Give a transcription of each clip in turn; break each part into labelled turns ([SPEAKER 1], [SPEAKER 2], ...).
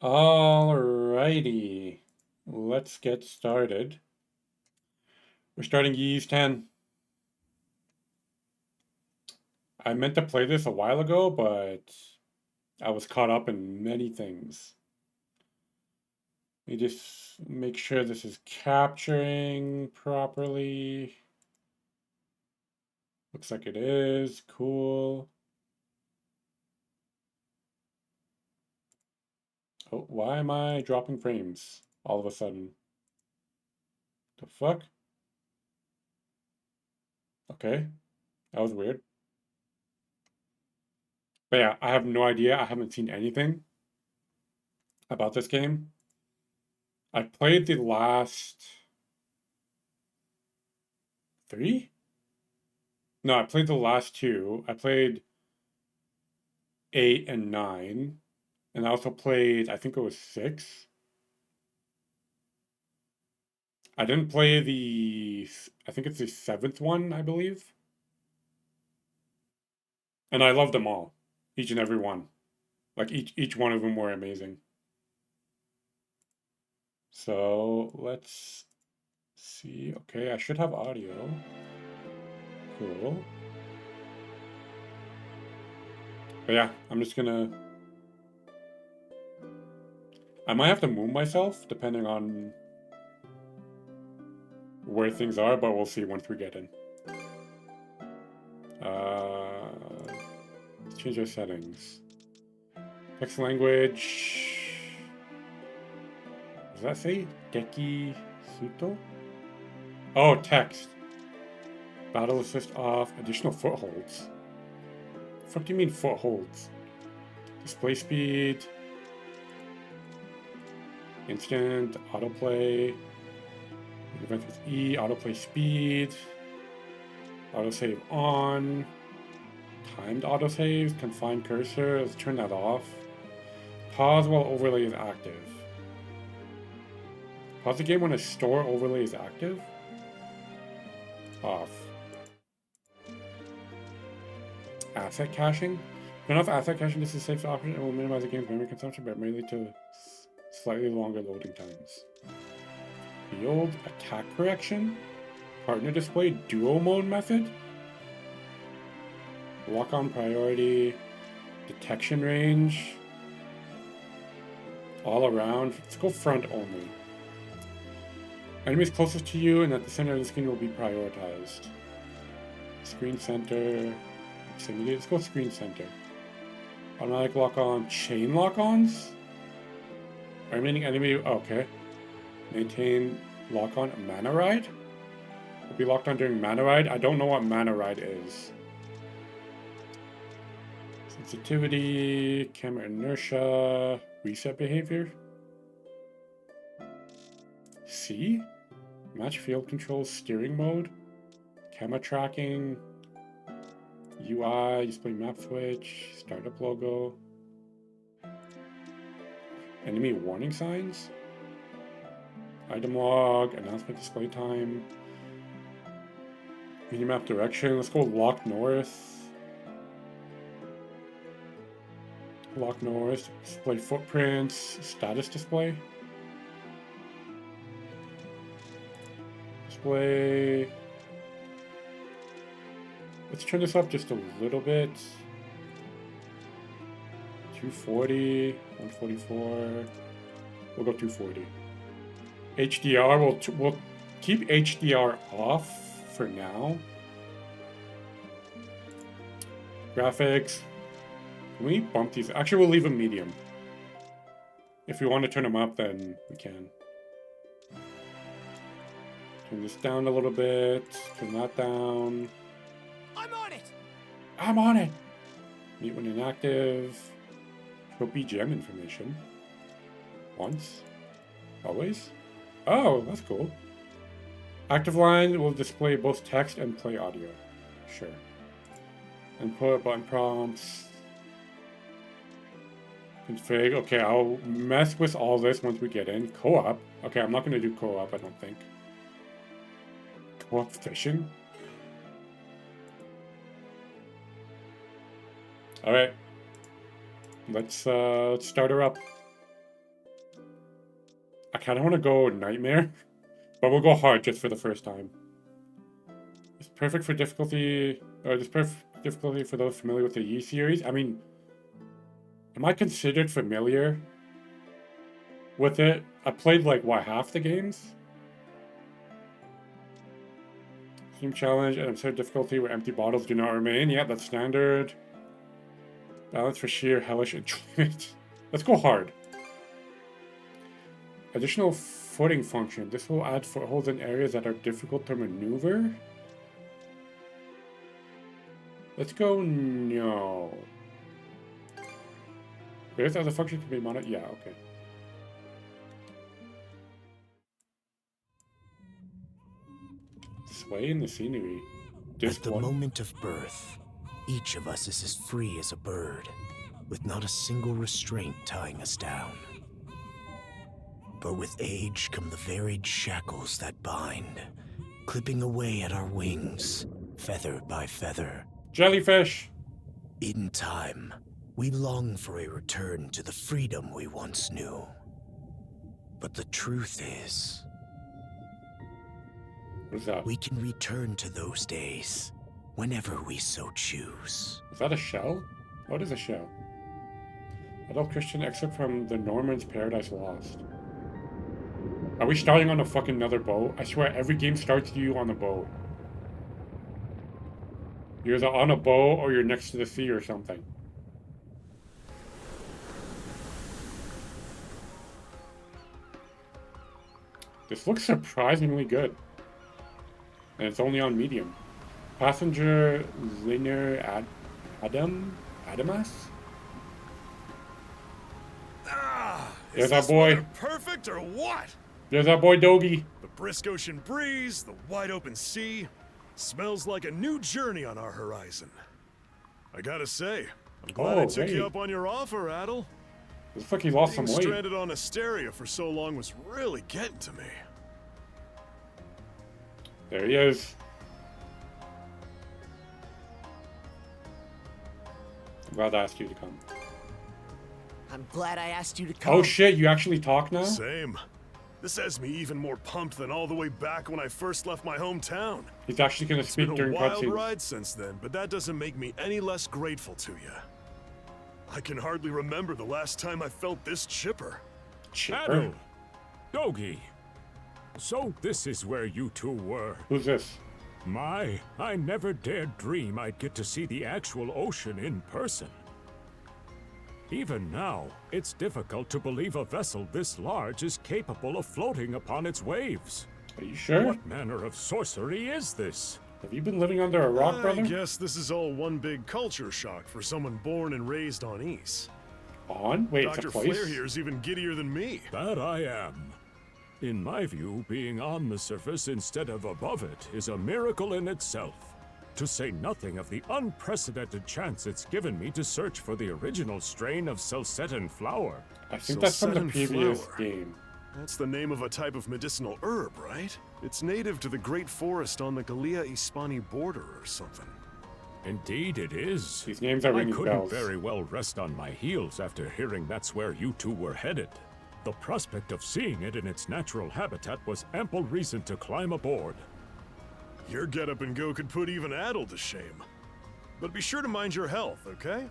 [SPEAKER 1] Alrighty, let's get started. We're starting Ys 10. I meant to play this a while ago, but I was caught up in many things. Let me just make sure this is capturing properly. Looks like it is. Cool. Oh, why am I dropping frames all of a sudden? The fuck? Okay, that was weird. But yeah, I have no idea. I haven't seen anything about this game. I played the last three? No, I played the last two. I played 8 and 9. And I also played, I think it was 6. I didn't play I think it's the seventh one, I believe. And I loved them all, each and every one. Like each one of them were amazing. So let's see. Okay, I should have audio. Cool. But yeah, I'm just gonna. I might have to move myself depending on where things are, but we'll see once we get in. Let's change our settings. Text language. Does that say Deki Suto? Oh, text. Battle assist off. Additional footholds. The fuck do you mean footholds? Display speed. Instant. Autoplay. Event with E. Autoplay speed. Autosave on. Timed autosave. Confined cursor. Let's turn that off. Pause while overlay is active. Pause the game when a store overlay is active? Off. Asset caching? Turn off asset caching. This is a safe option and will minimize the game's memory consumption, but may lead to slightly longer loading times. Field attack correction? Partner display duo mode method? Lock on priority. Detection range. All around. Let's go front only. Enemies closest to you and at the center of the screen will be prioritized. Screen center. Let's go screen center. Automatic lock on. Chain lock ons? Remaining enemy. Okay. Maintain lock on mana ride? Will be locked on during mana ride? I don't know what mana ride is. Sensitivity, camera inertia, reset behavior. C? Match field controls, steering mode, camera tracking, UI, display map switch, startup logo, enemy warning signs, item log, announcement display time, minimap direction. Let's go lock north. Lock north, display footprints, status display. Display. Let's turn this up just a little bit. 240, 144. We'll go 240. HDR, we'll keep HDR off for now. Graphics. Can we bump these? Actually, we'll leave them medium. If we want to turn them up, then we can. Turn this down a little bit. Turn that down.
[SPEAKER 2] I'm on it!
[SPEAKER 1] I'm on it! Meet when inactive. Show BGM information. Once. Always. Oh, that's cool. Active line will display both text and play audio. Sure. Input, button prompts. Config. Okay, I'll mess with all this once we get in. Co-op. Okay, I'm not going to do co-op, I don't think. Co-op fishing? Alright. Let's start her up. kind of want to go Nightmare, but we'll go hard just for the first time. It's perfect for difficulty, or this perfect difficulty for those familiar with the Yi series. I mean, am I considered familiar with it? I played like, what, half the games? Team challenge and absurd difficulty where empty bottles do not remain. Yeah, that's standard. Balance for sheer hellish enjoyment. Let's go hard. Additional footing function. This will add footholds in areas that are difficult to maneuver. Let's go no. Various other functions can be monitored. Yeah, okay. Sway in the scenery.
[SPEAKER 2] At the moment of birth, each of us is as free as a bird, with not a single restraint tying us down. But with age come the varied shackles that bind, clipping away at our wings, feather by feather.
[SPEAKER 1] Jellyfish!
[SPEAKER 2] In time, we long for a return to the freedom we once knew. But the truth is,
[SPEAKER 1] What is that?
[SPEAKER 2] we can return to those days whenever we so choose.
[SPEAKER 1] Is that a shell? What is a shell? Adult Christian excerpt from the Norman's Paradise Lost. Are we starting on a fucking another boat? I swear every game starts you on a boat. You're either on a boat or you're next to the sea or something. This looks surprisingly good. And it's only on medium. Passenger Liner Adamas? There's our boy.
[SPEAKER 3] Perfect or what?
[SPEAKER 1] There's our boy Dogi.
[SPEAKER 3] The brisk ocean breeze, the wide open sea. Smells like a new journey on our horizon. I gotta say, I'm glad I took you up on your offer, Adel.
[SPEAKER 1] Looks like he lost some
[SPEAKER 3] Being
[SPEAKER 1] weight.
[SPEAKER 3] stranded on Asteria for so long was really getting to me.
[SPEAKER 1] There he is. I'm glad I asked you to come.
[SPEAKER 4] I'm glad I asked you to come.
[SPEAKER 1] Oh shit, you actually talk now?
[SPEAKER 3] Same. This has me even more pumped than all the way back when I first left my hometown.
[SPEAKER 1] He's actually gonna
[SPEAKER 3] It's
[SPEAKER 1] speak
[SPEAKER 3] been a
[SPEAKER 1] during
[SPEAKER 3] wild
[SPEAKER 1] cutscenes.
[SPEAKER 3] ride since then, but that doesn't make me any less grateful to you. I can hardly remember the last time I felt this chipper.
[SPEAKER 1] Chipper?
[SPEAKER 5] Adel, Dogi. So this is where you two were.
[SPEAKER 1] Who's this?
[SPEAKER 5] My, I never dared dream I'd get to see the actual ocean in person. Even now, it's difficult to believe a vessel this large is capable of floating upon its waves.
[SPEAKER 1] Are you sure?
[SPEAKER 5] What manner of sorcery is this?
[SPEAKER 1] Have you been living under a rock,
[SPEAKER 3] I
[SPEAKER 1] brother?
[SPEAKER 3] guess this is all one big culture shock for someone born and raised on Ys.
[SPEAKER 1] On? Wait, it's a
[SPEAKER 3] Dr.
[SPEAKER 1] place?
[SPEAKER 3] Flair here is even giddier than me.
[SPEAKER 5] That I am. In my view, being on the surface instead of above it is a miracle in itself. To say nothing of the unprecedented chance it's given me to search for the original strain of Celcetan flower.
[SPEAKER 1] I think that's from the
[SPEAKER 3] Celcetan
[SPEAKER 1] previous
[SPEAKER 3] flower.
[SPEAKER 1] game.
[SPEAKER 3] That's the name of a type of medicinal herb, right? It's native to the Great Forest on the Gallia-Hispani border or something.
[SPEAKER 5] Indeed it is.
[SPEAKER 1] These names are
[SPEAKER 5] I
[SPEAKER 1] ringing
[SPEAKER 5] couldn't
[SPEAKER 1] bells.
[SPEAKER 5] very well rest on my heels after hearing that's where you two were headed. The prospect of seeing it in its natural habitat was ample reason to climb aboard.
[SPEAKER 3] Your get-up and go could put even Adel to shame. But be sure to mind your health, okay?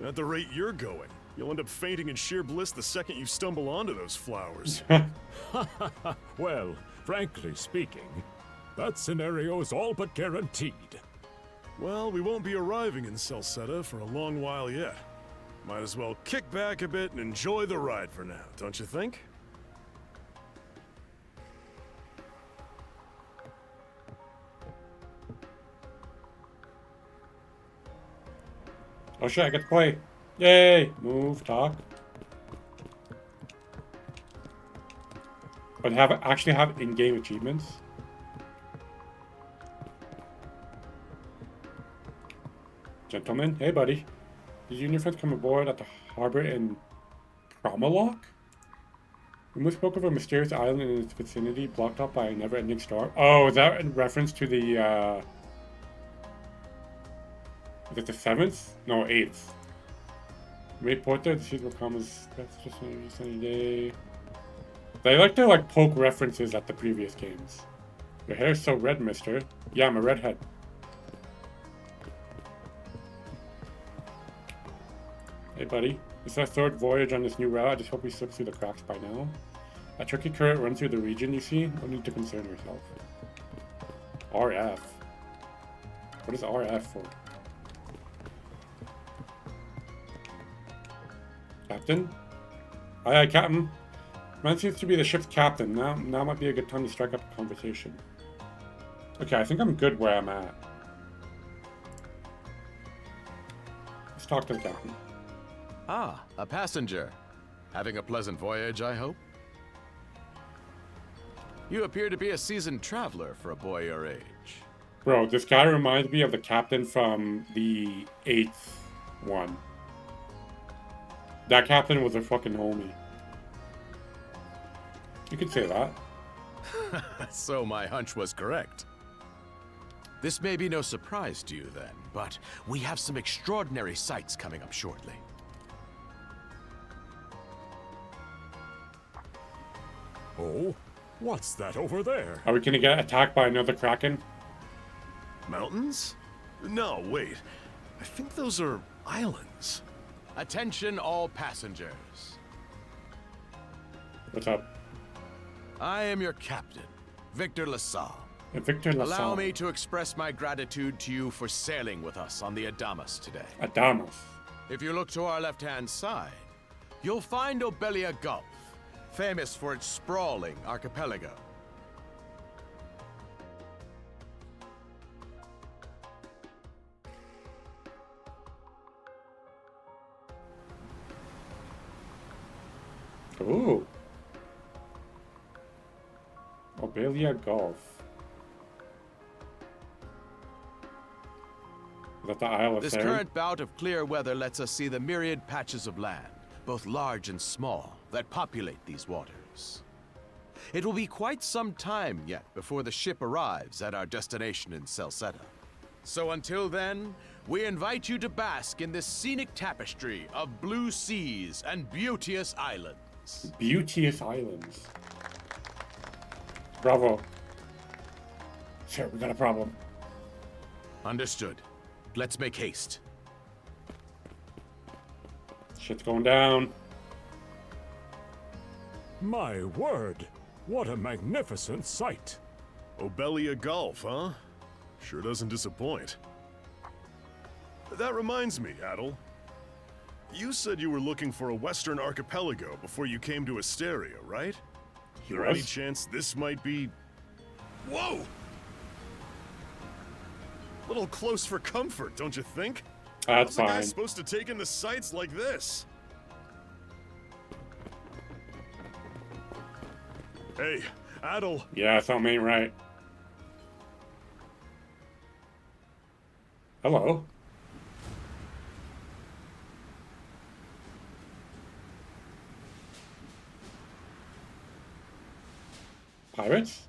[SPEAKER 3] At the rate you're going, you'll end up fainting in sheer bliss the second you stumble onto those flowers.
[SPEAKER 5] Well, frankly speaking, that scenario is all but guaranteed.
[SPEAKER 3] Well, we won't be arriving in Celceta for a long while yet. Might as well kick back a bit and enjoy the ride for now, don't you think?
[SPEAKER 1] Oh shit, I get to play. Yay! Move, talk. But actually have in-game achievements. Gentlemen, hey buddy. Did you and your friends come aboard at the harbor in Promalock? We most spoke of a mysterious island in its vicinity blocked up by a never-ending storm. Oh, is that in reference to the, is it the 7th? No, 8th. May port there, the seas will come as that's just a sunny day. They like to like poke references at the previous games. Your hair's so red, mister. Yeah, I'm a redhead. Hey, buddy. This is our third voyage on this new route. I just hope we slip through the cracks by now. A tricky current runs through the region, you see? No need to concern yourself. RF. What is RF for? Captain? Aye, aye, Captain. Man seems to be the ship's captain. Now might be a good time to strike up a conversation. Okay, I think I'm good where I'm at. Let's talk to the captain.
[SPEAKER 6] Ah, a passenger. Having a pleasant voyage, I hope? You appear to be a seasoned traveler for a boy your age.
[SPEAKER 1] Bro, this guy reminds me of the captain from the 8th one. That captain was a fucking homie. You could say that.
[SPEAKER 6] So my hunch was correct. This may be no surprise to you then, but we have some extraordinary sights coming up shortly.
[SPEAKER 5] Oh, what's that over there?
[SPEAKER 1] Are we gonna get attacked by another kraken?
[SPEAKER 3] Mountains? No, wait. I think those are islands.
[SPEAKER 6] Attention all passengers.
[SPEAKER 1] What's up?
[SPEAKER 6] I am your captain, Victor LaSalle.
[SPEAKER 1] Victor LaSalle.
[SPEAKER 6] Allow me to express my gratitude to you for sailing with us on the Adamas today.
[SPEAKER 1] Adamas.
[SPEAKER 6] If you look to our left-hand side, you'll find Obelia Gulf, famous for its sprawling archipelago.
[SPEAKER 1] Ooh. Obelia Gulf. Is that the Isle of
[SPEAKER 6] This
[SPEAKER 1] Theron?
[SPEAKER 6] current bout of clear weather lets us see the myriad patches of land, both large and small, that populate these waters. It will be quite some time yet before the ship arrives at our destination in Celceta. So until then, we invite you to bask in this scenic tapestry of blue seas and beauteous islands.
[SPEAKER 1] Beauteous Islands. Bravo. Sure, we got a problem.
[SPEAKER 6] Understood. Let's make haste.
[SPEAKER 1] Shit's going down.
[SPEAKER 5] My word, what a magnificent sight.
[SPEAKER 3] Obelia Gulf, huh? Sure doesn't disappoint. That reminds me, Adel. You said you were looking for a western archipelago before you came to Asteria, right? Is there any chance this might be... Whoa! Little close for comfort, don't you think?
[SPEAKER 1] That's
[SPEAKER 3] How's a guy
[SPEAKER 1] fine.
[SPEAKER 3] supposed to take in the sights like this? Hey, Adel.
[SPEAKER 1] Yeah, something ain't right. Hello. Pirates?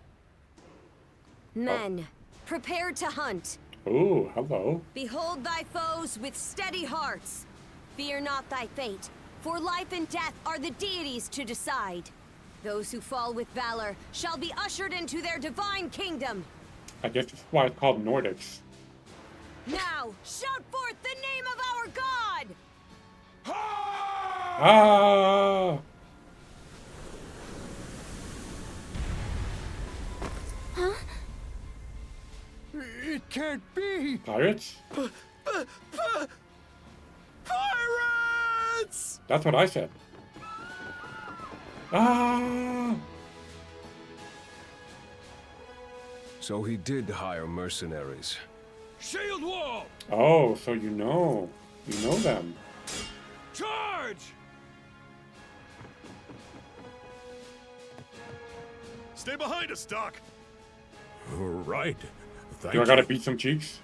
[SPEAKER 7] Men, prepare to hunt.
[SPEAKER 1] Ooh, hello.
[SPEAKER 7] Behold thy foes with steady hearts. Fear not thy fate, for life and death are the deities to decide. Those who fall with valor shall be ushered into their divine kingdom.
[SPEAKER 1] I guess that's why it's called Nordics.
[SPEAKER 7] Now, shout forth the name of our god!
[SPEAKER 1] Ah!
[SPEAKER 6] It can't be!
[SPEAKER 1] Pirates?
[SPEAKER 6] Pirates!
[SPEAKER 1] That's what I said. Ah!
[SPEAKER 8] So he did hire mercenaries.
[SPEAKER 5] Shield wall!
[SPEAKER 1] Oh, so you know. You know them.
[SPEAKER 5] Charge!
[SPEAKER 3] Stay behind us, Doc.
[SPEAKER 5] Right. Thank
[SPEAKER 1] Do I gotta beat some cheeks?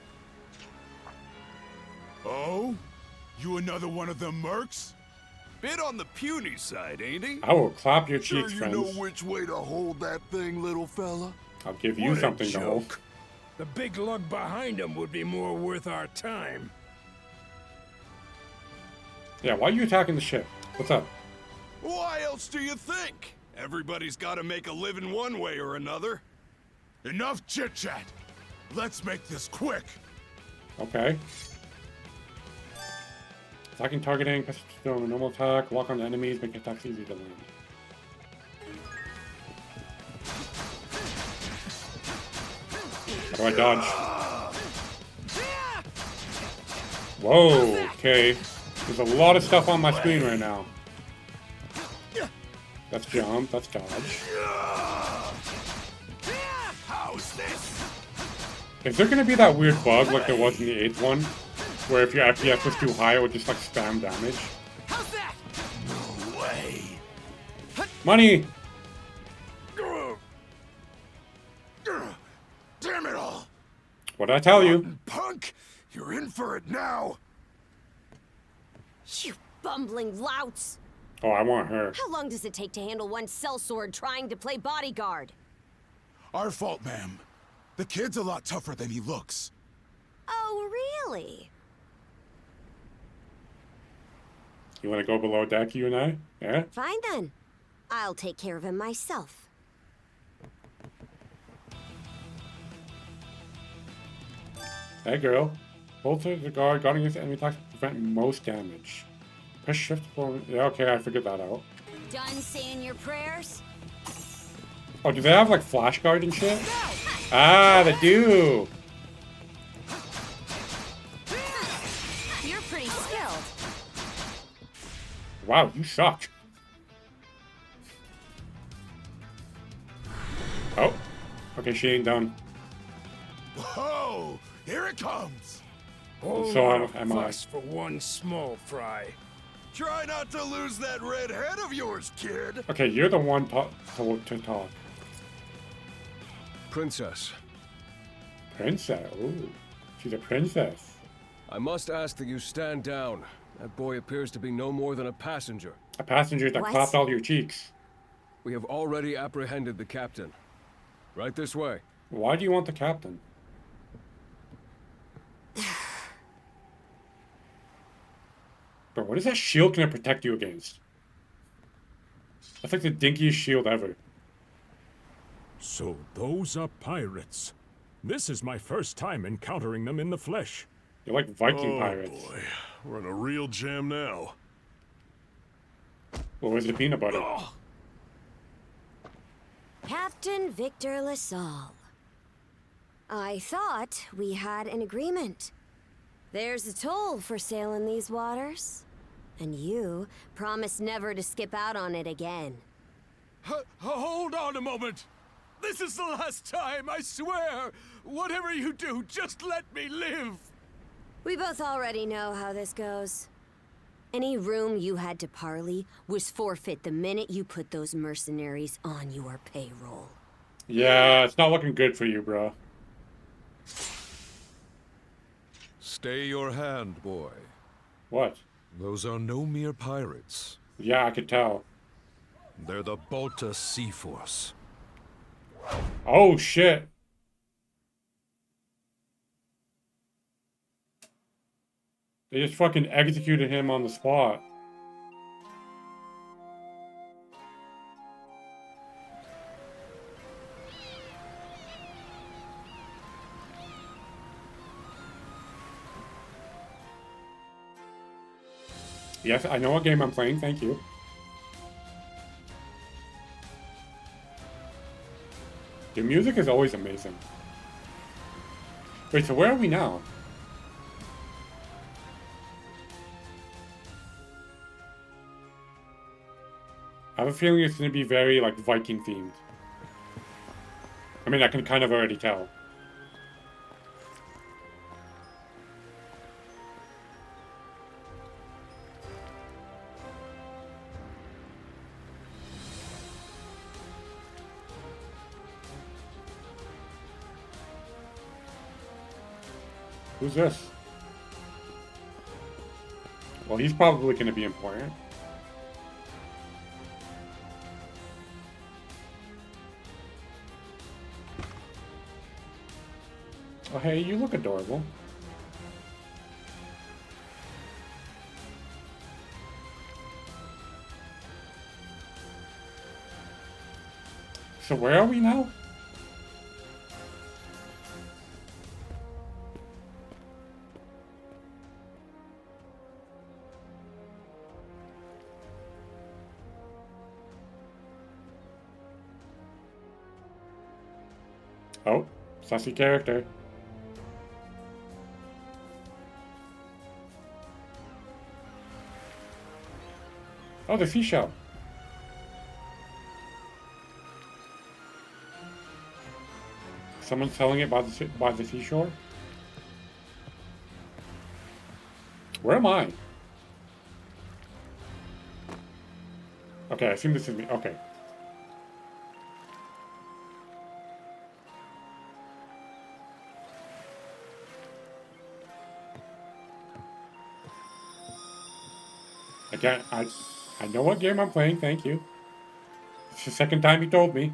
[SPEAKER 9] Oh? You another one of them mercs? Bit on the puny side, ain't he?
[SPEAKER 1] I will clap your
[SPEAKER 9] Sure
[SPEAKER 1] cheeks,
[SPEAKER 9] you
[SPEAKER 1] friends.
[SPEAKER 9] know which way to hold that thing, little fella?
[SPEAKER 1] I'll give you
[SPEAKER 9] What a
[SPEAKER 1] something to hold.
[SPEAKER 9] joke.
[SPEAKER 8] The big lug behind him would be more worth our time.
[SPEAKER 1] Yeah, why are you attacking the ship? What's up?
[SPEAKER 9] Why else do you think? Everybody's gotta make a living one way or another. Enough chit-chat! Let's make this quick!
[SPEAKER 1] Okay. Attacking targeting, press to a normal attack, lock on enemies, make attacks easy to land. How do I dodge? Whoa, okay. There's a lot of stuff on my screen right now. That's jump, that's dodge.
[SPEAKER 9] How's this?
[SPEAKER 1] Is there gonna be that weird bug like there was in the 8th one? Where if your FPS was too high, it would just like spam damage?
[SPEAKER 9] How's that? No way.
[SPEAKER 1] Money!
[SPEAKER 9] Damn it all!
[SPEAKER 1] What did I tell you?
[SPEAKER 9] Rotten punk! You're in for it now!
[SPEAKER 7] You bumbling louts!
[SPEAKER 1] Oh, I want her.
[SPEAKER 7] How long does it take to handle one sellsword trying to play bodyguard?
[SPEAKER 9] Our fault, ma'am. The kid's a lot tougher than he looks.
[SPEAKER 7] Oh, really?
[SPEAKER 1] You wanna go below deck, you and I? Yeah?
[SPEAKER 7] Fine then. I'll take care of him myself.
[SPEAKER 1] Hey girl. Hold to the guard, guarding against enemy attacks to prevent most damage. Press shift for... Yeah, okay, I figured that out.
[SPEAKER 7] Done saying your prayers?
[SPEAKER 1] Oh, do they have like flash guard and shit? Ah, they do!
[SPEAKER 7] You're pretty skilled.
[SPEAKER 1] Wow, you suck. Oh. Okay, she ain't done.
[SPEAKER 9] Whoa! Here it comes!
[SPEAKER 8] Whole
[SPEAKER 1] So
[SPEAKER 8] lot
[SPEAKER 1] am
[SPEAKER 8] of
[SPEAKER 1] I.
[SPEAKER 8] fuss for one small fry.
[SPEAKER 9] Try not to lose that red head of yours, kid!
[SPEAKER 1] Okay, you're the one to talk.
[SPEAKER 10] Princess,
[SPEAKER 1] Princess. Ooh. She's a princess.
[SPEAKER 10] I must ask that you stand down. That boy appears to be no more than a passenger.
[SPEAKER 1] A passenger that
[SPEAKER 7] What?
[SPEAKER 1] clapped all your cheeks.
[SPEAKER 10] We have already apprehended the captain. Right this way.
[SPEAKER 1] Why do you want the captain? Bro, what is that shield gonna protect you against? That's like the dinkiest shield ever.
[SPEAKER 5] So those are pirates. This is my first time encountering them in the flesh.
[SPEAKER 1] They're like Viking
[SPEAKER 3] Oh
[SPEAKER 1] pirates.
[SPEAKER 3] boy, we're in a real jam now.
[SPEAKER 1] What was the peanut butter?
[SPEAKER 7] Captain Victor LaSalle. I thought we had an agreement. There's a toll for sailing these waters. And you promised never to skip out on it again.
[SPEAKER 9] Hold on a moment! This is the last time, I swear! Whatever you do, just let me live!
[SPEAKER 7] We both already know how this goes. Any room you had to parley was forfeit the minute you put those mercenaries on your payroll.
[SPEAKER 1] Yeah, it's not looking good for you, bro.
[SPEAKER 11] Stay your hand, boy.
[SPEAKER 1] What?
[SPEAKER 11] Those are no mere pirates.
[SPEAKER 1] Yeah, I could tell.
[SPEAKER 11] They're the Balta Sea Force.
[SPEAKER 1] Oh, shit. They just fucking executed him on the spot. Yes, I know what game I'm playing, thank you. The music is always amazing. Wait, so where are we now? I have a feeling it's going to be very, like, Viking themed. I mean, I can kind of already tell. Who's this? Well, he's probably going to be important. Oh, hey, you look adorable. So where are we now? Oh, sassy character. Oh, the seashell. Someone selling it by the seashore? Where am I? Okay, I assume this is me. Okay. Again, I know what game I'm playing, thank you. It's the second time he told me.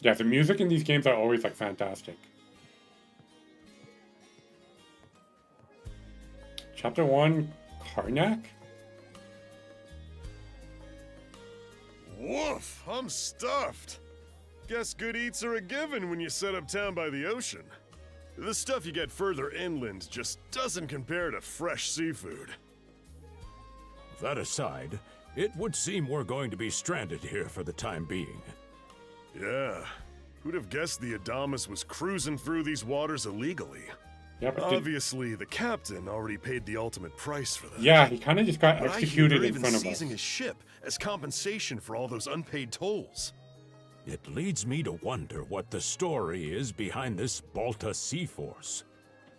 [SPEAKER 1] Yeah, the music in these games are always like fantastic. Chapter 1, Karnak?
[SPEAKER 3] Woof! I'm stuffed. Guess good eats are a given when you set up town by the ocean. The stuff you get further inland just doesn't compare to fresh seafood.
[SPEAKER 5] That aside, it would seem we're going to be stranded here for the time being.
[SPEAKER 3] Yeah. Who'd have guessed the Adamas was cruising through these waters illegally?
[SPEAKER 1] Yeah, but
[SPEAKER 3] obviously, the captain already paid the ultimate price for that.
[SPEAKER 1] Yeah, he kind of just got
[SPEAKER 3] But
[SPEAKER 1] executed
[SPEAKER 3] they're
[SPEAKER 1] in
[SPEAKER 3] even
[SPEAKER 1] front of us.
[SPEAKER 3] seizing his ship as compensation for all those unpaid tolls.
[SPEAKER 5] It leads me to wonder what the story is behind this Balta Sea Force.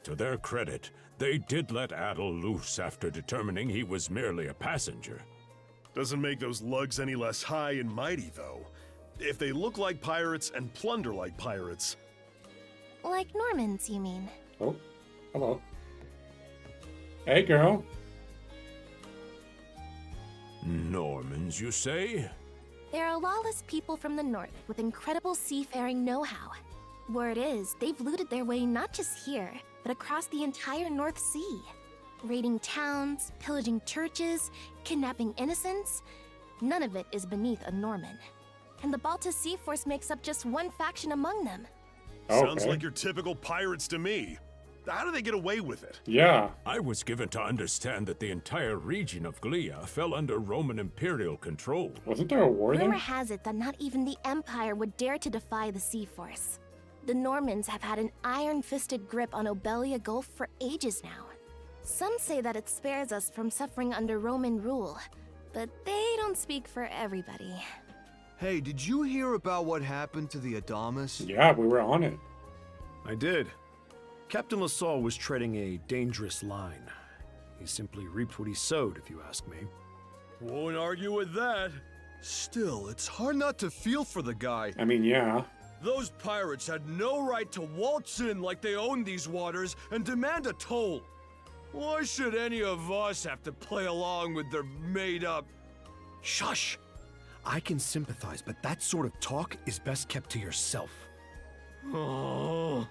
[SPEAKER 5] To their credit, they did let Adel loose after determining he was merely a passenger.
[SPEAKER 3] Doesn't make those lugs any less high and mighty, though. If they look like pirates and plunder like pirates...
[SPEAKER 12] Like Normans, you mean?
[SPEAKER 1] Oh, hello. Hey, girl.
[SPEAKER 5] Normans, you say?
[SPEAKER 12] They're a lawless people from the north with incredible seafaring know-how. Word is, they've looted their way not just here, but across the entire North Sea. Raiding towns, pillaging churches, kidnapping innocents. None of it is beneath a Norman. And the Balta Sea Force makes up just one faction among them.
[SPEAKER 3] Sounds like your typical pirates to me. How do they get away with it?
[SPEAKER 1] Yeah.
[SPEAKER 5] I was given to understand that the entire region of Glia fell under Roman imperial control.
[SPEAKER 1] Wasn't there a war there?
[SPEAKER 12] Rumor has it that not even the Empire would dare to defy the Sea Force. The Normans have had an iron-fisted grip on Obelia Gulf for ages now. Some say that it spares us from suffering under Roman rule, but they don't speak for everybody.
[SPEAKER 13] Hey, did you hear about what happened to the Adamas?
[SPEAKER 1] Yeah, we were on it.
[SPEAKER 14] I did. Captain LaSalle was treading a dangerous line. He simply reaped what he sowed, if you ask me.
[SPEAKER 9] Won't argue with that.
[SPEAKER 13] Still, it's hard not to feel for the guy.
[SPEAKER 1] I mean, yeah.
[SPEAKER 9] Those pirates had no right to waltz in like they owned these waters and demand a toll. Why should any of us have to play along with their made-up...
[SPEAKER 14] Shush! I can sympathize, but that sort of talk is best kept to yourself.
[SPEAKER 9] Oh,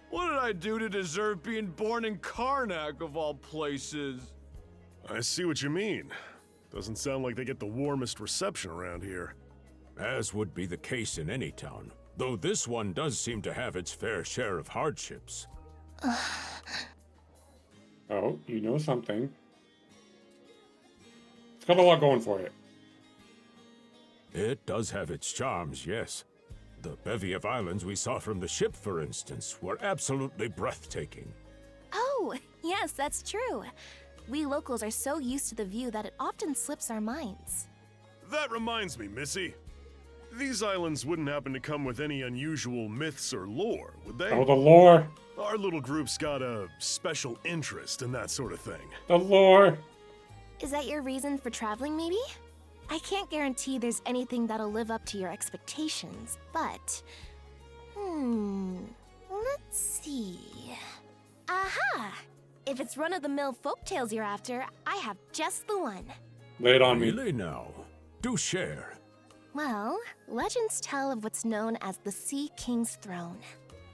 [SPEAKER 9] what did I do to deserve being born in Karnak, of all places?
[SPEAKER 3] I see what you mean. Doesn't sound like they get the warmest reception around here.
[SPEAKER 5] As would be the case in any town, though this one does seem to have its fair share of hardships.
[SPEAKER 1] Oh, you know something. It's got a lot going for it.
[SPEAKER 5] It does have its charms, yes. The bevy of islands we saw from the ship, for instance, were absolutely breathtaking.
[SPEAKER 12] Oh, yes, that's true. We locals are so used to the view that it often slips our minds.
[SPEAKER 3] That reminds me, Missy. These islands wouldn't happen to come with any unusual myths or lore, would they?
[SPEAKER 1] Oh, the lore.
[SPEAKER 3] Our little group's got a special interest in that sort of thing.
[SPEAKER 1] The lore.
[SPEAKER 12] Is that your reason for traveling, maybe? I can't guarantee there's anything that'll live up to your expectations, but... let's see... Aha! If it's run-of-the-mill folktales you're after, I have just the one.
[SPEAKER 1] Lay it on me.
[SPEAKER 5] Really now? Do share.
[SPEAKER 12] Well, legends tell of what's known as the Sea King's Throne.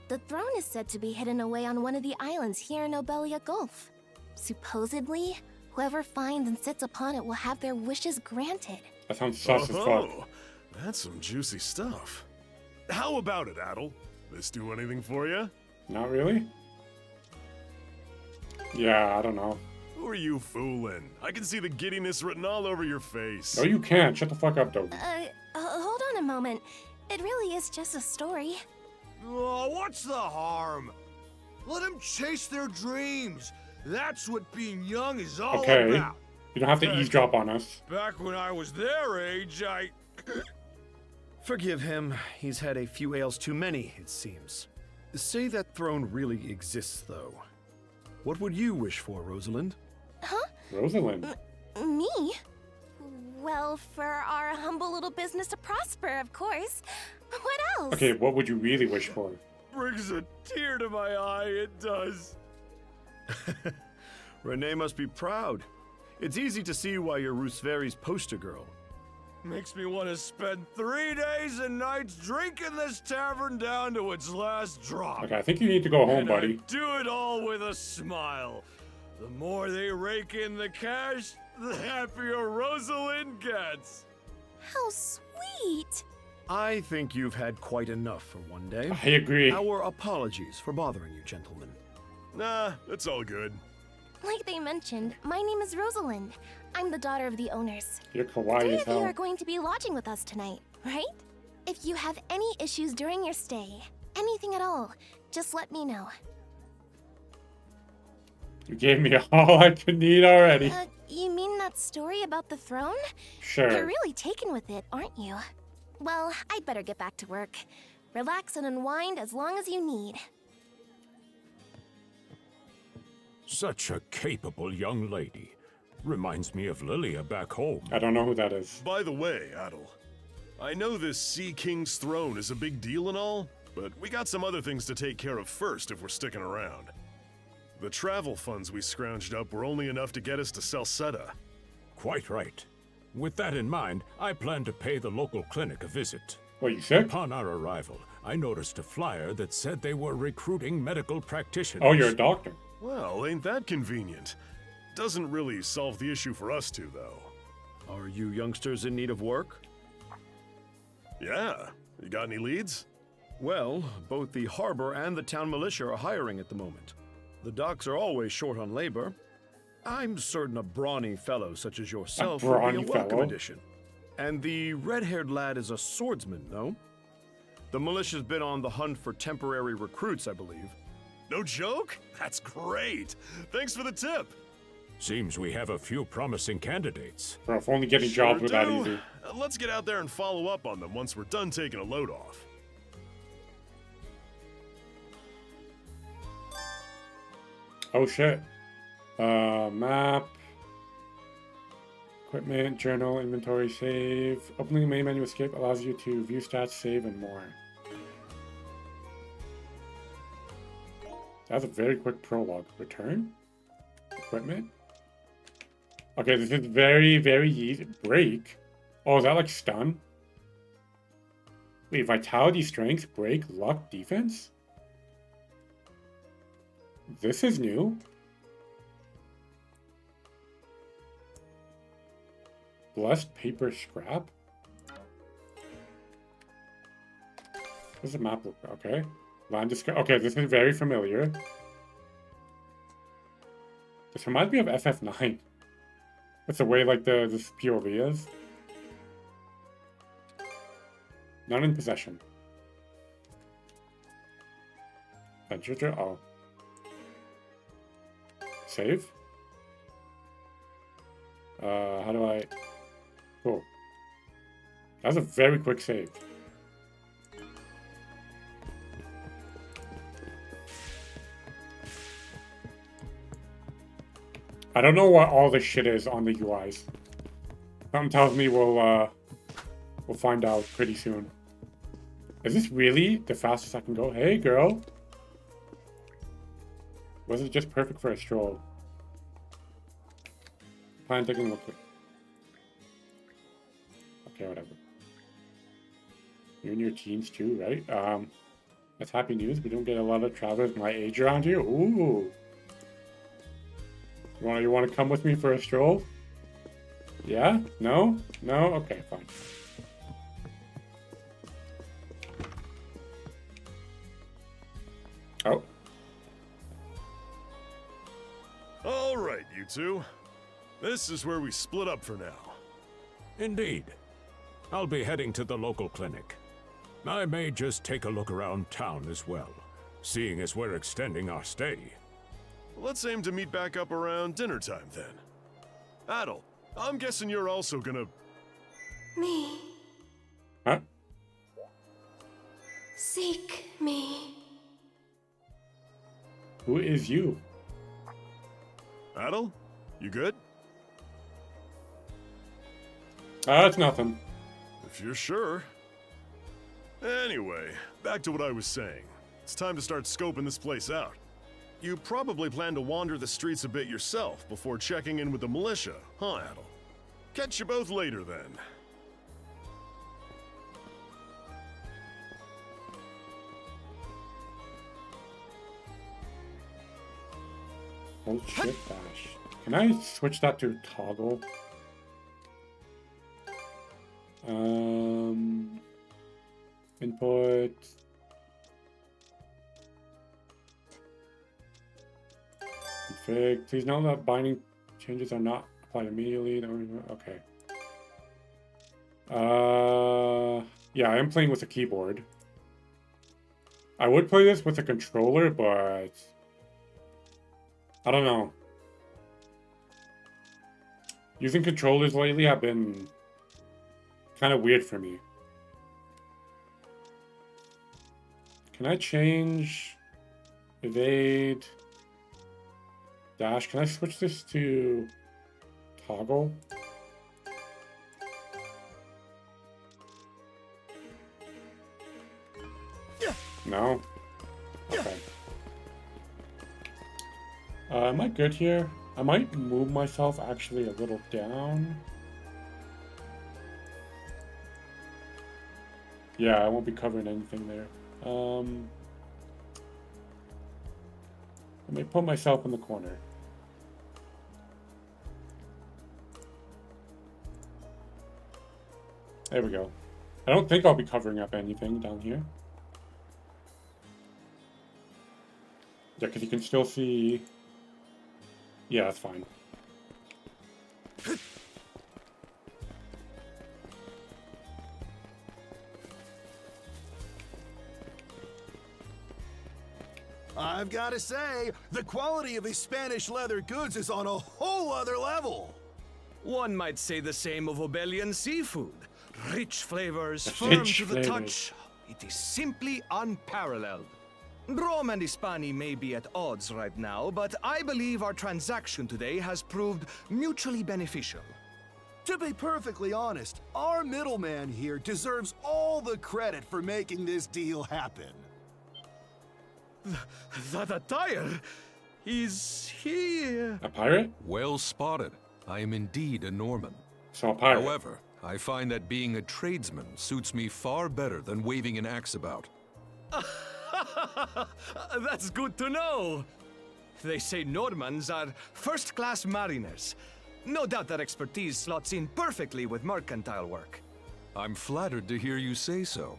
[SPEAKER 12] The throne is said to be hidden away on one of the islands here in Obelia Gulf. Supposedly, whoever finds and sits upon it will have their wishes granted.
[SPEAKER 1] That sounds sus as fuck.
[SPEAKER 3] Oh, that's some juicy stuff. How about it, Adel? This do anything for you?
[SPEAKER 1] Not really? Yeah, I don't know.
[SPEAKER 3] Who are you fooling? I can see the giddiness written all over your face.
[SPEAKER 1] No, you can't. Shut the fuck up, Dobie.
[SPEAKER 12] Hold on a moment. It really is just a story.
[SPEAKER 9] Oh, what's the harm? Let them chase their dreams. That's what being young is all
[SPEAKER 1] Okay.
[SPEAKER 9] about.
[SPEAKER 1] You don't have to eavesdrop on us.
[SPEAKER 9] Back when I was their age, I...
[SPEAKER 14] Forgive him. He's had a few ales too many, it seems. Say that throne really exists, though. What would you wish for, Rosalind?
[SPEAKER 12] Huh?
[SPEAKER 1] Rosalind?
[SPEAKER 12] Me? Well, for our humble little business to prosper, of course. What else?
[SPEAKER 1] Okay, what would you really wish for?
[SPEAKER 9] Brings a tear to my eye, it does.
[SPEAKER 14] Renee must be proud. It's easy to see why you're Rooseveri's poster girl.
[SPEAKER 9] Makes me want to spend 3 days and nights drinking this tavern down to its last drop.
[SPEAKER 1] Okay, I think you need to go home,
[SPEAKER 9] And
[SPEAKER 1] buddy.
[SPEAKER 9] I do it all with a smile. The more they rake in the cash, the happier Rosalind gets.
[SPEAKER 12] How sweet.
[SPEAKER 14] I think you've had quite enough for one day.
[SPEAKER 1] I agree.
[SPEAKER 14] Our apologies for bothering you, gentlemen.
[SPEAKER 3] Nah, it's all good.
[SPEAKER 12] Like they mentioned, my name is Rosalind. I'm the daughter of the owners.
[SPEAKER 1] You're
[SPEAKER 12] The
[SPEAKER 1] kawaii
[SPEAKER 12] three
[SPEAKER 1] as
[SPEAKER 12] of you
[SPEAKER 1] hell.
[SPEAKER 12] are going to be lodging with us tonight, right? If you have any issues during your stay, anything at all, just let me know.
[SPEAKER 1] You gave me all I could need already.
[SPEAKER 12] You mean that story about the throne?
[SPEAKER 1] Sure.
[SPEAKER 12] You're really taken with it, aren't you? Well, I'd better get back to work. Relax and unwind as long as you need.
[SPEAKER 5] Such a capable young lady. Reminds me of Lilia back home.
[SPEAKER 1] I don't know who that is.
[SPEAKER 3] By the way, Adel, I know this Sea King's throne is a big deal and all, but we got some other things to take care of first if we're sticking around. The travel funds we scrounged up were only enough to get us to Celceta.
[SPEAKER 5] Quite right. With that in mind, I plan to pay the local clinic a visit.
[SPEAKER 1] What, you sick?
[SPEAKER 5] Upon our arrival, I noticed a flyer that said they were recruiting medical practitioners.
[SPEAKER 1] Oh, you're a doctor.
[SPEAKER 3] Well, ain't that convenient? Doesn't really solve the issue for us two, though.
[SPEAKER 14] Are you youngsters in need of work?
[SPEAKER 3] Yeah. You got any leads?
[SPEAKER 14] Well, both the harbor and the town militia are hiring at the moment. The docks are always short on labor. I'm certain a brawny fellow such as yourself would be a
[SPEAKER 1] brawny
[SPEAKER 14] welcome
[SPEAKER 1] fellow?
[SPEAKER 14] addition. And the red-haired lad is a swordsman, no? The militia's been on the hunt for temporary recruits, I believe.
[SPEAKER 3] No joke? That's great. Thanks for the tip.
[SPEAKER 5] Seems we have a few promising candidates.
[SPEAKER 1] Bro, if only getting jobs were that easy.
[SPEAKER 3] Let's get out there and follow up on them once we're done taking a load off.
[SPEAKER 1] Oh shit. Map. Equipment, journal, inventory, save. Opening the main menu escape allows you to view stats, save, and more. That's a very quick prologue. Return? Equipment? Okay, this is very, very easy. Break? Oh, is that like stun? Wait, vitality, strength, break, luck, defense? This is new. Blessed paper scrap? What does the map look like? Okay. Land discovery. Okay, this is very familiar. This reminds me of FF9. It's the way like this POV is. None in possession. Adventure. Oh. Save? How do I... Cool. That's a very quick save. I don't know what all this shit is on the UIs. Something tells me we'll find out pretty soon. Is this really the fastest I can go? Hey, girl. Was it just perfect for a stroll? Plan taking a look quick. Okay, whatever. You're in your teens too, right? That's happy news. We don't get a lot of travelers my age around here. Ooh. You want to come with me for a stroll? Yeah? No? No? Okay, fine. Oh.
[SPEAKER 3] All right, you two. This is where we split up for now.
[SPEAKER 5] Indeed. I'll be heading to the local clinic. I may just take a look around town as well, seeing as we're extending our stay.
[SPEAKER 3] Let's aim to meet back up around dinner time then. Adel, I'm guessing you're also gonna...
[SPEAKER 15] Me.
[SPEAKER 1] Huh?
[SPEAKER 15] Seek me.
[SPEAKER 1] Who is you?
[SPEAKER 3] Adel, you good?
[SPEAKER 1] It's nothing.
[SPEAKER 3] If you're sure. Anyway, back to what I was saying. It's time to start scoping this place out. You probably plan to wander the streets a bit yourself before checking in with the militia, huh, Adel? Catch you both later then.
[SPEAKER 1] Hold shift dash. Can I switch that to toggle? Input. Config. Please note that binding changes are not applied immediately. Okay. Yeah, I am playing with a keyboard. I would play this with a controller, but I don't know. Using controllers lately have been kind of weird for me. Can I change evade dash? Can I switch this to toggle? No? Okay. Am I good here? I might move myself actually a little down. Yeah, I won't be covering anything there. Let me put myself in the corner. There we go. I don't think I'll be covering up anything down here. Yeah, because you can still see... Yeah, that's fine.
[SPEAKER 13] I've got to say, the quality of his Spanish leather goods is on a whole other level.
[SPEAKER 9] One might say the same of Obelian seafood. Rich flavors, firm to the touch. It is simply unparalleled. Rome and Hispani may be at odds right now, but I believe our transaction today has proved mutually beneficial.
[SPEAKER 13] To be perfectly honest, our middleman here deserves all the credit for making this deal happen.
[SPEAKER 9] That attire? Is he...
[SPEAKER 1] A pirate?
[SPEAKER 11] Well spotted. I am indeed a Norman.
[SPEAKER 1] So a pirate.
[SPEAKER 11] However, I find that being a tradesman suits me far better than waving an axe about.
[SPEAKER 9] That's good to know. They say Normans are first-class mariners. No doubt that expertise slots in perfectly with mercantile work.
[SPEAKER 11] I'm flattered to hear you say so.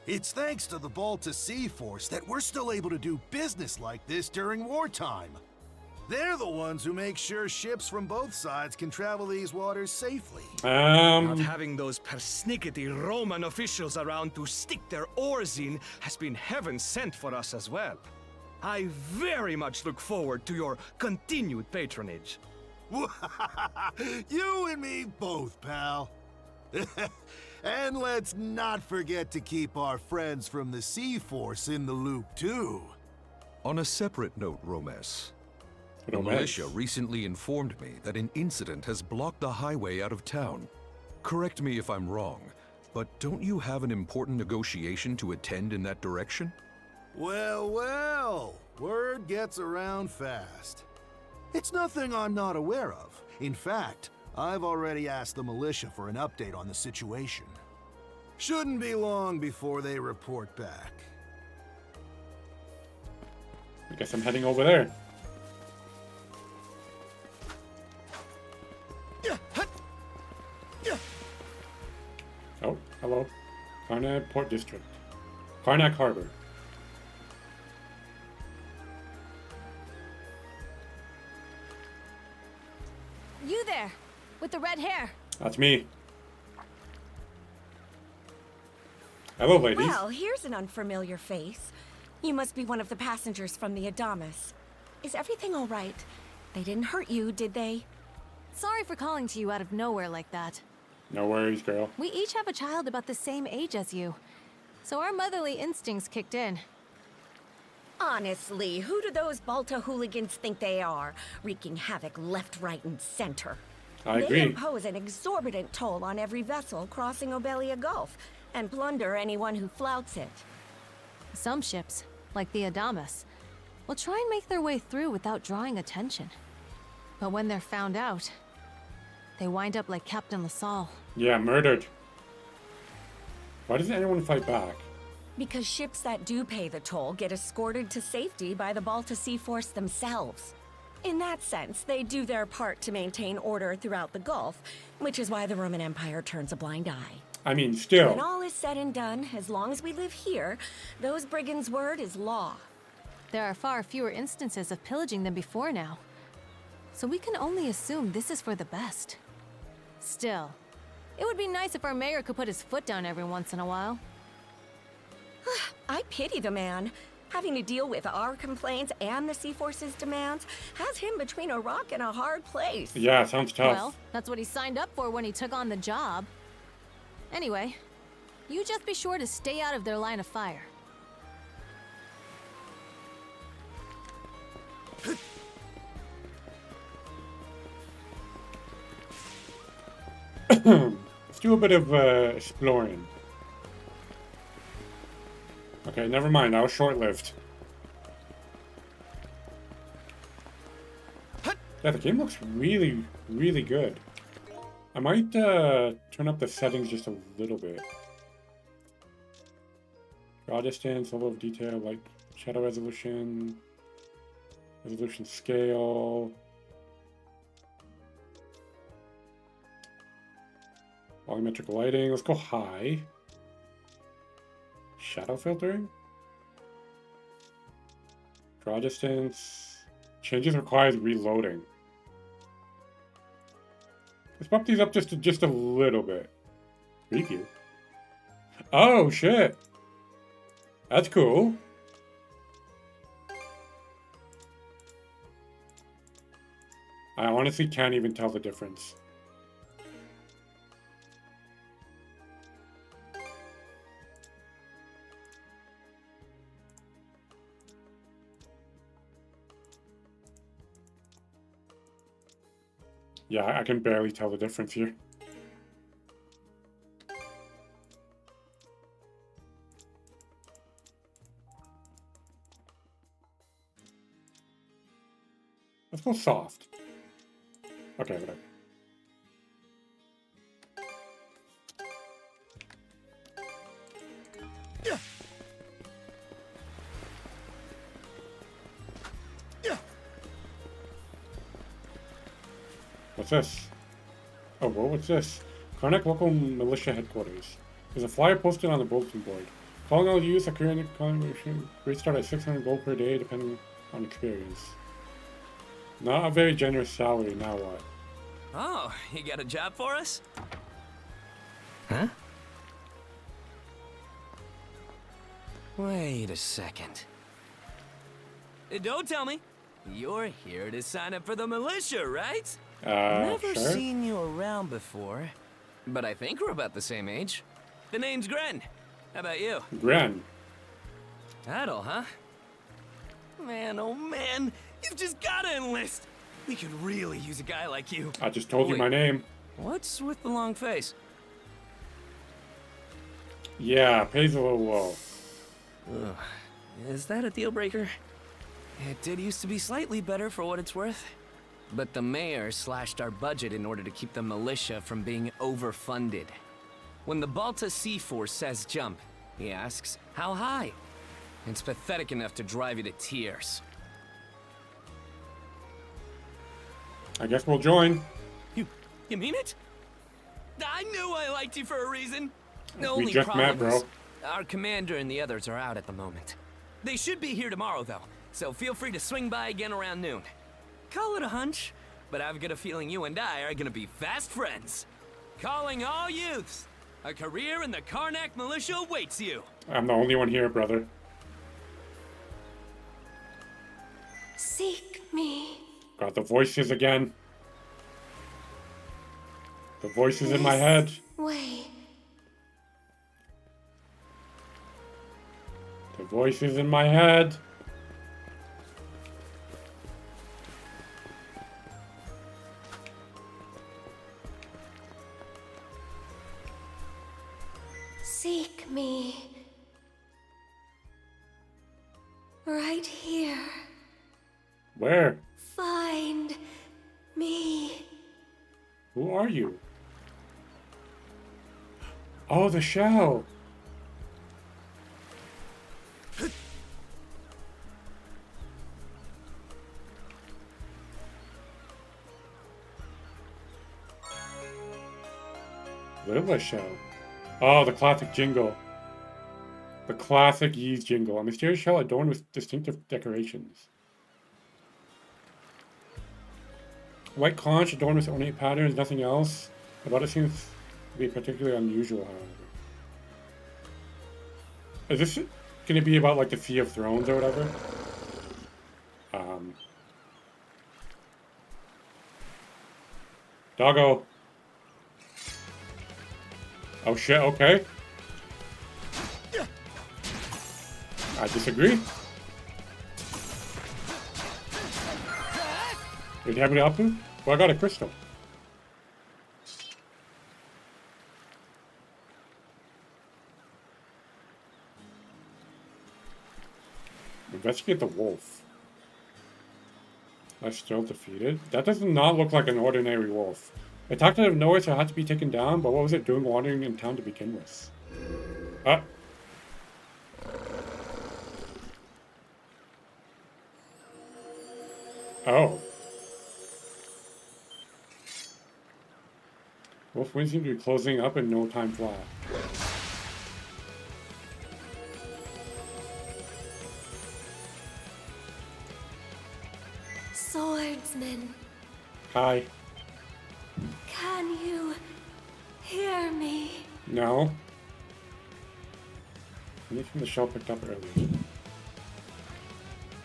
[SPEAKER 13] It's thanks to the Balta Sea Force that we're still able to do business like this during wartime. They're the ones who make sure ships from both sides can travel these waters safely.
[SPEAKER 9] Not having those persnickety Roman officials around to stick their oars in has been heaven sent for us as well. I very much look forward to your continued patronage.
[SPEAKER 13] You and me both, pal. And let's not forget to keep our friends from the Sea Force in the loop, too.
[SPEAKER 11] On a separate note, Romes. The militia recently informed me that an incident has blocked the highway out of town. Correct me if I'm wrong, but don't you have an important negotiation to attend in that direction?
[SPEAKER 13] Well, well, word gets around fast. It's nothing I'm not aware of. In fact, I've already asked the militia for an update on the situation. Shouldn't be long before they report back.
[SPEAKER 1] I guess I'm heading over there. Oh, hello. Karnak Port District. Karnak Harbor.
[SPEAKER 7] You there, with the red hair.
[SPEAKER 1] That's me. Hello, ladies.
[SPEAKER 16] Well, here's an unfamiliar face. You must be one of the passengers from the Adamas. Is everything all right? They didn't hurt you, did they?
[SPEAKER 17] Sorry for calling to you out of nowhere like that.
[SPEAKER 1] No worries, girl.
[SPEAKER 17] We each have a child about the same age as you, so our motherly instincts kicked in.
[SPEAKER 16] Honestly, who do those Balta hooligans think they are? Wreaking havoc left, right, and center.
[SPEAKER 1] I agree.
[SPEAKER 16] They impose an exorbitant toll on every vessel crossing Obelia Gulf, and plunder anyone who flouts it.
[SPEAKER 17] Some ships, like the Adamas, will try and make their way through without drawing attention. But when they're found out, they wind up like Captain LaSalle.
[SPEAKER 1] Yeah, murdered. Why doesn't anyone fight back?
[SPEAKER 16] Because ships that do pay the toll get escorted to safety by the Balta Sea Force themselves. In that sense, they do their part to maintain order throughout the Gulf, which is why the Roman Empire turns a blind eye.
[SPEAKER 1] I mean, still.
[SPEAKER 16] When all is said and done, as long as we live here, those brigands' word is law.
[SPEAKER 17] There are far fewer instances of pillaging than before now, so we can only assume this is for the best. Still, it would be nice if our mayor could put his foot down every once in a while.
[SPEAKER 16] I pity the man. Having to deal with our complaints and the Sea Force's demands has him between a rock and a hard place.
[SPEAKER 1] Yeah, sounds tough.
[SPEAKER 17] Well, that's what he signed up for when he took on the job. Anyway, you just be sure to stay out of their line of fire.
[SPEAKER 1] Let's do a bit of exploring. Okay, never mind. That was short-lived. Yeah, the game looks really, really good. I might turn up the settings just a little bit. Draw distance, level of detail, like shadow resolution, resolution scale. Volumetric lighting, let's go high. Shadow filtering. Draw distance. Changes requires reloading. Let's bump these up just a little bit. Preview. Oh shit. That's cool. I honestly can't even tell the difference. Yeah, I can barely tell the difference here. Let's go soft. Okay, whatever. What's this? Oh, well, what's this? Karnak Local Militia Headquarters. There's a flyer posted on the bulletin board. Calling all use a current contribution. Rate start at 600 gold per day, depending on experience. Not a very generous salary, now what?
[SPEAKER 18] Oh, you got a job for us? Huh? Wait a second. Don't tell me. You're here to sign up for the militia, right? Never
[SPEAKER 1] sure.
[SPEAKER 18] seen you around before, but I think we're about the same age. The name's Gren. How about you?
[SPEAKER 1] Gren.
[SPEAKER 18] Adel, huh? Man, oh man, you've just gotta enlist. We could really use a guy like you.
[SPEAKER 1] I just told you my name.
[SPEAKER 18] What's with the long face?
[SPEAKER 1] Yeah, pays a little low.
[SPEAKER 18] Ugh. Is that a deal breaker? It did used to be slightly better for what it's worth. But the mayor slashed our budget in order to keep the militia from being overfunded. When the Balta Sea Force says jump, he asks, how high? It's pathetic enough to drive you to tears.
[SPEAKER 1] I guess we'll join.
[SPEAKER 18] You mean it? I knew I liked you for a reason. The
[SPEAKER 1] We
[SPEAKER 18] only
[SPEAKER 1] just
[SPEAKER 18] problem
[SPEAKER 1] met, bro.
[SPEAKER 18] is our commander and the others are out at the moment. They should be here tomorrow, though, so feel free to swing by again around noon. Call it a hunch, but I've got a feeling you and I are gonna be fast friends. Calling all youths. A career in the Karnak militia awaits you.
[SPEAKER 1] I'm the only one here, brother.
[SPEAKER 15] Seek me.
[SPEAKER 1] Got the voices again. The voices in my head.
[SPEAKER 15] Way.
[SPEAKER 1] The voices in my head.
[SPEAKER 15] Seek me. Right here.
[SPEAKER 1] Where?
[SPEAKER 15] Find me.
[SPEAKER 1] Who are you? Oh, the shell. Lila shell. Oh, the classic jingle. The classic Yee's jingle. A mysterious shell adorned with distinctive decorations. White conch adorned with ornate patterns, nothing else about it seems to be particularly unusual, however. Is this going to be about, like, the Sea of Thrones or whatever? Doggo. Oh shit, okay. I disagree. Did you have any Apu? Well, I got a crystal. Investigate the wolf. I'm still defeated. That does not look like an ordinary wolf. It attacked out of nowhere, so it had to be taken down, but what was it doing wandering in town to begin with? Ah. Oh. Wolf Wind seems to be closing up in no time flat.
[SPEAKER 15] Swordsman,
[SPEAKER 1] Hi.
[SPEAKER 15] can you hear me?
[SPEAKER 1] No. Anything the shell picked up earlier.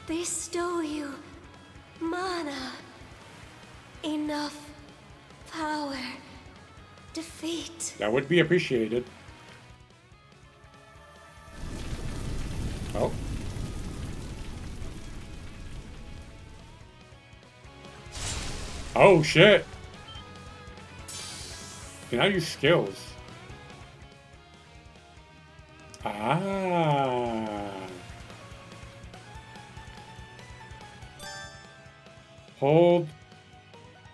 [SPEAKER 15] Bestow you mana. Enough power. Defeat.
[SPEAKER 1] That would be appreciated. Oh. Oh shit. You can now use skills. Ah. Hold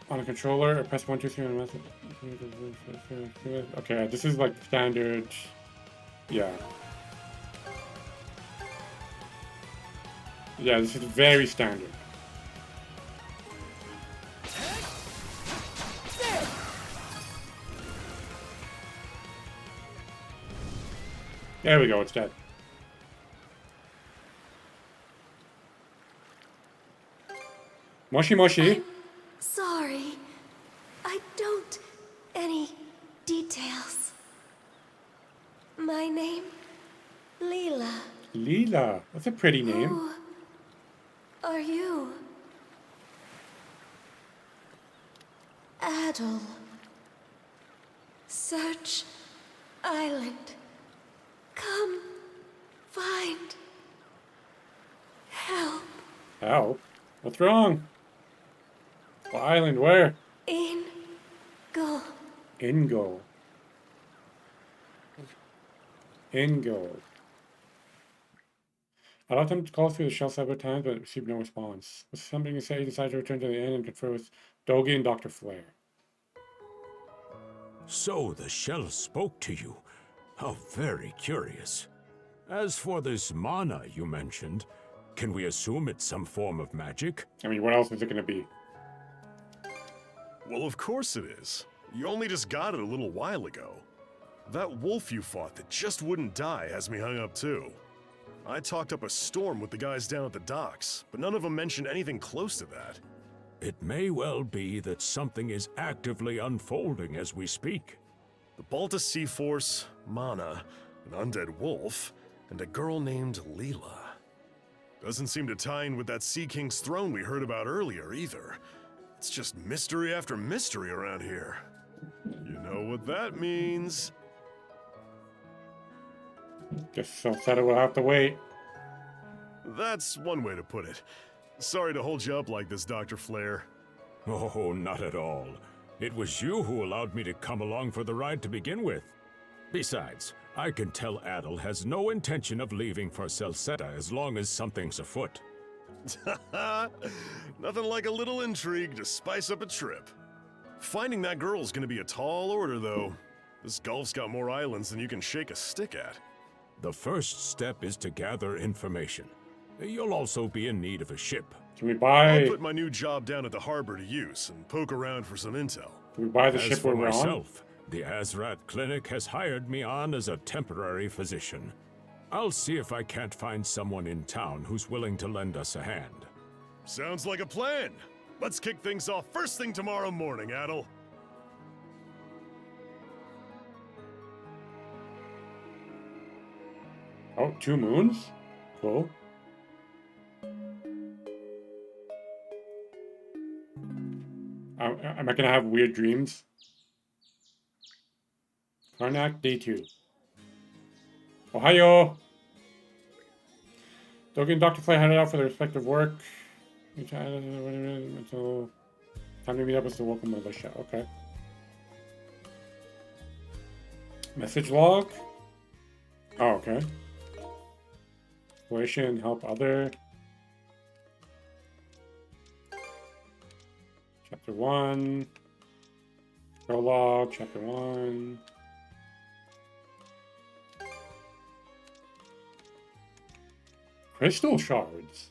[SPEAKER 1] on a controller or press 1, 2, 3 on a method. Okay, this is like standard. Yeah. Yeah, this is very standard. There we go, it's dead. Moshi Moshi.
[SPEAKER 15] Sorry. I don't any details. My name? Leela.
[SPEAKER 1] Leela. That's a pretty name.
[SPEAKER 15] Who are you? Adel. Search Island. Come find help.
[SPEAKER 1] Help? What's wrong? What island? Where?
[SPEAKER 15] Ingo.
[SPEAKER 1] Ingo. Ingo. I allowed them to call through the shell several times, but received no response. With something to say, he decided to return to the inn and confer with Dogi and Dr. Flare.
[SPEAKER 5] So the shell spoke to you. How very curious. As for this mana you mentioned, can we assume it's some form of magic?
[SPEAKER 1] I mean, what else is it going to be?
[SPEAKER 3] Well, of course it is. You only just got it a little while ago. That wolf you fought that just wouldn't die has me hung up too. I talked up a storm with the guys down at the docks, but none of them mentioned anything close to that.
[SPEAKER 5] It may well be that something is actively unfolding as we speak.
[SPEAKER 3] The Balta Sea Force, Mana, an undead wolf, and a girl named Leela. Doesn't seem to tie in with that Sea King's throne we heard about earlier either. It's just mystery after mystery around here. You know what that means.
[SPEAKER 1] Guess Celceta will have to wait.
[SPEAKER 3] That's one way to put it. Sorry to hold you up like this, Dr. Flare.
[SPEAKER 5] Oh, not at all. It was you who allowed me to come along for the ride to begin with. Besides, I can tell Adel has no intention of leaving for Celceta as long as something's afoot.
[SPEAKER 3] Nothing like a little intrigue to spice up a trip. Finding that girl's gonna be a tall order, though. This Gulf's got more islands than you can shake a stick at.
[SPEAKER 5] The first step is to gather information. You'll also be in need of a ship.
[SPEAKER 1] Can we buy...
[SPEAKER 3] I'll put my new job down at the harbor to use and poke around for some intel.
[SPEAKER 1] Can we buy the
[SPEAKER 5] As
[SPEAKER 1] ship
[SPEAKER 5] for
[SPEAKER 1] we're on?
[SPEAKER 5] myself, the Azrat Clinic has hired me on as a temporary physician. I'll see if I can't find someone in town who's willing to lend us a hand.
[SPEAKER 3] Sounds like a plan. Let's kick things off first thing tomorrow morning, Adel.
[SPEAKER 1] Oh, 2 moons? Cool. Am I gonna have weird dreams? Karnak, day 2. Ohio! Dogen and Dr. Flare headed out for their respective work. So, time to meet up with the local militia. Okay. Message log. Oh, okay. Exploration, help other. Chapter 1. Prologue, Chapter 1. Crystal shards.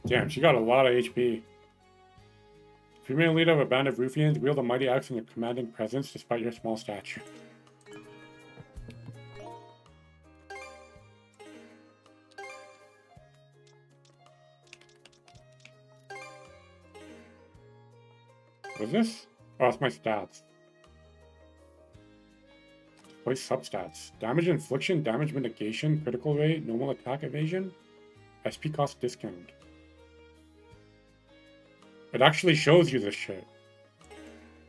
[SPEAKER 1] Damn, she got a lot of HP. Female leader of a band of ruffians, wield a mighty axe in a commanding presence despite your small stature. What is this? Oh, it's my stats. Place substats. Damage infliction, damage mitigation, critical rate, normal attack evasion, SP cost discount. It actually shows you this shit.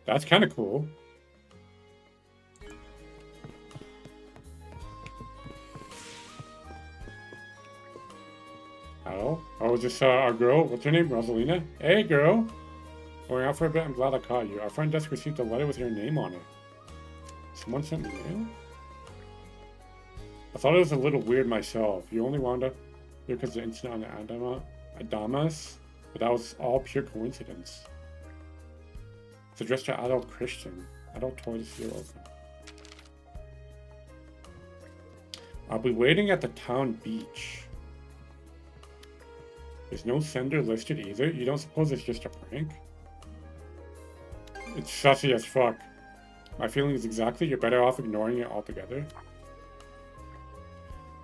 [SPEAKER 1] That's kind of cool. Hello? Oh, is this our girl? What's her name? Rosalina? Hey, girl! Going out for a bit, I'm glad I caught you. Our friend desk received a letter with your name on it. Someone sent me mail? I thought it was a little weird myself. You only wound up here because of the incident on the Adamas, but that was all pure coincidence. It's addressed to adult Christian. Adult toys here open. I'll be waiting at the town beach. There's no sender listed either. You don't suppose it's just a prank? It's sussy as fuck. My feeling is exactly you're better off ignoring it altogether.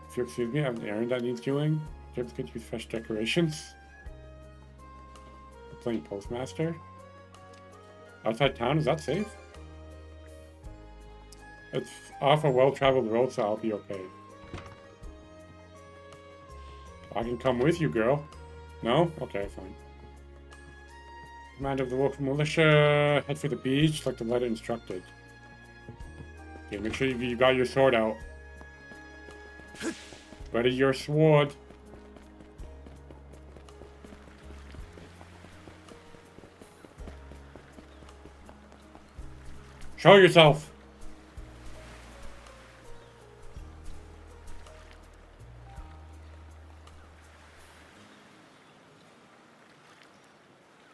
[SPEAKER 1] If you excuse me, I have an errand that needs doing. Jibs could use fresh decorations. I'm playing postmaster. Outside town, is that safe? It's off a well-traveled road, so I'll be okay. I can come with you, girl. No? Okay, fine. Command of the local militia, head for the beach like the letter instructed. Okay, make sure you got your sword out. Ready your sword. Show yourself.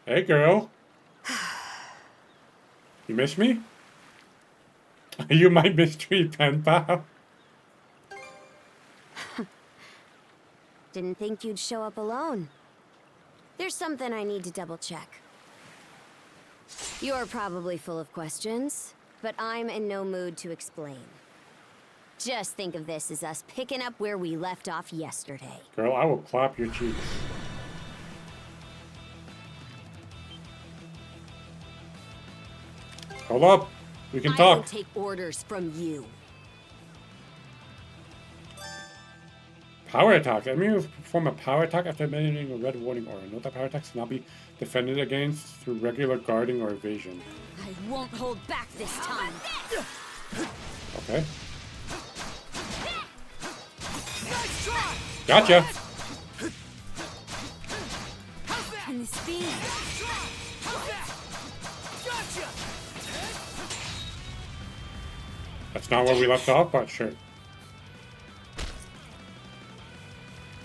[SPEAKER 1] Hey, girl. You miss me? Are you my mystery pen pal?
[SPEAKER 7] Didn't think you'd show up alone. There's something I need to double check. You're probably full of questions, but I'm in no mood to explain. Just think of this as us picking up where we left off yesterday.
[SPEAKER 1] Girl, I will clap your cheeks. Hold up. We can
[SPEAKER 7] I
[SPEAKER 1] talk.
[SPEAKER 7] don't take orders from you.
[SPEAKER 1] Power attack. Enemy will perform a power attack after abandoning a red warning aura. Note that power attacks cannot be defended against through regular guarding or evasion.
[SPEAKER 7] I won't hold back this time.
[SPEAKER 1] Okay. Gotcha.
[SPEAKER 7] And the speed.
[SPEAKER 1] That's not where we left off, but sure.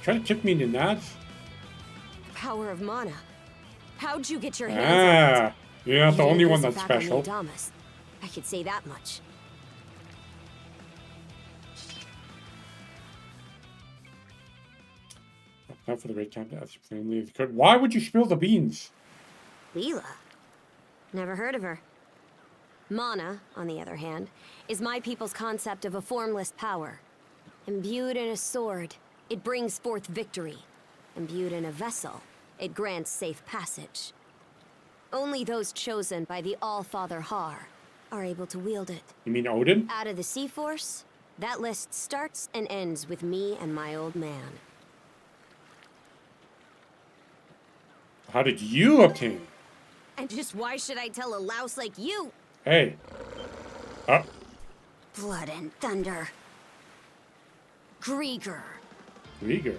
[SPEAKER 1] Try to tip me in the nads?
[SPEAKER 7] Power of mana. How'd you get your hands on it?
[SPEAKER 1] You're not the
[SPEAKER 7] You
[SPEAKER 1] only
[SPEAKER 7] didn't
[SPEAKER 1] one
[SPEAKER 7] lose
[SPEAKER 1] that's
[SPEAKER 7] it back on
[SPEAKER 1] special.
[SPEAKER 7] Adamas. I could say that much.
[SPEAKER 1] Not for the raid camp. That's plainly good. Why would you spill the beans?
[SPEAKER 7] Leela? Never heard of her. Mana, on the other hand, is my people's concept of a formless power. Imbued in a sword, it brings forth victory. Imbued in a vessel, it grants safe passage. Only those chosen by the All-Father Har are able to wield it.
[SPEAKER 1] You mean Odin?
[SPEAKER 7] Out of the Sea Force, that list starts and ends with me and my old man.
[SPEAKER 1] How did you obtain?
[SPEAKER 7] And just why should I tell a louse like you?
[SPEAKER 1] Hey.
[SPEAKER 7] Blood and thunder. Grieger.
[SPEAKER 1] Grieger.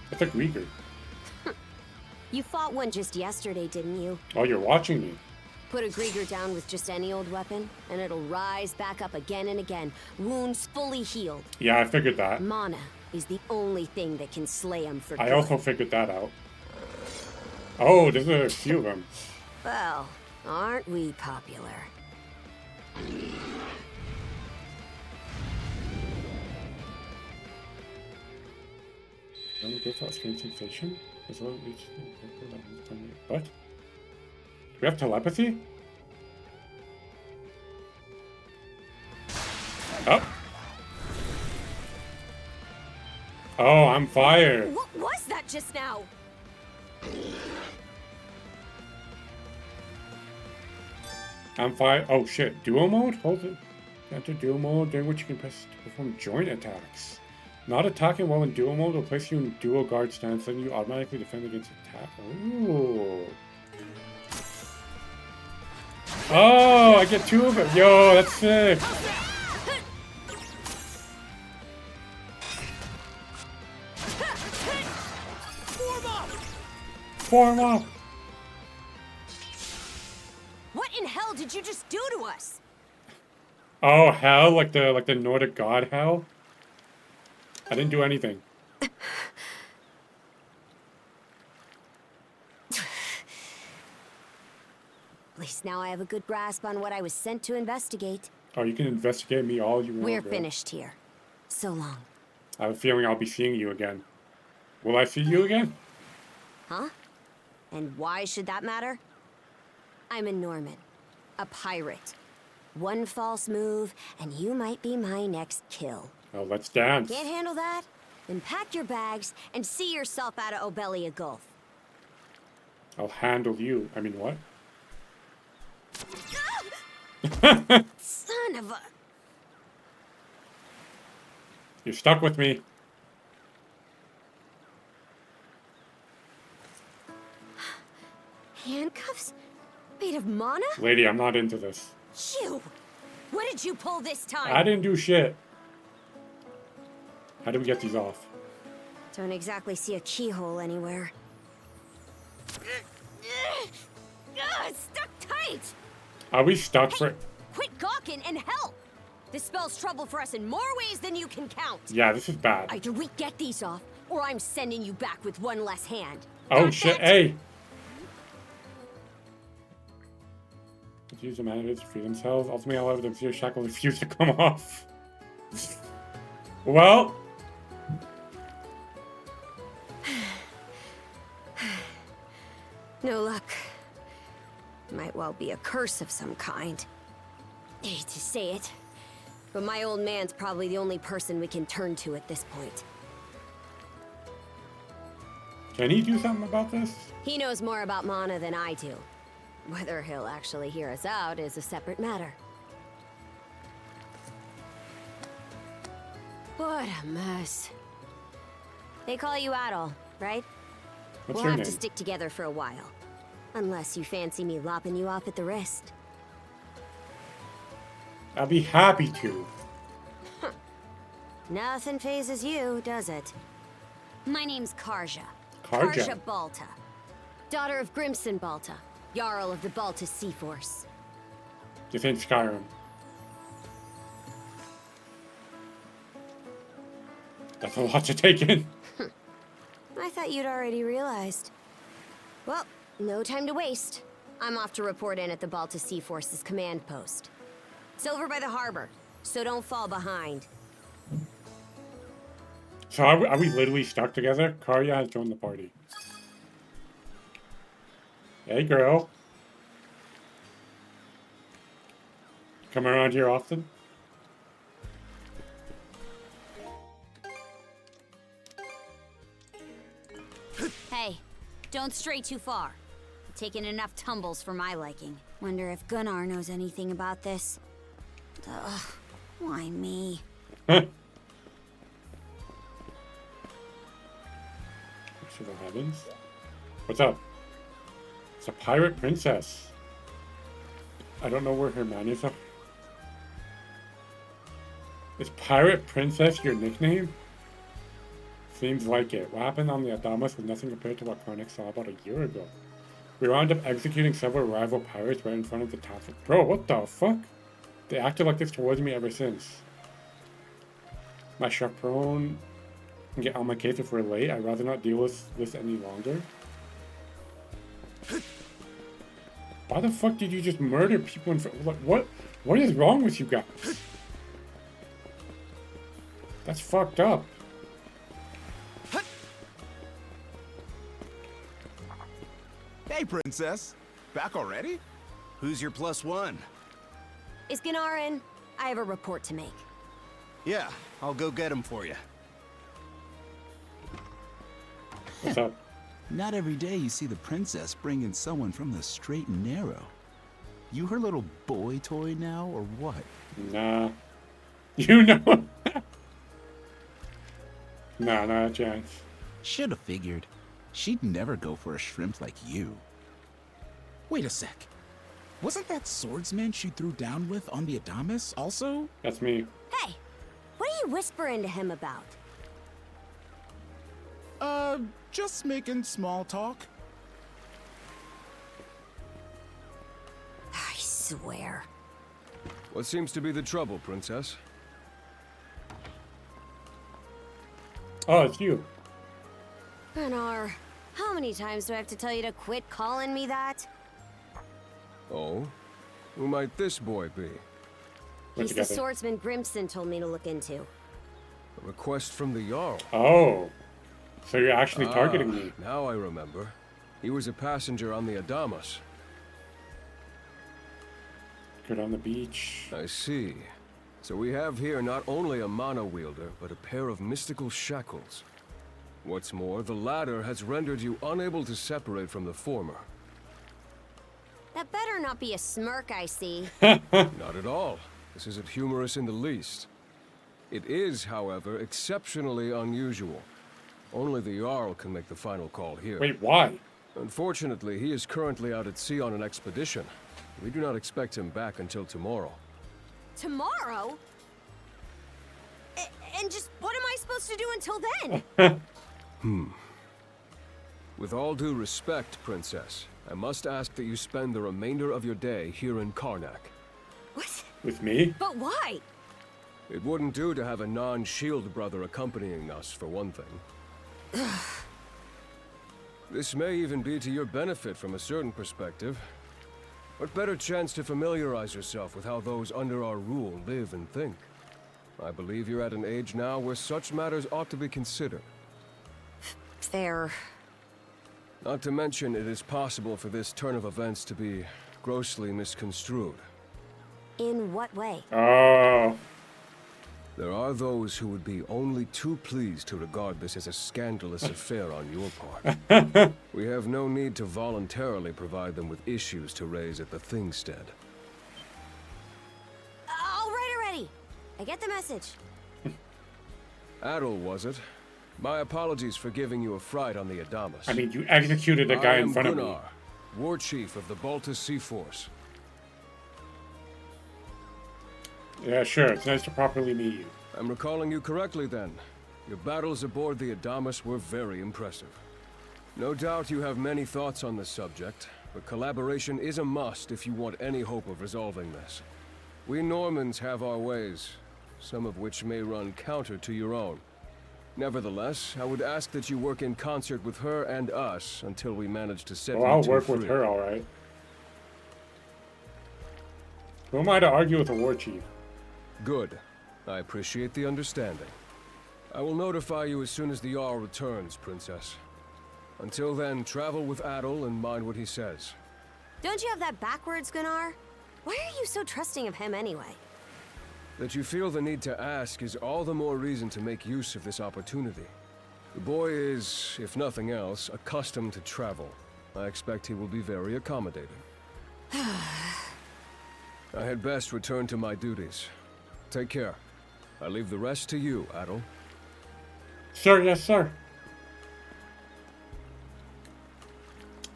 [SPEAKER 1] What's a Grieger?
[SPEAKER 7] You fought one just yesterday, didn't you?
[SPEAKER 1] Oh, you're watching me.
[SPEAKER 7] Put a Grieger down with just any old weapon, and it'll rise back up again and again, wounds fully healed.
[SPEAKER 1] Yeah, I figured that.
[SPEAKER 7] Mana is the only thing that can slay him for good.
[SPEAKER 1] I also figured that out. Oh, there's a few of them.
[SPEAKER 7] Well, aren't we popular?
[SPEAKER 1] Go for a strange sensation? What? Do we have telepathy? Oh. Oh, I'm fire.
[SPEAKER 7] What was that just now?
[SPEAKER 1] I'm fire. Oh shit. Duo mode? Hold it. Enter duo mode, during which you can press to perform joint attacks. Not attacking while in duo mode will place you in duo guard stance, then you automatically defend against attack. Ooh. Oh, I get two of them. Yo, that's sick. Form up.
[SPEAKER 7] What in hell did you just do to us?
[SPEAKER 1] Oh, hell, like the Nordic god hell. I didn't do anything.
[SPEAKER 7] At least now I have a good grasp on what I was sent to investigate.
[SPEAKER 1] Oh, you can investigate me all you want.
[SPEAKER 7] We're
[SPEAKER 1] bro.
[SPEAKER 7] finished here. So long.
[SPEAKER 1] I have a feeling I'll be seeing you again. Will I see you again?
[SPEAKER 7] Huh? And why should that matter? I'm a Norman. A pirate. One false move, and you might be my next kill.
[SPEAKER 1] Oh, let's dance.
[SPEAKER 7] Can't handle that? Then pack your bags and see yourself out of Obelia Gulf.
[SPEAKER 1] I'll handle you. I mean, what?
[SPEAKER 7] Son of a...
[SPEAKER 1] You're stuck with me.
[SPEAKER 7] Handcuffs? Made of mana?
[SPEAKER 1] Lady, I'm not into this.
[SPEAKER 7] You! What did you pull this time?
[SPEAKER 1] I didn't do shit. How do we get these off?
[SPEAKER 7] Don't exactly see a keyhole anywhere. Stuck tight!
[SPEAKER 1] Are we stuck for...
[SPEAKER 7] Quit gawking and help! This spells trouble for us in more ways than you can count.
[SPEAKER 1] Yeah, this is bad.
[SPEAKER 7] Either we get these off, or I'm sending you back with one less hand.
[SPEAKER 1] Oh, shit. Hey! Let's use the mana to free themselves. Ultimately, I'll have them fear shackle refuse to come off. Well...
[SPEAKER 7] No luck. Might well be a curse of some kind. I hate to say it, but my old man's probably the only person we can turn to at this point.
[SPEAKER 1] Can he do something about this?
[SPEAKER 7] He knows more about Mana than I do. Whether he'll actually hear us out is a separate matter. What a mess. They call you Adol, right?
[SPEAKER 1] What's
[SPEAKER 7] we'll
[SPEAKER 1] your
[SPEAKER 7] have
[SPEAKER 1] name?
[SPEAKER 7] to stick together for a while. Unless you fancy me lopping you off at the wrist.
[SPEAKER 1] I'd be happy to.
[SPEAKER 7] Nothing phases you, does it? My name's Karja.
[SPEAKER 1] Karja?
[SPEAKER 7] Balta. Daughter of Grimson Balta, Jarl of the Balta Sea Force.
[SPEAKER 1] This ain't Skyrim. That's a lot to take in.
[SPEAKER 7] I thought you'd already realized. Well, no time to waste. I'm off to report in at the Balta Sea Force's command post. It's over by the harbor, so don't fall behind.
[SPEAKER 1] So are we literally stuck together? Karja has joined the party. Hey, girl. Come around here often?
[SPEAKER 7] Hey, don't stray too far. You've taken enough tumbles for my liking. Wonder if Gunnar knows anything about this. Ugh, why me?
[SPEAKER 1] To the heavens. What's up? It's a pirate princess. I don't know where her manners are. Is Pirate Princess your nickname? Seems like it. What happened on the Adamas was nothing compared to what Karnak saw about a year ago. We wound up executing several rival pirates right in front of the top. Bro, what the fuck? They acted like this towards me ever since. My chaperone can get on my case if we're late. I'd rather not deal with this any longer. Why the fuck did you just murder people in front? What is wrong with you guys? That's fucked up.
[SPEAKER 19] Hey, Princess. Back already? Who's your +1?
[SPEAKER 7] Is Gunnar in? I have a report to make.
[SPEAKER 19] Yeah, I'll go get him for you.
[SPEAKER 1] What's up?
[SPEAKER 20] Not every day you see the princess bring in someone from the straight and narrow. You her little boy toy now, or what?
[SPEAKER 1] Nah. You know. Nah, not a chance.
[SPEAKER 20] Should have figured. She'd never go for a shrimp like you. Wait a sec. Wasn't that swordsman she threw down with on the Adamas also?
[SPEAKER 1] That's me.
[SPEAKER 7] Hey, what are you whispering to him about?
[SPEAKER 20] Just making small talk.
[SPEAKER 7] I swear.
[SPEAKER 10] What seems to be the trouble, Princess?
[SPEAKER 1] Oh, it's you.
[SPEAKER 7] Gunnar, how many times do I have to tell you to quit calling me that?
[SPEAKER 10] Oh? Who might this boy be?
[SPEAKER 7] He's the swordsman Grimson told me to look into.
[SPEAKER 10] A request from the Jarl.
[SPEAKER 1] Oh. So you're actually targeting me.
[SPEAKER 10] Now I remember. He was a passenger on the Adamas.
[SPEAKER 1] Good on the beach.
[SPEAKER 10] I see. So we have here not only a mana wielder, but a pair of mystical shackles. What's more, the latter has rendered you unable to separate from the former.
[SPEAKER 7] That better not be a smirk I see.
[SPEAKER 10] Not at all. This isn't humorous in the least. It is, however, exceptionally unusual. Only the Jarl can make the final call here.
[SPEAKER 1] Wait, why?
[SPEAKER 10] Unfortunately, he is currently out at sea on an expedition. We do not expect him back until tomorrow.
[SPEAKER 7] Tomorrow? And just what am I supposed to do until then?
[SPEAKER 10] With all due respect, Princess, I must ask that you spend the remainder of your day here in Karnak.
[SPEAKER 7] What?
[SPEAKER 1] With me?
[SPEAKER 7] But why?
[SPEAKER 10] It wouldn't do to have a non-shield brother accompanying us, for one thing. This may even be to your benefit from a certain perspective. What better chance to familiarize yourself with how those under our rule live and think? I believe you're at an age now where such matters ought to be considered.
[SPEAKER 7] Fair.
[SPEAKER 10] Not to mention, it is possible for this turn of events to be grossly misconstrued.
[SPEAKER 7] In what way?
[SPEAKER 1] Oh.
[SPEAKER 10] There are those who would be only too pleased to regard this as a scandalous affair on your part. We have no need to voluntarily provide them with issues to raise at the Thingstead.
[SPEAKER 7] All right already. I get the message.
[SPEAKER 10] Adel, was it? My apologies for giving you a fright on the Adamas.
[SPEAKER 1] I mean, you executed a guy in front of me.
[SPEAKER 10] Gunnar, War Chief of the Baltus Sea Force.
[SPEAKER 1] Yeah, sure. It's nice to properly meet you.
[SPEAKER 10] I'm recalling you correctly then. Your battles aboard the Adamas were very impressive. No doubt you have many thoughts on this subject, but collaboration is a must if you want any hope of resolving this. We Normans have our ways, some of which may run counter to your own. Nevertheless, I would ask that you work in concert with her and us until we manage to set you
[SPEAKER 1] I'll
[SPEAKER 10] two
[SPEAKER 1] work
[SPEAKER 10] free.
[SPEAKER 1] with her, all right. Who am I to argue with a war chief?
[SPEAKER 10] Good. I appreciate the understanding. I will notify you as soon as the Jarl returns, Princess. Until then, travel with Adel and mind what he says.
[SPEAKER 7] Don't you have that backwards, Gunnar? Why are you so trusting of him anyway?
[SPEAKER 10] That you feel the need to ask is all the more reason to make use of this opportunity. The boy is, if nothing else, accustomed to travel. I expect he will be very accommodating. I had best return to my duties. Take care. I leave the rest to you, Adel.
[SPEAKER 1] Sir, yes, sir.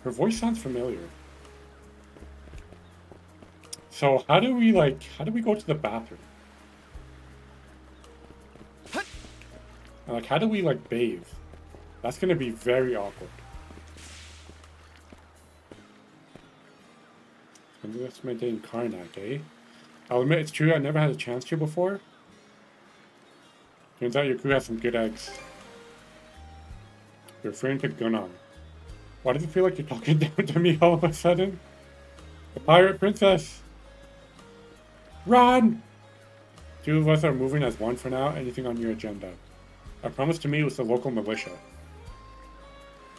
[SPEAKER 1] Her voice sounds familiar. So how do we go to the bathroom? And like, how do we bathe? That's gonna be very awkward. Let's maintain Karnak, eh? I'll admit it's true, I never had a chance to before. Turns out your crew has some good eggs. You're referring to Gunnar. Why does it feel like you're talking down to me all of a sudden? The pirate princess! Run! Two of us are moving as one for now. Anything on your agenda? I promised to meet with the local militia.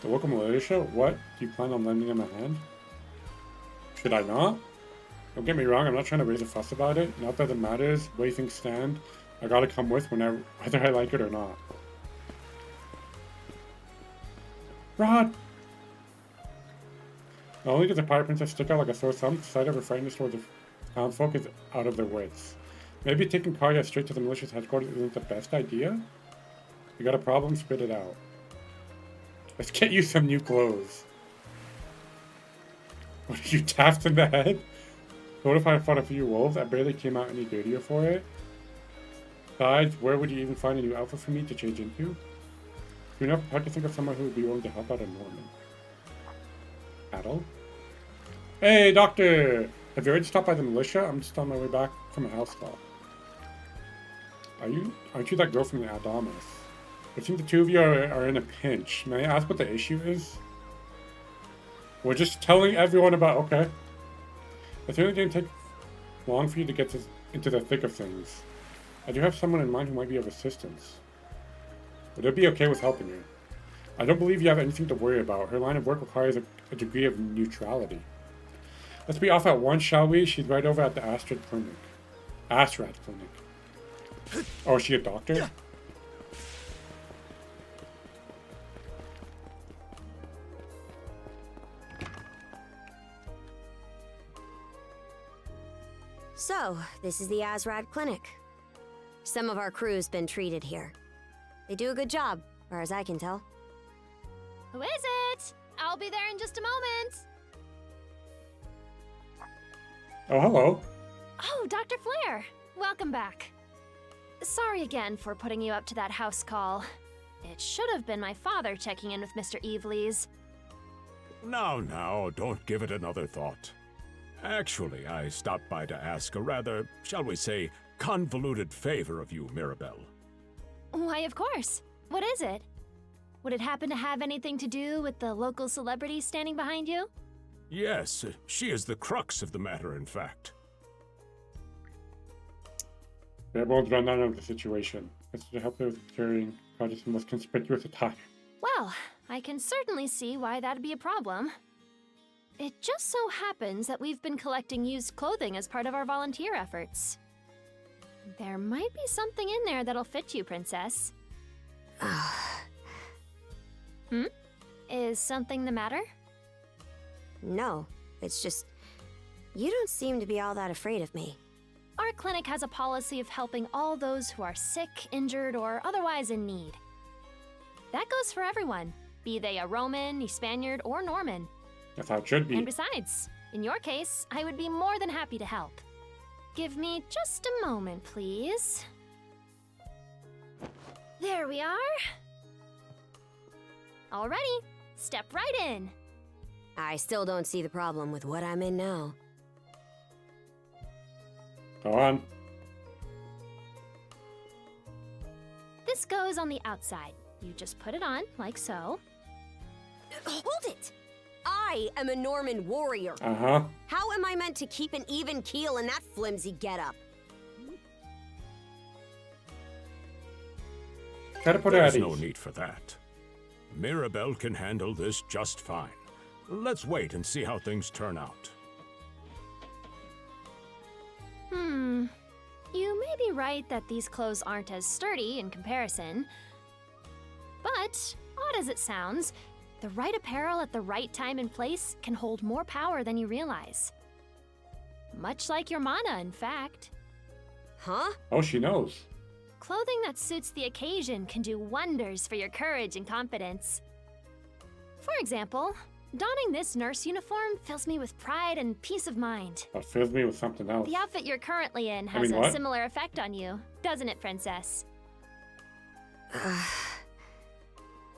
[SPEAKER 1] The local militia? What? Do you plan on lending them a hand? Should I not? Don't get me wrong, I'm not trying to raise a fuss about it. Not that it matters. The way things stand, I gotta come with whether I like it or not. Rod! Not only does the pirate princess stick out like a sore thumb, the sight of her frightenness towards the townsfolk is out of their wits. Maybe taking Karya straight to the militia's headquarters isn't the best idea? You got a problem? Spit it out. Let's get you some new clothes. What are you, tapped in the head? What if I fought a few wolves? I barely came out any dirtier for it. Besides, where would you even find a new outfit for me to change into? Soon enough, hard to think of someone who would be willing to help out a Norman. Adel? Hey, Doctor! Have you already stopped by the militia? I'm just on my way back from a house call. Aren't you that girl from the Adamas? I think the two of you are in a pinch. May I ask what the issue is? We're just telling everyone about... Okay. I think it didn't take long for you to get into the thick of things. I do have someone in mind who might be of assistance. Would it be okay with helping her? I don't believe you have anything to worry about. Her line of work requires a degree of neutrality. Let's be off at once, shall we? She's right over at the Astrad Clinic. Astrad Clinic. Oh, is she a doctor?
[SPEAKER 7] So, this is the Azrad Clinic. Some of our crew's been treated here. They do a good job, as far as I can tell.
[SPEAKER 21] Who is it? I'll be there in just a moment.
[SPEAKER 1] Oh, hello.
[SPEAKER 21] Oh, Dr. Flair. Welcome back. Sorry again for putting you up to that house call. It should have been my father checking in with Mr. Evelees.
[SPEAKER 5] Now, don't give it another thought. Actually, I stopped by to ask a rather, shall we say, convoluted favor of you, Mirabelle.
[SPEAKER 21] Why, of course. What is it? Would it happen to have anything to do with the local celebrity standing behind you?
[SPEAKER 5] Yes, she is the crux of the matter, in fact.
[SPEAKER 1] Everyone's run out of the situation. It's to help her with carrying project's most conspicuous attire.
[SPEAKER 21] Well, I can certainly see why that'd be a problem. It just so happens that we've been collecting used clothing as part of our volunteer efforts. There might be something in there that'll fit you, Princess. Is something the matter?
[SPEAKER 7] No, it's just... you don't seem to be all that afraid of me.
[SPEAKER 21] Our clinic has a policy of helping all those who are sick, injured, or otherwise in need. That goes for everyone, be they a Roman, a Spaniard, or Norman.
[SPEAKER 1] That's how it should be.
[SPEAKER 21] And besides, in your case, I would be more than happy to help. Give me just a moment, please. There we are. Alrighty, step right in.
[SPEAKER 7] I still don't see the problem with what I'm in now.
[SPEAKER 1] Go on.
[SPEAKER 21] This goes on the outside. You just put it on, like so.
[SPEAKER 7] Hold it! I am a Norman warrior.
[SPEAKER 1] Uh-huh.
[SPEAKER 7] How am I meant to keep an even keel in that flimsy getup?
[SPEAKER 1] Gotta put her at
[SPEAKER 5] There's no
[SPEAKER 1] ease.
[SPEAKER 5] need for that. Mirabelle can handle this just fine. Let's wait and see how things turn out.
[SPEAKER 21] You may be right that these clothes aren't as sturdy in comparison. But, odd as it sounds, the right apparel at the right time and place can hold more power than you realize. Much like your mana, in fact.
[SPEAKER 7] Huh?
[SPEAKER 1] Oh, she knows.
[SPEAKER 21] Clothing that suits the occasion can do wonders for your courage and confidence. For example, donning this nurse uniform fills me with pride and peace of mind.
[SPEAKER 1] That fills me with something else.
[SPEAKER 21] The outfit you're currently in has a similar effect on you, doesn't it, Princess?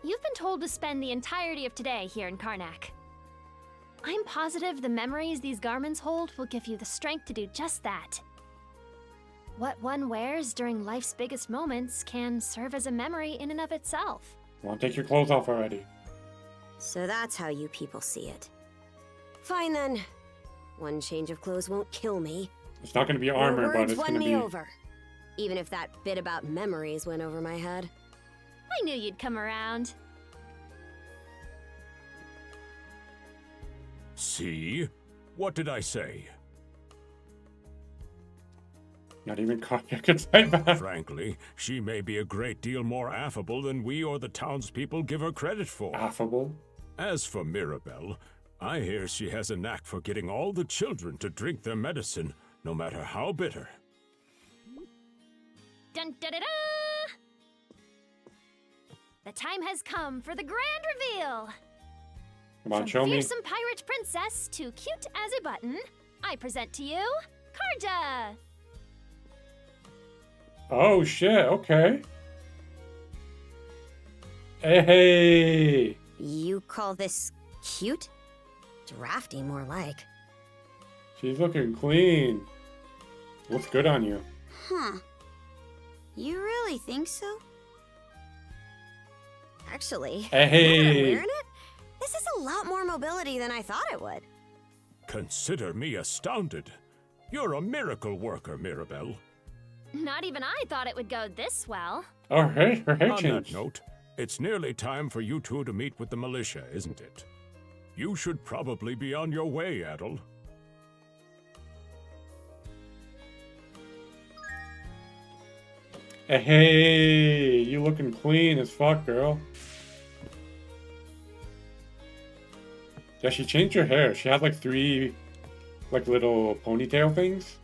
[SPEAKER 21] You've been told to spend the entirety of today here in Karnak. I'm positive the memories these garments hold will give you the strength to do just that. What one wears during life's biggest moments can serve as a memory in and of itself.
[SPEAKER 1] Won't take your clothes off already.
[SPEAKER 7] So that's how you people see it. Fine then. One change of clothes won't kill me.
[SPEAKER 1] It's not gonna be armor,
[SPEAKER 7] Your
[SPEAKER 1] but
[SPEAKER 7] words
[SPEAKER 1] it's
[SPEAKER 7] won
[SPEAKER 1] gonna
[SPEAKER 7] me
[SPEAKER 1] be...
[SPEAKER 7] over. Even if that bit about memories went over my head.
[SPEAKER 21] I knew you'd come around.
[SPEAKER 5] See? What did I say?
[SPEAKER 1] Not even Karnak can say that.
[SPEAKER 5] Frankly, she may be a great deal more affable than we or the townspeople give her credit for.
[SPEAKER 1] Affable?
[SPEAKER 5] As for Mirabelle, I hear she has a knack for getting all the children to drink their medicine, no matter how bitter.
[SPEAKER 21] Dun da da da! The time has come for the grand reveal!
[SPEAKER 1] Come on,
[SPEAKER 21] From
[SPEAKER 1] show me.
[SPEAKER 21] fearsome pirate princess to cute as a button, I present to you, Karja!
[SPEAKER 1] Oh shit, okay. Hey!
[SPEAKER 7] You call this cute? Drafty, more like.
[SPEAKER 1] She's looking clean. Looks good on you.
[SPEAKER 7] Huh. You really think so? Actually,
[SPEAKER 1] Hey.
[SPEAKER 7] now that I'm wearing it, this is a lot more mobility than I thought it would.
[SPEAKER 5] Consider me astounded. You're a miracle worker, Mirabelle.
[SPEAKER 21] Not even I thought it would go this well.
[SPEAKER 1] Oh, hey, her hair
[SPEAKER 5] On
[SPEAKER 1] changed.
[SPEAKER 5] that note, it's nearly time for you two to meet with the militia, isn't it? You should probably be on your way, Adel.
[SPEAKER 1] Hey, you looking clean as fuck, girl. Yeah, she changed her hair. She had like 3 like little ponytail things.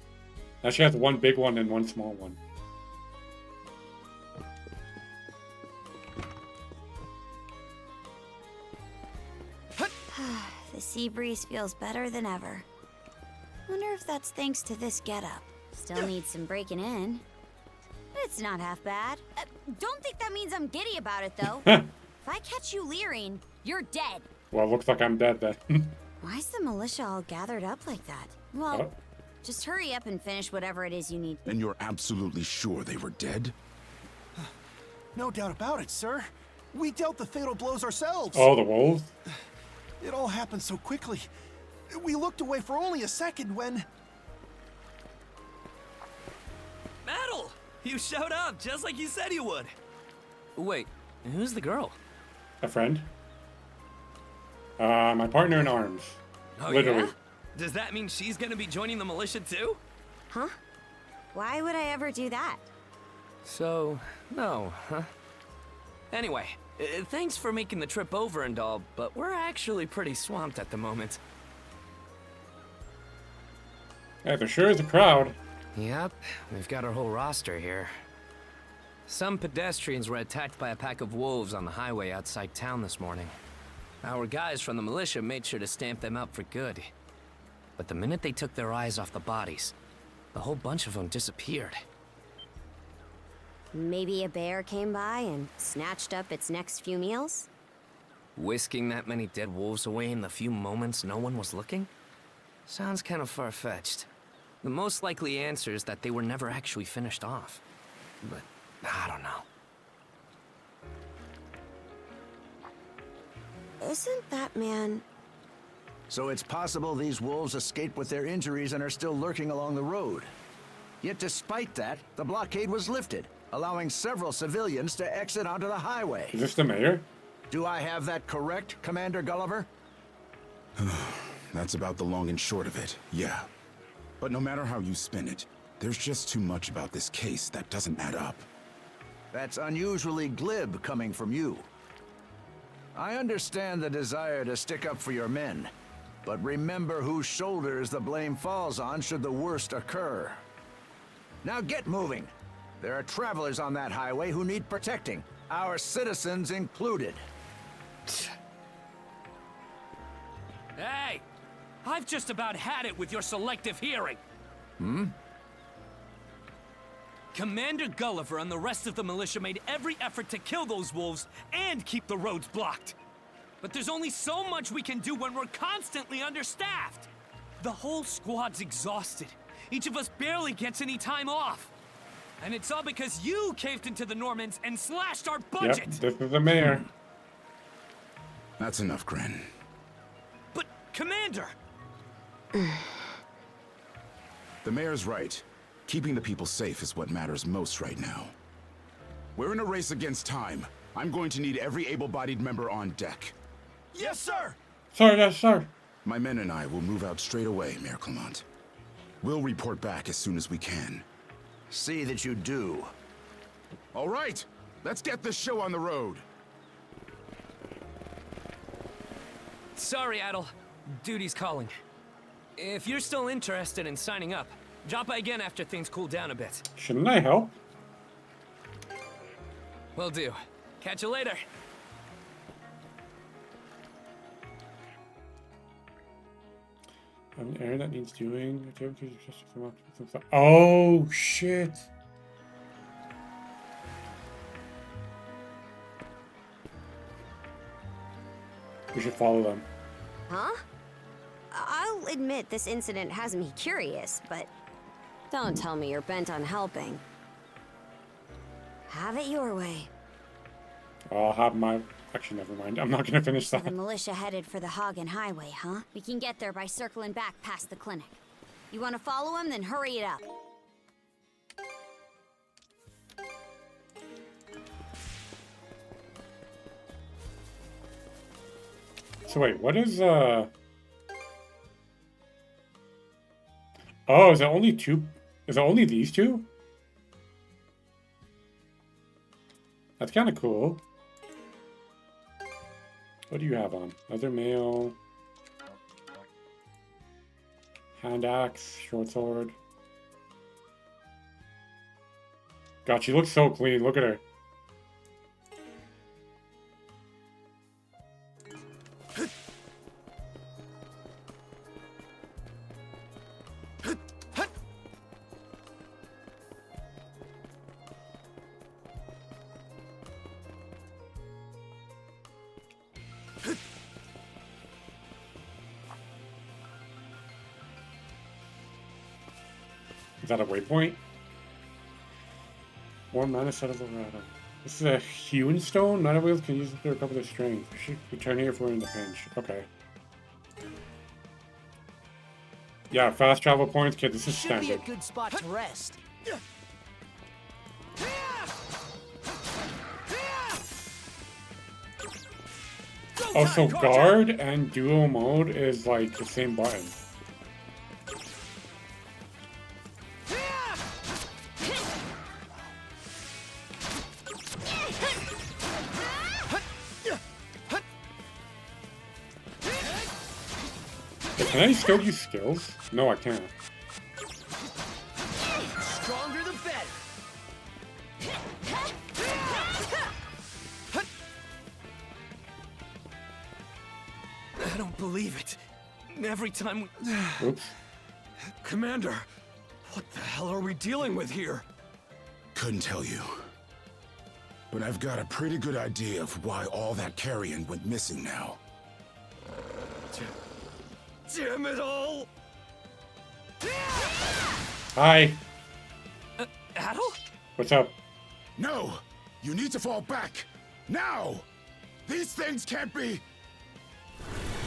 [SPEAKER 1] Now she has one big one and one small one.
[SPEAKER 2] The sea breeze feels better than ever. Wonder if that's thanks to this getup. Still needs some breaking in. It's not half bad.
[SPEAKER 7] Don't think that means I'm giddy about it, though. If I catch you leering, you're dead.
[SPEAKER 1] Well, looks like I'm dead then.
[SPEAKER 2] Why's the militia all gathered up like that? Well,
[SPEAKER 7] Just hurry up and finish whatever it is you need.
[SPEAKER 20] And you're absolutely sure they were dead?
[SPEAKER 13] No doubt about it, sir. We dealt the fatal blows ourselves.
[SPEAKER 1] Oh, the wolves?
[SPEAKER 13] It all happened so quickly. We looked away for only a second when...
[SPEAKER 18] Adel! You showed up just like you said you would. Wait, who's the girl?
[SPEAKER 1] A friend. My partner in arms.
[SPEAKER 18] Oh,
[SPEAKER 1] Literally.
[SPEAKER 18] yeah? Does that mean she's gonna be joining the militia too?
[SPEAKER 7] Huh? Why would I ever do that?
[SPEAKER 18] So, no, huh? Anyway, thanks for making the trip over and all, but we're actually pretty swamped at the moment.
[SPEAKER 1] Yeah, there sure is a crowd.
[SPEAKER 18] Yep, we've got our whole roster here. Some pedestrians were attacked by a pack of wolves on the highway outside town this morning. Our guys from the militia made sure to stamp them out for good. But the minute they took their eyes off the bodies, the whole bunch of them disappeared.
[SPEAKER 7] Maybe a bear came by and snatched up its next few meals?
[SPEAKER 18] Whisking that many dead wolves away in the few moments no one was looking? Sounds kind of far-fetched. The most likely answer is that they were never actually finished off. But I don't know.
[SPEAKER 7] Isn't that man...
[SPEAKER 19] So it's possible these wolves escaped with their injuries and are still lurking along the road. Yet despite that, the blockade was lifted, allowing several civilians to exit onto the highway.
[SPEAKER 1] Is this the mayor?
[SPEAKER 19] Do I have that correct, Commander Gulliver?
[SPEAKER 4] That's about the long and short of it, yeah. But no matter how you spin it, there's just too much about this case that doesn't add up.
[SPEAKER 19] That's unusually glib coming from you. I understand the desire to stick up for your men, but remember whose shoulders the blame falls on should the worst occur. Now get moving. There are travelers on that highway who need protecting, our citizens included.
[SPEAKER 18] Hey! I've just about had it with your selective hearing. Commander Gulliver and the rest of the militia made every effort to kill those wolves and keep the roads blocked. But there's only so much we can do when we're constantly understaffed. The whole squad's exhausted. Each of us barely gets any time off. And it's all because you caved into the Normans and slashed our budget.
[SPEAKER 1] Yep, this is the mayor.
[SPEAKER 4] That's enough, Gren.
[SPEAKER 18] But, Commander!
[SPEAKER 4] The mayor's right. Keeping the people safe is what matters most right now. We're in a race against time. I'm going to need every able-bodied member on deck.
[SPEAKER 19] Yes, sir!
[SPEAKER 1] Sorry, yes, sir.
[SPEAKER 4] My men and I will move out straight away, Mayor Clement. We'll report back as soon as we can.
[SPEAKER 19] See that you do.
[SPEAKER 4] All right, let's get this show on the road.
[SPEAKER 18] Sorry, Adel. Duty's calling. If you're still interested in signing up, drop by again after things cool down a bit.
[SPEAKER 1] Shouldn't I help?
[SPEAKER 18] Will do. Catch you later.
[SPEAKER 1] An errand that needs doing. Activities just to come up with some stuff. Oh shit! We should follow them.
[SPEAKER 7] Huh? I'll admit this incident has me curious, but don't tell me you're bent on helping. Have it your way.
[SPEAKER 1] I'll have my... Actually, never mind. I'm not gonna finish
[SPEAKER 7] So
[SPEAKER 1] that.
[SPEAKER 7] the militia headed for the Hagen Highway, huh? We can get there by circling back past the clinic. You want to follow him? Then hurry it up.
[SPEAKER 1] So wait, what is Oh, is it only two? Is it only these two? That's kind of cool. What do you have on? Other mail. Hand axe, short sword. God, she looks so clean. Look at her. Is that a waypoint? More mana set of Loretta. This is a hewn stone. Mana wheels can use it to recover their strength. We should return here if we're in the pinch. Okay. Yeah, fast travel points, kid. This is
[SPEAKER 22] Should be
[SPEAKER 1] standard.
[SPEAKER 22] a good spot to rest.
[SPEAKER 1] Oh, so guard and duo mode is like the same button. Can I still use skills? No, I can't.
[SPEAKER 9] Stronger the better. I don't believe it. Every time we...
[SPEAKER 1] Oops.
[SPEAKER 9] Commander, what the hell are we dealing with here?
[SPEAKER 4] Couldn't tell you. But I've got a pretty good idea of why all that carrion went missing now.
[SPEAKER 9] Damn it all!
[SPEAKER 1] Hi.
[SPEAKER 9] Adel?
[SPEAKER 1] What's up?
[SPEAKER 4] No! You need to fall back! Now! These things can't be...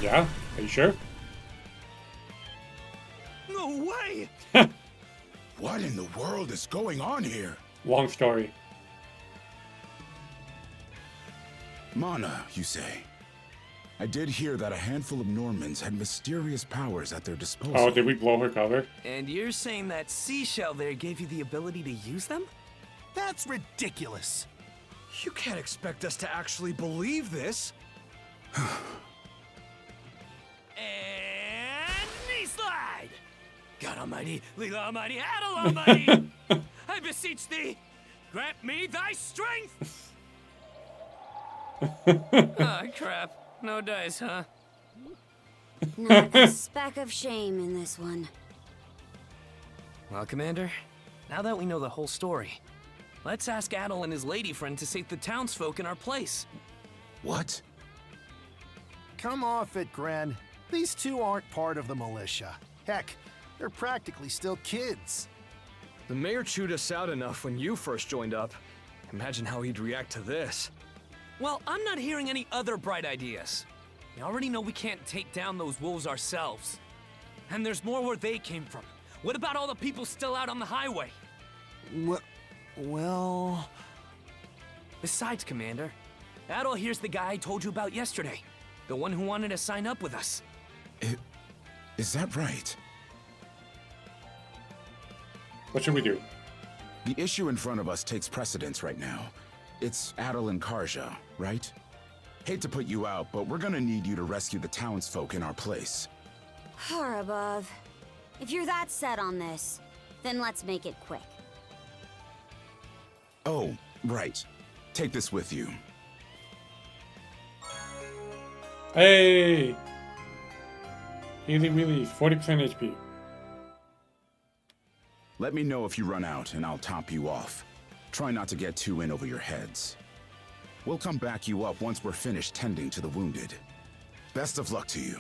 [SPEAKER 1] Yeah? Are you sure?
[SPEAKER 9] No way!
[SPEAKER 4] What in the world is going on here?
[SPEAKER 1] Long story.
[SPEAKER 4] Mana, you say? I did hear that a handful of Normans had mysterious powers at their disposal.
[SPEAKER 1] Oh, did we blow her cover?
[SPEAKER 18] And you're saying that seashell there gave you the ability to use them?
[SPEAKER 13] That's ridiculous.
[SPEAKER 9] You can't expect us to actually believe this.
[SPEAKER 18] And knee slide! God Almighty, Leela Almighty, Adel Almighty! I beseech thee, grant me thy strength! Ah, crap. No dice, huh?
[SPEAKER 2] Not a speck of shame in this one.
[SPEAKER 18] Well, Commander, now that we know the whole story, let's ask Adel and his lady friend to save the townsfolk in our place.
[SPEAKER 4] What?
[SPEAKER 13] Come off it, Gren. These two aren't part of the militia. Heck, they're practically still kids.
[SPEAKER 14] The mayor chewed us out enough when you first joined up. Imagine how he'd react to this.
[SPEAKER 18] Well, I'm not hearing any other bright ideas. We already know we can't take down those wolves ourselves. And there's more where they came from. What about all the people still out on the highway?
[SPEAKER 13] Well...
[SPEAKER 18] Besides, Commander, Adel here's the guy I told you about yesterday. The one who wanted to sign up with us.
[SPEAKER 4] Is that right?
[SPEAKER 1] What should we do?
[SPEAKER 4] The issue in front of us takes precedence right now. It's Adel and Karja, right? Hate to put you out, but we're gonna need you to rescue the townsfolk in our place.
[SPEAKER 2] Far above. If you're that set on this, then let's make it quick.
[SPEAKER 4] Oh, right. Take this with you.
[SPEAKER 1] Hey! Easy wheelies, 40% HP.
[SPEAKER 4] Let me know if you run out, and I'll top you off. Try not to get too in over your heads. We'll come back you up once we're finished tending to the wounded. Best of luck to you.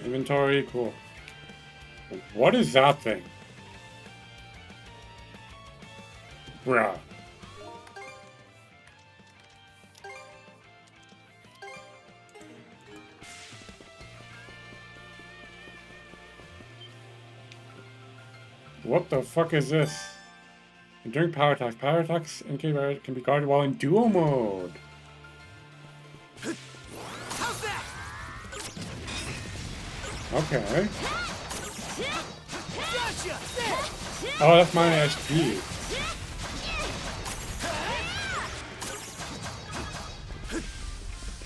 [SPEAKER 1] Inventory, cool. What is that thing? Bruh. What the fuck is this? During power attacks in K-Bar can be guarded while in duo mode.
[SPEAKER 9] How's that?
[SPEAKER 1] Okay.
[SPEAKER 9] Gotcha!
[SPEAKER 1] Oh, that's my SP.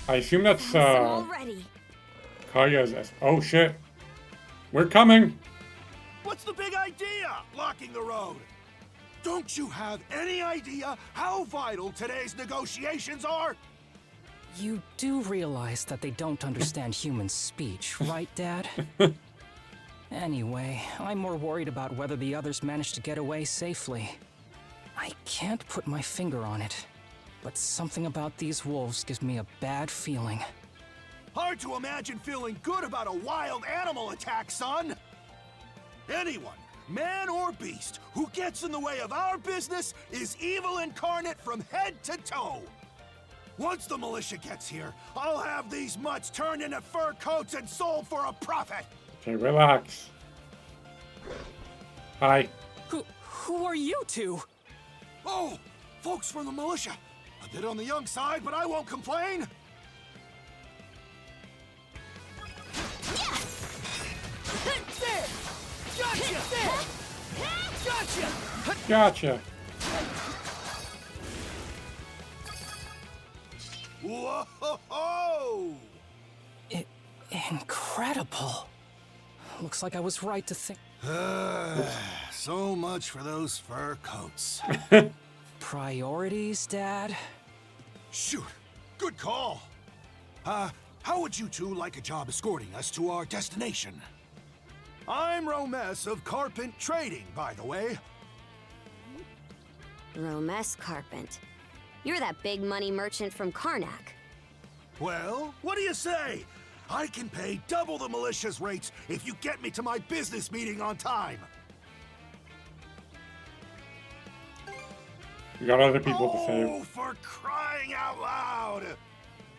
[SPEAKER 1] I assume that's Karja's SP. Oh shit. We're coming!
[SPEAKER 13] What's the big idea? Blocking the road. Don't you have any idea how vital today's negotiations are?
[SPEAKER 6] You do realize that they don't understand human speech, right, Dad? Anyway, I'm more worried about whether the others managed to get away safely. I can't put my finger on it, but something about these wolves gives me a bad feeling.
[SPEAKER 13] Hard to imagine feeling good about a wild animal attack, son! Anyone, man or beast, who gets in the way of our business is evil incarnate from head to toe! Once the militia gets here, I'll have these mutts turned into fur coats and sold for a profit!
[SPEAKER 1] Okay, relax. Hi.
[SPEAKER 6] Who are you two?
[SPEAKER 13] Oh, Folks from the militia. A bit on the young side, but I won't complain.
[SPEAKER 15] There! Gotcha! Gotcha!
[SPEAKER 1] Gotcha.
[SPEAKER 13] Whoa!
[SPEAKER 6] Incredible. Looks like I was right to think.
[SPEAKER 13] So much for those fur coats.
[SPEAKER 6] Priorities, Dad?
[SPEAKER 13] Shoot, good call. How would you two like a job escorting us to our destination? I'm Romes of Carpent Trading, by the way.
[SPEAKER 7] Romes Carpent. You're that big money merchant from Karnak.
[SPEAKER 13] Well, what do you say? I can pay double the militia's rates if you get me to my business meeting on time.
[SPEAKER 1] We got other people to save.
[SPEAKER 13] Oh, for crying out loud!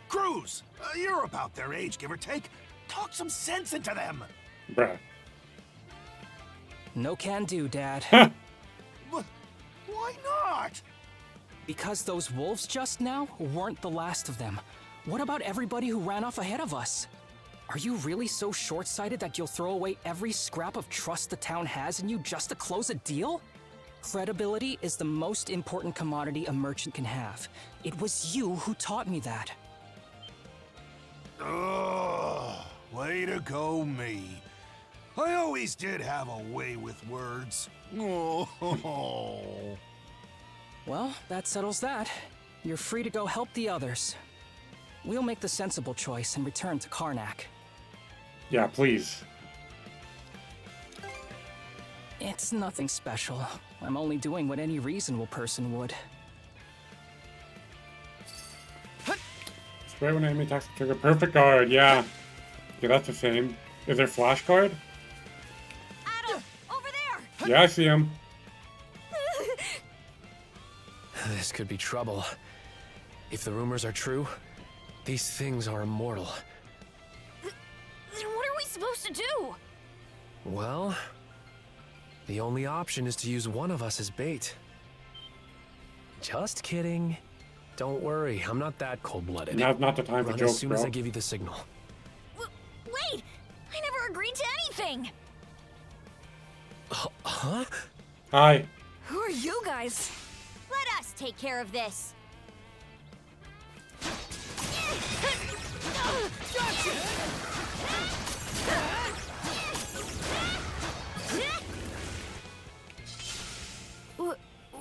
[SPEAKER 13] Cruz, you're about their age, give or take. Talk some sense into them.
[SPEAKER 1] Bruh.
[SPEAKER 6] No can do, Dad.
[SPEAKER 13] Why not?
[SPEAKER 6] Because those wolves just now weren't the last of them. What about everybody who ran off ahead of us? Are you really so short-sighted that you'll throw away every scrap of trust the town has in you just to close a deal? Credibility is the most important commodity a merchant can have. It was you who taught me that.
[SPEAKER 13] Ugh, way to go, me. I always did have a way with words. Oh.
[SPEAKER 6] Well, that settles that. You're free to go help the others. We'll make the sensible choice and return to Karnak.
[SPEAKER 1] Yeah, please.
[SPEAKER 6] It's nothing special. I'm only doing what any reasonable person would.
[SPEAKER 1] Spray when enemy attacks the trigger. Perfect guard, yeah. Yeah, that's the same. Is there flash guard?
[SPEAKER 7] Adol, over there!
[SPEAKER 1] Yeah, I see him.
[SPEAKER 18] This could be trouble. If the rumors are true, these things are immortal.
[SPEAKER 7] Then what are we supposed to do?
[SPEAKER 18] Well, the only option is to use one of us as bait. Just kidding. Don't worry, I'm not that cold-blooded.
[SPEAKER 1] Now's not the time for
[SPEAKER 18] Run
[SPEAKER 1] jokes,
[SPEAKER 18] as soon
[SPEAKER 1] bro.
[SPEAKER 18] as I give you the signal.
[SPEAKER 7] Wait! I never agreed to anything!
[SPEAKER 18] Huh?
[SPEAKER 1] Hi.
[SPEAKER 7] Who are you guys? Let us take care of this.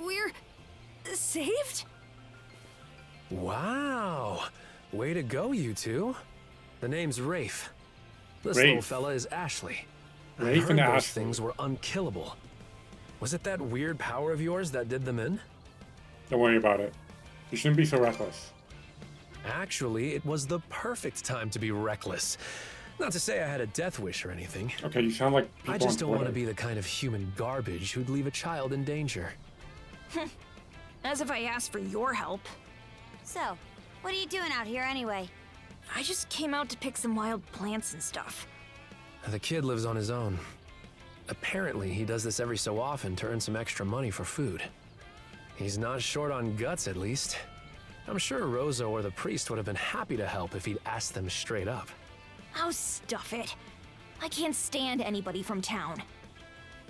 [SPEAKER 7] We're saved?
[SPEAKER 18] Wow! Way to go, you two. The name's Rafe. This
[SPEAKER 1] Rafe.
[SPEAKER 18] little fella is Ashley.
[SPEAKER 1] Rafe
[SPEAKER 18] I heard
[SPEAKER 1] and
[SPEAKER 18] those
[SPEAKER 1] Ashley.
[SPEAKER 18] things were unkillable. Was it that weird power of yours that did them in?
[SPEAKER 1] Don't worry about it. You shouldn't be so reckless.
[SPEAKER 18] Actually, it was the perfect time to be reckless. Not to say I had a death wish or anything.
[SPEAKER 1] Okay, you sound like people
[SPEAKER 18] I just
[SPEAKER 1] on
[SPEAKER 18] don't want to
[SPEAKER 1] Twitter.
[SPEAKER 18] be the kind of human garbage who'd leave a child in danger.
[SPEAKER 7] As if I asked for your help. So, what are you doing out here anyway? I just came out to pick some wild plants and stuff.
[SPEAKER 18] The kid lives on his own. Apparently, he does this every so often to earn some extra money for food. He's not short on guts, at least. I'm sure Rosa or the priest would have been happy to help if he'd asked them straight up.
[SPEAKER 7] Oh, stuff it. I can't stand anybody from town.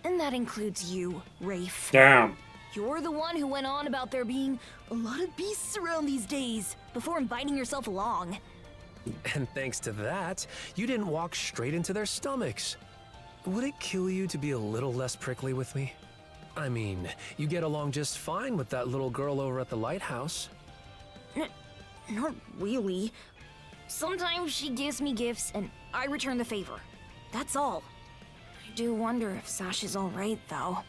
[SPEAKER 7] And that includes you, Rafe.
[SPEAKER 1] Damn.
[SPEAKER 7] You're the one who went on about there being a lot of beasts around these days, before inviting yourself along.
[SPEAKER 18] And thanks to that, you didn't walk straight into their stomachs. Would it kill you to be a little less prickly with me? I mean, you get along just fine with that little girl over at the lighthouse.
[SPEAKER 7] Not really. Sometimes she gives me gifts and I return the favor. That's all. I do wonder if Sash is alright, though.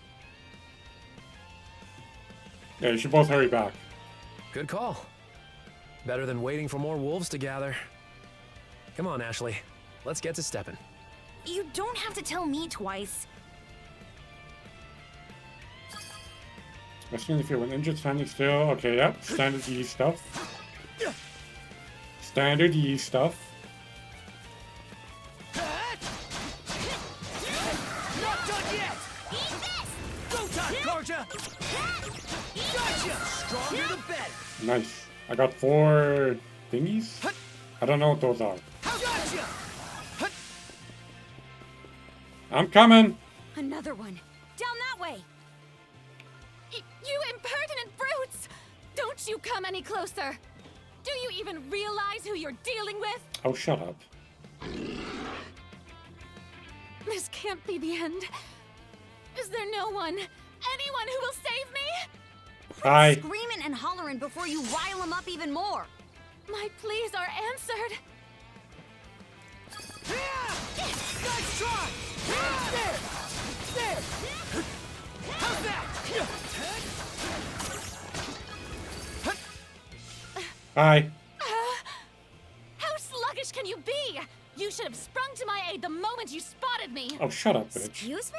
[SPEAKER 1] Yeah, you should both hurry back.
[SPEAKER 18] Good call. Better than waiting for more wolves to gather. Come on, Ashley. Let's get to stepping.
[SPEAKER 7] You don't have to tell me twice.
[SPEAKER 1] Especially if you're when injured, standing still. Okay, yep. Standard Yi stuff. Standard Yi stuff.
[SPEAKER 15] Not done yet! Eat this! Go time, Karja! Gotcha! stronger the better.
[SPEAKER 1] Nice. I got 4 thingies. I don't know what those are.
[SPEAKER 15] Gotcha!
[SPEAKER 1] I'm coming.
[SPEAKER 7] Another one. Down that way.
[SPEAKER 17] You impertinent brutes! Don't you come any closer! Do you even realize who you're dealing with?
[SPEAKER 1] Oh, shut up.
[SPEAKER 17] This can't be the end. Is there no one, anyone who will save me?
[SPEAKER 1] Hi.
[SPEAKER 7] Screaming and hollering before you rile them up even more.
[SPEAKER 17] My pleas are answered.
[SPEAKER 15] Nice try! There! There! How's that?
[SPEAKER 1] Hi.
[SPEAKER 17] How sluggish can you be? You should have sprung to my aid the moment you spotted me.
[SPEAKER 1] Oh, shut up, bitch.
[SPEAKER 7] Excuse me?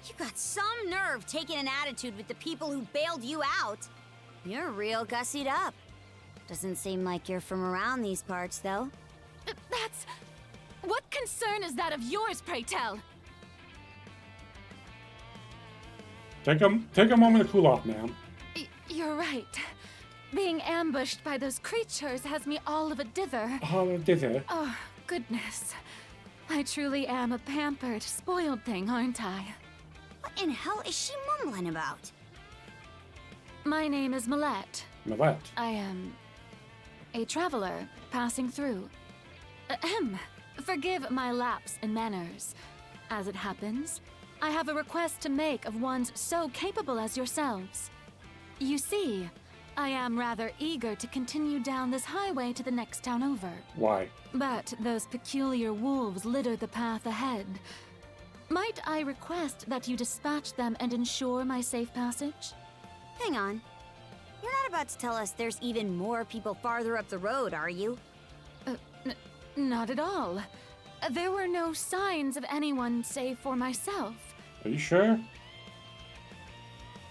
[SPEAKER 7] You got some nerve taking an attitude with the people who bailed you out. You're real gussied up. Doesn't seem like you're from around these parts, though.
[SPEAKER 17] That's... What concern is that of yours, pray tell?
[SPEAKER 1] Take a moment to cool off, ma'am.
[SPEAKER 17] You're right. Being ambushed by those creatures has me all of a dither.
[SPEAKER 1] All of a dither?
[SPEAKER 17] Oh, goodness. I truly am a pampered, spoiled thing, aren't I?
[SPEAKER 7] What in hell is she mumbling about?
[SPEAKER 17] My name is Millette.
[SPEAKER 1] Millette?
[SPEAKER 17] I am a traveler passing through. Ahem. Forgive my lapse in manners. As it happens, I have a request to make of ones so capable as yourselves. You see, I am rather eager to continue down this highway to the next town over.
[SPEAKER 1] Why?
[SPEAKER 17] But those peculiar wolves litter the path ahead. Might I request that you dispatch them and ensure my safe passage?
[SPEAKER 7] Hang on. You're not about to tell us there's even more people farther up the road, are you?
[SPEAKER 17] Not at all. There were no signs of anyone save for myself.
[SPEAKER 1] Are you sure?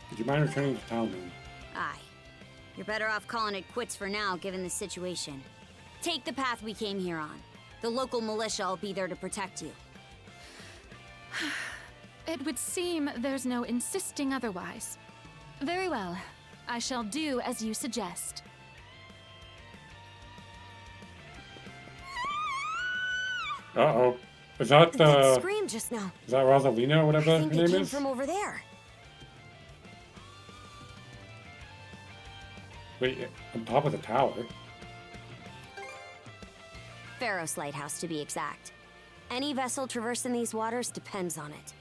[SPEAKER 1] Would you mind returning to town then?
[SPEAKER 7] Aye. You're better off calling it quits for now, given the situation. Take the path we came here on. The local militia will be there to protect you.
[SPEAKER 17] It would seem there's no insisting otherwise. Very well. I shall do as you suggest.
[SPEAKER 1] Uh-oh. Is that,
[SPEAKER 7] That scream just now.
[SPEAKER 1] Is that Rosalina or whatever
[SPEAKER 7] I
[SPEAKER 1] her
[SPEAKER 7] think
[SPEAKER 1] name
[SPEAKER 7] it came
[SPEAKER 1] is?
[SPEAKER 7] from over there.
[SPEAKER 1] Wait, on top of the tower?
[SPEAKER 7] Pharos Lighthouse, to be exact. Any vessel traversing these waters depends on it.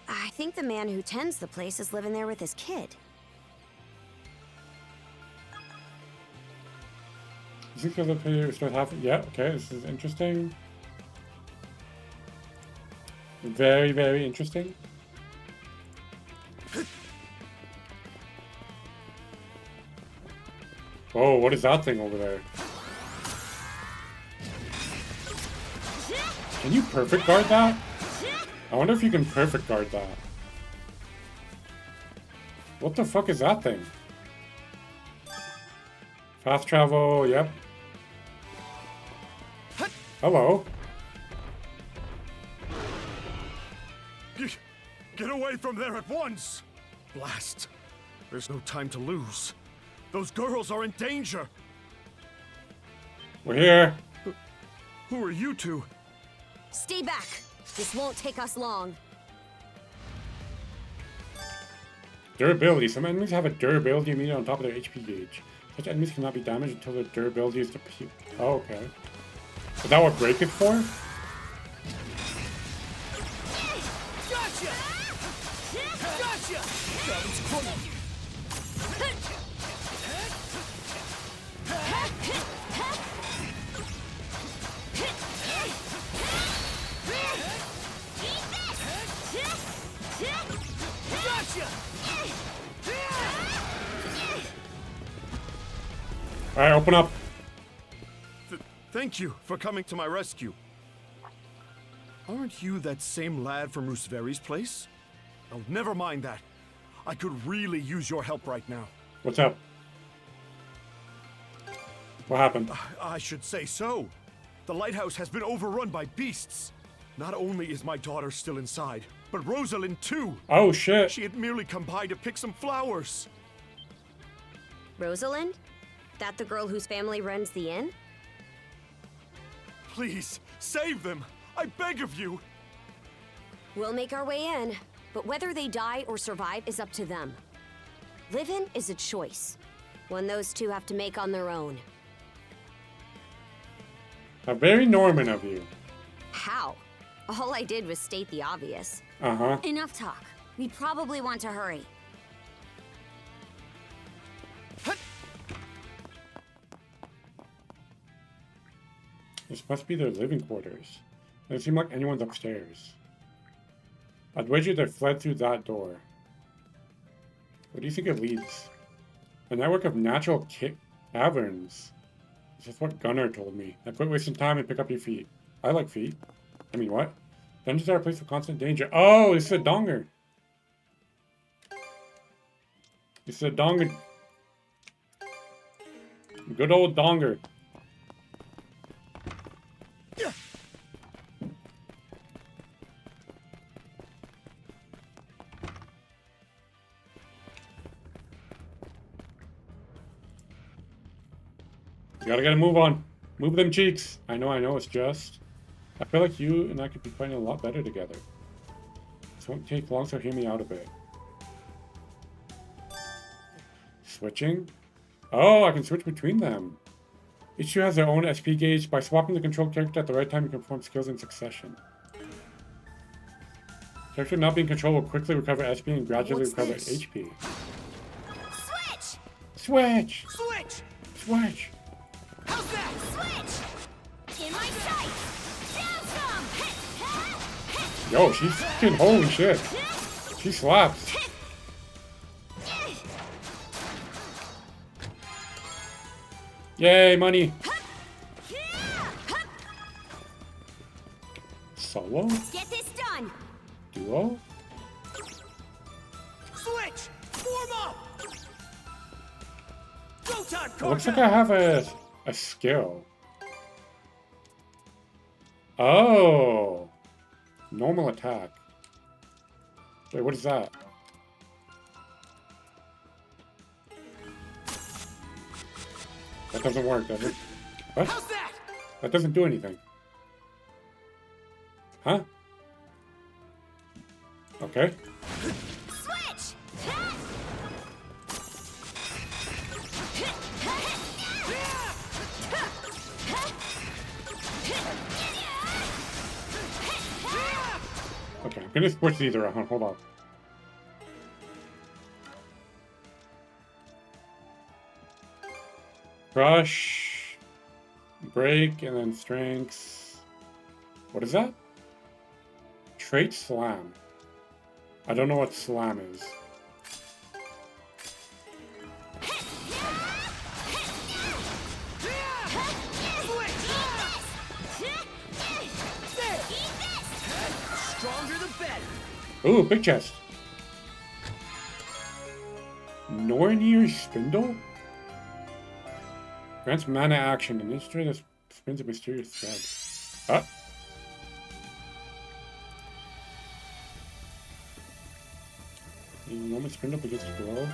[SPEAKER 7] I think the man who tends the place is living there with his kid.
[SPEAKER 1] You think the player start having? Yeah, okay, this is interesting. Very, very interesting. Oh, what is that thing over there? Can you perfect guard that? I wonder if you can perfect guard that. What the fuck is that thing? Fast travel, yep. Hello.
[SPEAKER 3] Get away from there at once! Blast. There's no time to lose. Those girls are in danger.
[SPEAKER 1] We're here.
[SPEAKER 3] Who are you two?
[SPEAKER 7] Stay back. This won't take us long.
[SPEAKER 1] Durability. Some enemies have a durability meter on top of their HP gauge. Such enemies cannot be damaged until their durability is depleted. Oh, okay. Is that what break is for?
[SPEAKER 15] Gotcha! Gotcha! That was close. Gotcha!
[SPEAKER 1] Alright, open up.
[SPEAKER 3] Thank you for coming to my rescue. Aren't you that same lad from Rooseveri's place? Oh, never mind that. I could really use your help right now.
[SPEAKER 1] What's up? What happened?
[SPEAKER 3] I should say so. The lighthouse has been overrun by beasts. Not only is my daughter still inside, but Rosalind too.
[SPEAKER 1] Oh shit.
[SPEAKER 3] She had merely come by to pick some flowers.
[SPEAKER 7] Rosalind? That the girl whose family runs the inn?
[SPEAKER 3] Please, save them! I beg of you!
[SPEAKER 7] We'll make our way in, but whether they die or survive is up to them. Living is a choice, one those two have to make on their own.
[SPEAKER 1] How very Norman of you.
[SPEAKER 7] How? All I did was state the obvious.
[SPEAKER 1] Uh-huh.
[SPEAKER 7] Enough talk. We probably want to hurry.
[SPEAKER 1] This must be their living quarters. Doesn't seem like anyone's upstairs. I'd wager they fled through that door. Where do you think it leads? A network of natural caverns. This is what Gunnar told me. Now quit wasting time and pick up your feet. I like feet. I mean, what? Dungeons are a place of constant danger. Oh, this is a donger. This is a donger. Good old donger. You gotta get a move on. Move them cheeks. I know, it's just. I feel like you and I could be fighting a lot better together. This won't take long, so hear me out a bit. Switching? Oh, I can switch between them. Each two has their own SP gauge. By swapping the control character at the right time, you can perform skills in succession. Character not being controlled will quickly recover SP and gradually recover HP.
[SPEAKER 15] Switch!
[SPEAKER 1] Switch!
[SPEAKER 15] Switch!
[SPEAKER 1] Switch!
[SPEAKER 15] How's that? Switch! In my sight! Down some!
[SPEAKER 1] Yo, she's fucking holy shit. She slaps. Yay, money. Solo?
[SPEAKER 7] Get this done!
[SPEAKER 1] Duo?
[SPEAKER 15] Switch! Form up! Go time,
[SPEAKER 1] It looks like I have a skill. Oh. Normal attack. Wait, what is that? That doesn't work, does it? What?
[SPEAKER 15] How's that?
[SPEAKER 1] That doesn't do anything. Huh? Okay.
[SPEAKER 15] Switch!
[SPEAKER 1] Okay, I'm gonna switch these around. Hold on. Crush, break, and then strengths. What is that? Trait slam. I don't know what slam is.
[SPEAKER 15] Stronger the better.
[SPEAKER 1] Ooh, big chest. Nornir Spindle? Grants mana action. An instrument that spins a mysterious thread. Ah. The moment Spindle begins to grow.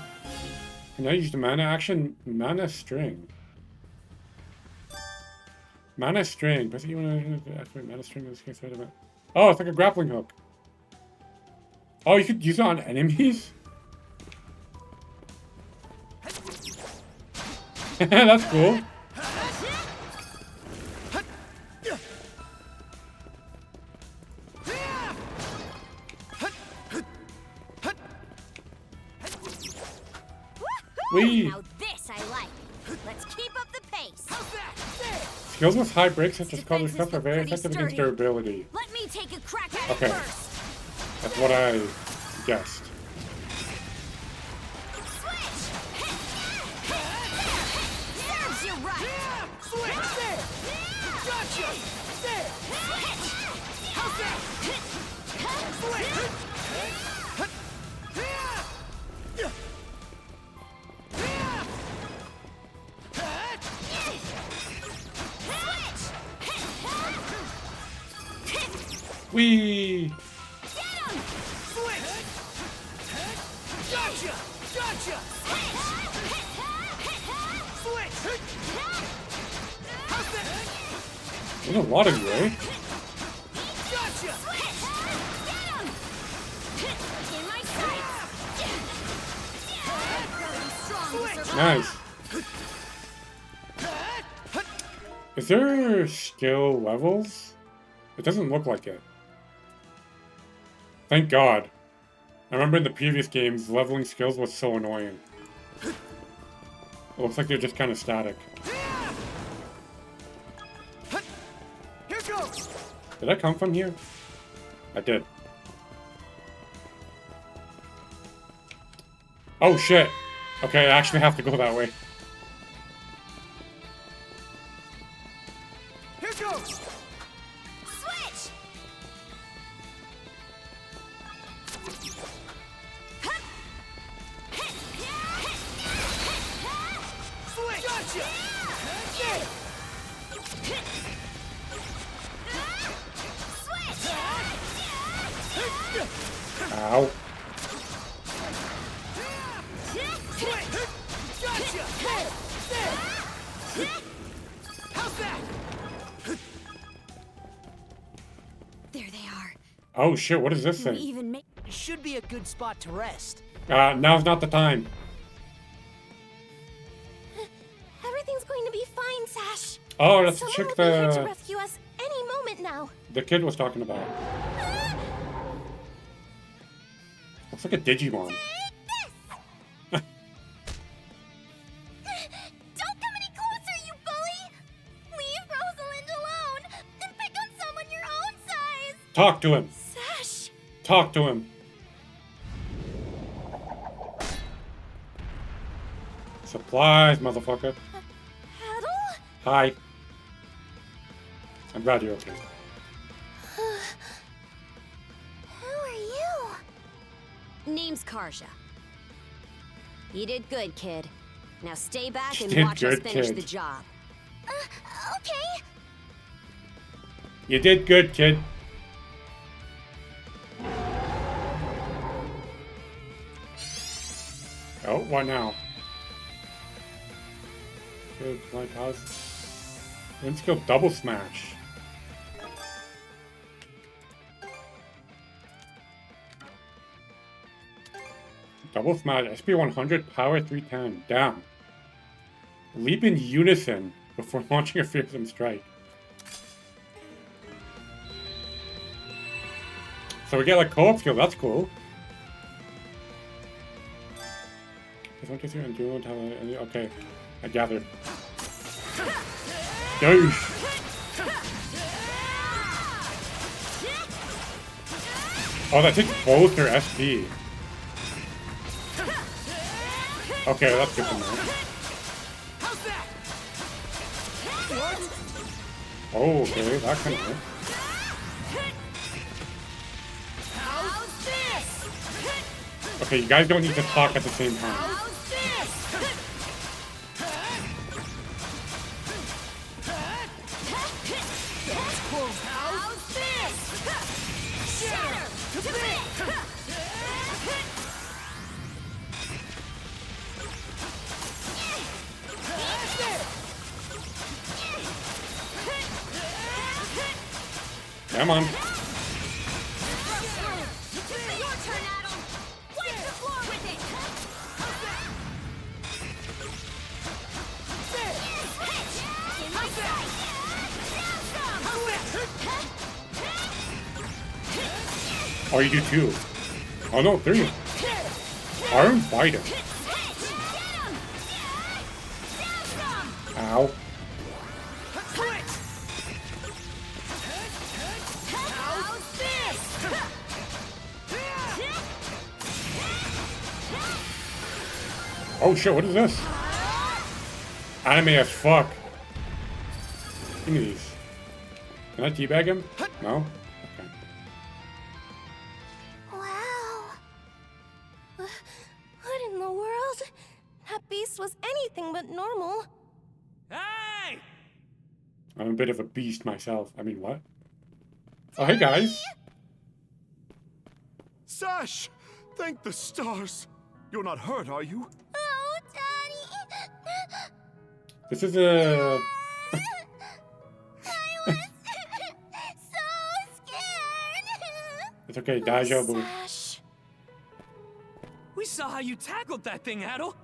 [SPEAKER 1] Can I use the mana action? Mana string. Mana string. Press you want to activate mana string in this case. Wait a minute. Oh, it's like a grappling hook. Oh, you could use it on enemies? That's cool. Wee.
[SPEAKER 7] Now this I like. Let's keep up the pace.
[SPEAKER 1] Skills with high breaks such as
[SPEAKER 7] Defenses
[SPEAKER 1] Color Stuff are
[SPEAKER 7] look
[SPEAKER 1] very
[SPEAKER 7] pretty
[SPEAKER 1] effective against
[SPEAKER 7] sturdy.
[SPEAKER 1] durability.
[SPEAKER 7] Let me take a crack at
[SPEAKER 1] Okay.
[SPEAKER 7] it first.
[SPEAKER 1] That's what I guessed.
[SPEAKER 7] Serves you right.
[SPEAKER 15] Switch! There! Gotcha! There! How's that? Switch!
[SPEAKER 1] Wee.
[SPEAKER 15] Switch! Gotcha! Gotcha!
[SPEAKER 1] There's a lot of you, eh? Nice. Is there skill levels? It doesn't look like it. Thank God. I remember in the previous games, leveling skills was so annoying. It looks like they're just kind of static.
[SPEAKER 9] Here goes.
[SPEAKER 1] Did I come from here? I did. Oh shit! Okay, I actually have to go that way.
[SPEAKER 9] Here goes.
[SPEAKER 15] Switch.
[SPEAKER 9] Switch. Gotcha.
[SPEAKER 1] Ow.
[SPEAKER 9] How's that?
[SPEAKER 7] There they are.
[SPEAKER 1] Oh shit, what is this thing?
[SPEAKER 7] Even make
[SPEAKER 8] should be a good spot to rest.
[SPEAKER 1] Now's not the time.
[SPEAKER 12] Everything's going to be fine, Sash.
[SPEAKER 1] Oh, that's the
[SPEAKER 12] Someone
[SPEAKER 1] chick
[SPEAKER 12] will be here to
[SPEAKER 1] the
[SPEAKER 12] rescue us any moment now.
[SPEAKER 1] kid was talking about. Looks like a Digimon.
[SPEAKER 15] Don't come any closer, you bully! Leave Rosalind alone and pick on someone your own size!
[SPEAKER 1] Talk to him.
[SPEAKER 15] Sash!
[SPEAKER 1] Talk to him. Supplies, motherfucker.
[SPEAKER 15] Adel?
[SPEAKER 1] Hi. I'm glad you're okay.
[SPEAKER 7] Who are you? Name's Karja. You did good, kid. Now stay back and
[SPEAKER 1] Did
[SPEAKER 7] watch us
[SPEAKER 1] good,
[SPEAKER 7] finish
[SPEAKER 1] kid.
[SPEAKER 7] the job.
[SPEAKER 15] Okay.
[SPEAKER 1] You did good, kid. Oh, what now? Good, lighthouse. Let's go double smash. Double smash, SP 100, power 310. Damn. Leap in unison before launching a fearsome strike. So we get like co-op skill, that's cool. Okay, I gathered. Douche. Oh, that takes both their SP. Okay, that's good to know. Oh, okay, that kind of. Okay, you guys don't need to talk at the same time. Come on.
[SPEAKER 15] Your turn, Adel! Wipe the floor with it! In my sight!
[SPEAKER 1] Oh, you do too. Oh no, 3. Arm fighter. Ow. Oh shit, what is this? Anime as fuck. Give me these. Can I teabag him? No? Okay.
[SPEAKER 12] Wow. What in the world? That beast was anything but normal.
[SPEAKER 8] Hey!
[SPEAKER 1] I'm a bit of a beast myself. I mean, what? Oh, hey guys.
[SPEAKER 3] Sash! Thank the stars! You're not hurt, are you?
[SPEAKER 15] Oh, Daddy!
[SPEAKER 1] This is a...
[SPEAKER 15] I was
[SPEAKER 1] It's okay, deja vu.
[SPEAKER 18] We saw how you tackled that thing, Adol.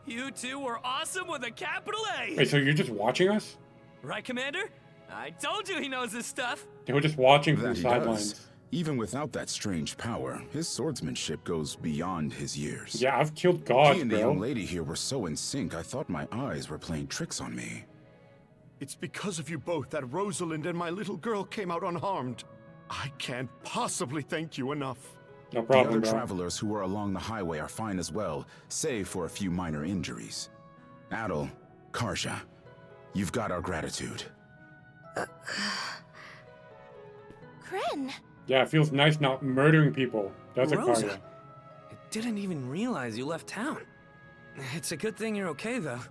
[SPEAKER 18] You two were awesome with a capital A.
[SPEAKER 1] Wait, so you're just watching us?
[SPEAKER 18] Right, Commander? I told you he knows his stuff.
[SPEAKER 1] They were just watching from
[SPEAKER 4] That
[SPEAKER 1] the
[SPEAKER 4] he
[SPEAKER 1] sidelines.
[SPEAKER 4] does. Even without that strange power, his swordsmanship goes beyond his years.
[SPEAKER 1] Yeah, I've killed gods,
[SPEAKER 4] He and the
[SPEAKER 1] bro.
[SPEAKER 4] young lady here were so in sync, I thought my eyes were playing tricks on me.
[SPEAKER 14] It's because of you both that Rosalind and my little girl came out unharmed. I can't possibly thank you enough.
[SPEAKER 1] No
[SPEAKER 4] The other travelers who were along the highway are fine as well, save for a few minor injuries. Adol, Karja, you've got our gratitude.
[SPEAKER 12] Kren!
[SPEAKER 1] Yeah, it feels nice not murdering people. That's a
[SPEAKER 18] Rosa,
[SPEAKER 1] Karja.
[SPEAKER 18] I didn't even realize you left town. It's a good thing you're okay, though.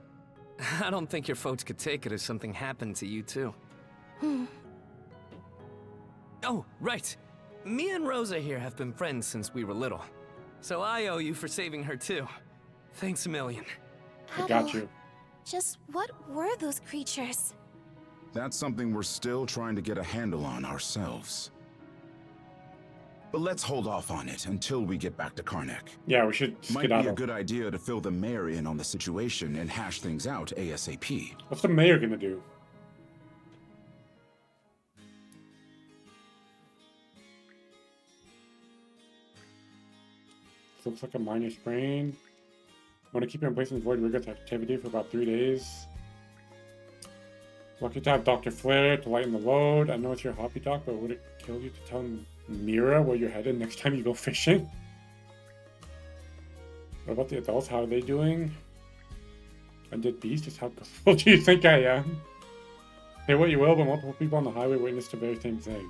[SPEAKER 18] I don't think your folks could take it if something happened to you, too. Oh, right. Me and Rosa here have been friends since we were little. So I owe you for saving her, too. Thanks a million.
[SPEAKER 1] I got you.
[SPEAKER 12] Just what were those creatures?
[SPEAKER 4] That's something we're still trying to get a handle on ourselves. But let's hold off on it until we get back to Karnak.
[SPEAKER 1] Yeah, we should
[SPEAKER 4] Might be
[SPEAKER 1] skedaddle.
[SPEAKER 4] a good idea to fill the mayor in on the situation and hash things out ASAP.
[SPEAKER 1] What's the mayor gonna do? Looks like a minor sprain. Want to keep you in place and avoid rigorous activity for about 3 days. Lucky to have Dr. Flair to lighten the load. I know it's your hobby, Doc, but would it kill you to tell Mira where you're headed next time you go fishing? What about the adults? How are they doing? Undead Beast is how gullible do you think I am? Say what you will, but multiple people on the highway witnessed the very same thing.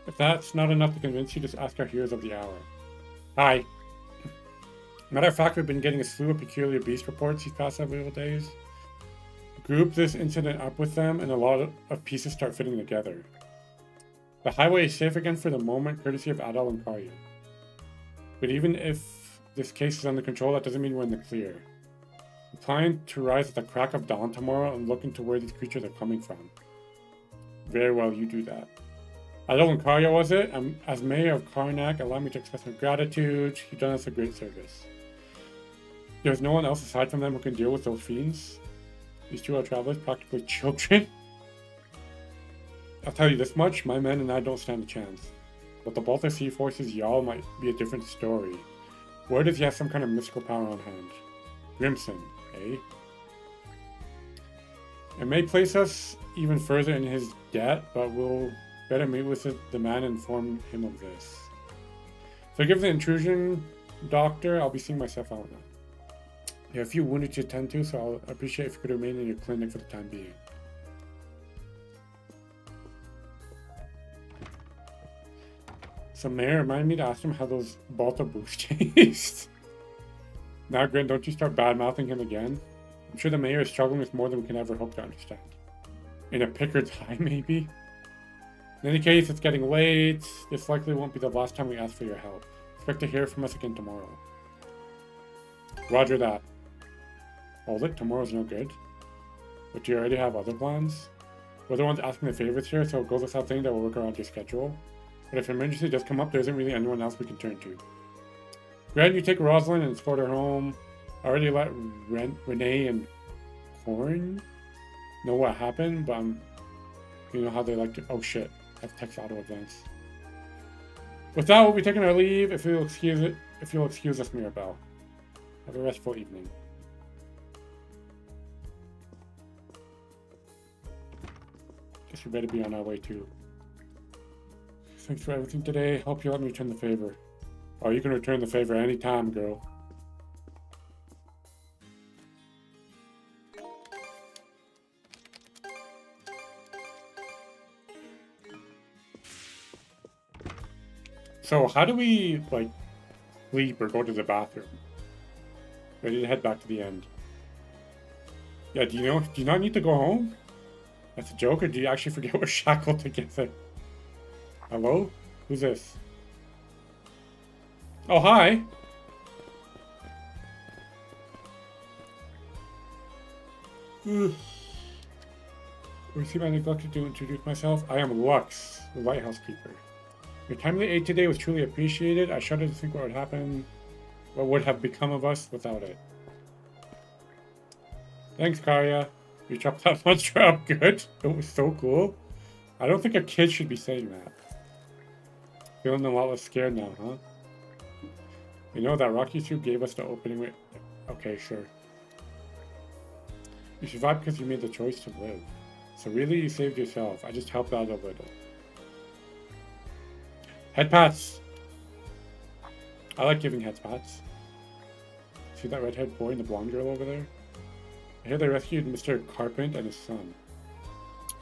[SPEAKER 1] If that's not enough to convince you, just ask our heroes of the hour. Hi. Matter of fact, we've been getting a slew of peculiar beast reports these past several days. Group this incident up with them, and a lot of pieces start fitting together. The highway is safe again for the moment, courtesy of Adol and Karya. But even if this case is under control, that doesn't mean we're in the clear. We plan to rise at the crack of dawn tomorrow and look into where these creatures are coming from. Very well, you do that. Adol and Karya, was it? As mayor of Karnak, allow me to express my gratitude. You've done us a great service. There's no one else aside from them who can deal with those fiends. These two are travelers, practically children. I'll tell you this much, my men and I don't stand a chance. But the Baltic Sea Forces y'all might be a different story. Word is he has some kind of mystical power on hand. Grimson, eh? It may place us even further in his debt, but we'll better meet with the man and inform him of this. Forgive the intrusion, Doctor. I'll be seeing myself out now. You have a few wounded to attend to, so I'll appreciate if you could remain in your clinic for the time being. So Mayor, remind me to ask him how those Balta boots taste. Now, Grin, don't you start bad-mouthing him again. I'm sure the Mayor is struggling with more than we can ever hope to understand. In a Pickard's high, maybe? In any case, it's getting late. This likely won't be the last time we ask for your help. Expect to hear from us again tomorrow. Roger that. Hold it, tomorrow's no good. But do you already have other plans? We're the ones asking the favors here, so it goes without saying that we'll work around your schedule. But if an emergency does come up, there isn't really anyone else we can turn to. Grant, you take Rosalind and escort her home. I already let Renee and Corn know what happened, but you know how they like to. Oh shit! I've texted auto advance. With that, we'll be taking our leave. If you'll excuse us, Mirabelle. Have a restful evening. Guess we better be on our way too. Thanks for everything today. Hope you let me return the favor. Oh, you can return the favor anytime, girl. So how do we, like, sleep or go to the bathroom? Ready to head back to the end. Yeah, do you not need to go home? That's a joke, or do you actually forget we're shackled together? Hello? Who's this? Oh, hi! Or seem I neglected to introduce myself. I am Lux, the lighthouse keeper. Your timely aid today was truly appreciated. I shudder to think what would have become of us without it. Thanks, Karya. You chopped that monster up good. It was so cool. I don't think a kid should be saying that. Feeling a lot less scared now, huh? You know that Rocky Soup gave us the opening. Okay, sure. You survived because you made the choice to live. So really, you saved yourself. I just helped out a little. Head pats! I like giving head pats. See that redhead boy and the blonde girl over there? I hear they rescued Mr. Carpent and his son.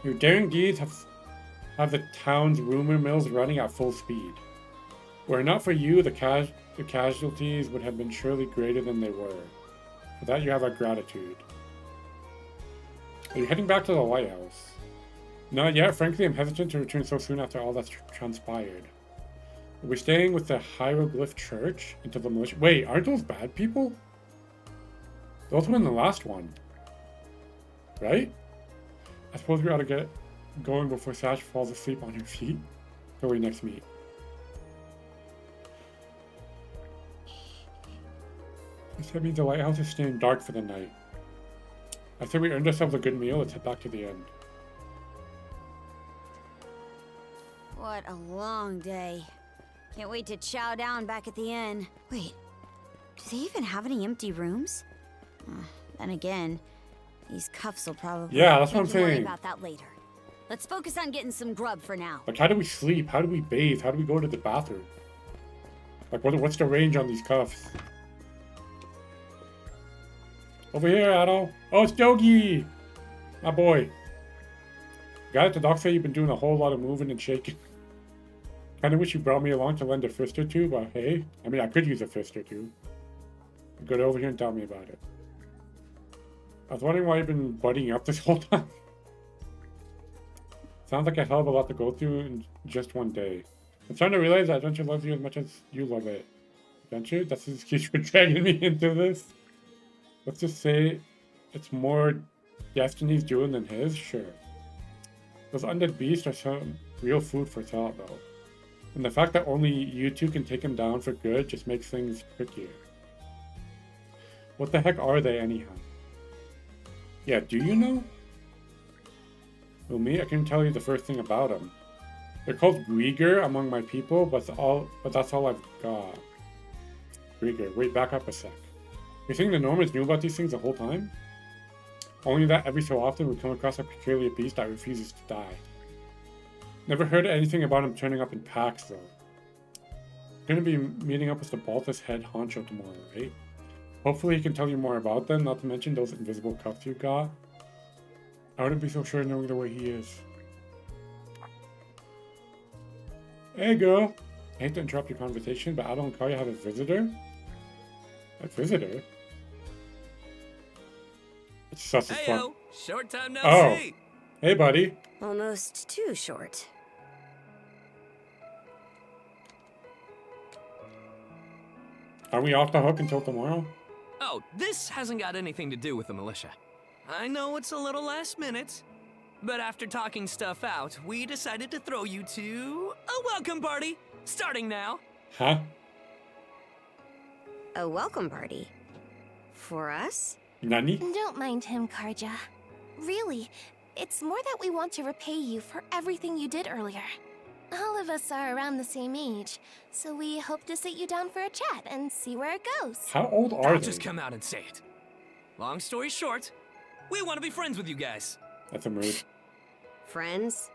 [SPEAKER 1] Your daring deeds have the town's rumor mills running at full speed. Were it not for you, the casualties would have been surely greater than they were. For that you have our gratitude. Are you heading back to the lighthouse? Not yet. Frankly, I'm hesitant to return so soon after all that's transpired. We're staying with the Hieroglyph Church until the militia. Wait, aren't those bad people? Those were in the last one. Right? I suppose we ought to get going before Sash falls asleep on her feet till we next meet. That means the lighthouse is staying dark for the night. I say we earned ourselves a good meal. Let's head back to the inn.
[SPEAKER 2] What a long day. Can't wait to chow down back at the inn. Wait, do they even have any empty rooms? Then again, these cuffs will probably...
[SPEAKER 1] Yeah, that's what I'm
[SPEAKER 2] We can worry
[SPEAKER 1] saying.
[SPEAKER 2] about that later. Let's focus on getting some grub for now.
[SPEAKER 1] Like, how do we sleep? How do we bathe? How do we go to the bathroom? Like, what's the range on these cuffs? Over here, Addo. Oh, it's Dogi! My boy. Guy at the dock said you've been doing a whole lot of moving and shaking. Kinda wish you brought me along to lend a fist or two, but hey. I mean, I could use a fist or two. Go over here and tell me about it. I was wondering why you've been buddying up this whole time. Sounds like a hell of a lot to go through in just one day. I'm starting to realize that Adventure loves you as much as you love it. Adventure? That's his excuse for dragging me into this. Let's just say it's more Destiny's doing than his? Sure. Those undead beasts are some real food for thought, though. And the fact that only you two can take him down for good just makes things trickier. What the heck are they, anyhow? Yeah, do you know? Well, me, I can tell you the first thing about them. They're called Grieger among my people, but that's all I've got. Grieger, wait, back up a sec. You're saying the Normans knew about these things the whole time? Only that every so often we come across a peculiar beast that refuses to die. Never heard anything about him turning up in packs, though. Gonna be meeting up with the Baltus head honcho tomorrow, right? Hopefully he can tell you more about them, not to mention those invisible cuffs you got. I wouldn't be so sure knowing the way he is. Hey girl! I hate to interrupt your conversation, but Addo and Karya have a visitor? A visitor? It's such a fun.
[SPEAKER 18] Heyo, short time no
[SPEAKER 1] Oh,
[SPEAKER 18] see.
[SPEAKER 1] hey buddy.
[SPEAKER 2] Almost too short.
[SPEAKER 1] Are we off the hook until tomorrow?
[SPEAKER 18] Oh, this hasn't got anything to do with the militia. I know it's a little last minute, but after talking stuff out, we decided to throw you to a welcome party, starting now.
[SPEAKER 1] Huh?
[SPEAKER 2] A welcome party? For us?
[SPEAKER 1] Nani?
[SPEAKER 12] Don't mind him, Karja. Really, it's more that we want to repay you for everything you did earlier. All of us are around the same age, so we hope to sit you down for a chat and see where it goes.
[SPEAKER 1] How old are
[SPEAKER 18] I'll
[SPEAKER 1] they?
[SPEAKER 18] just come out and say it. Long story short, we want to be friends with you guys.
[SPEAKER 1] That's a mood.
[SPEAKER 2] Friends?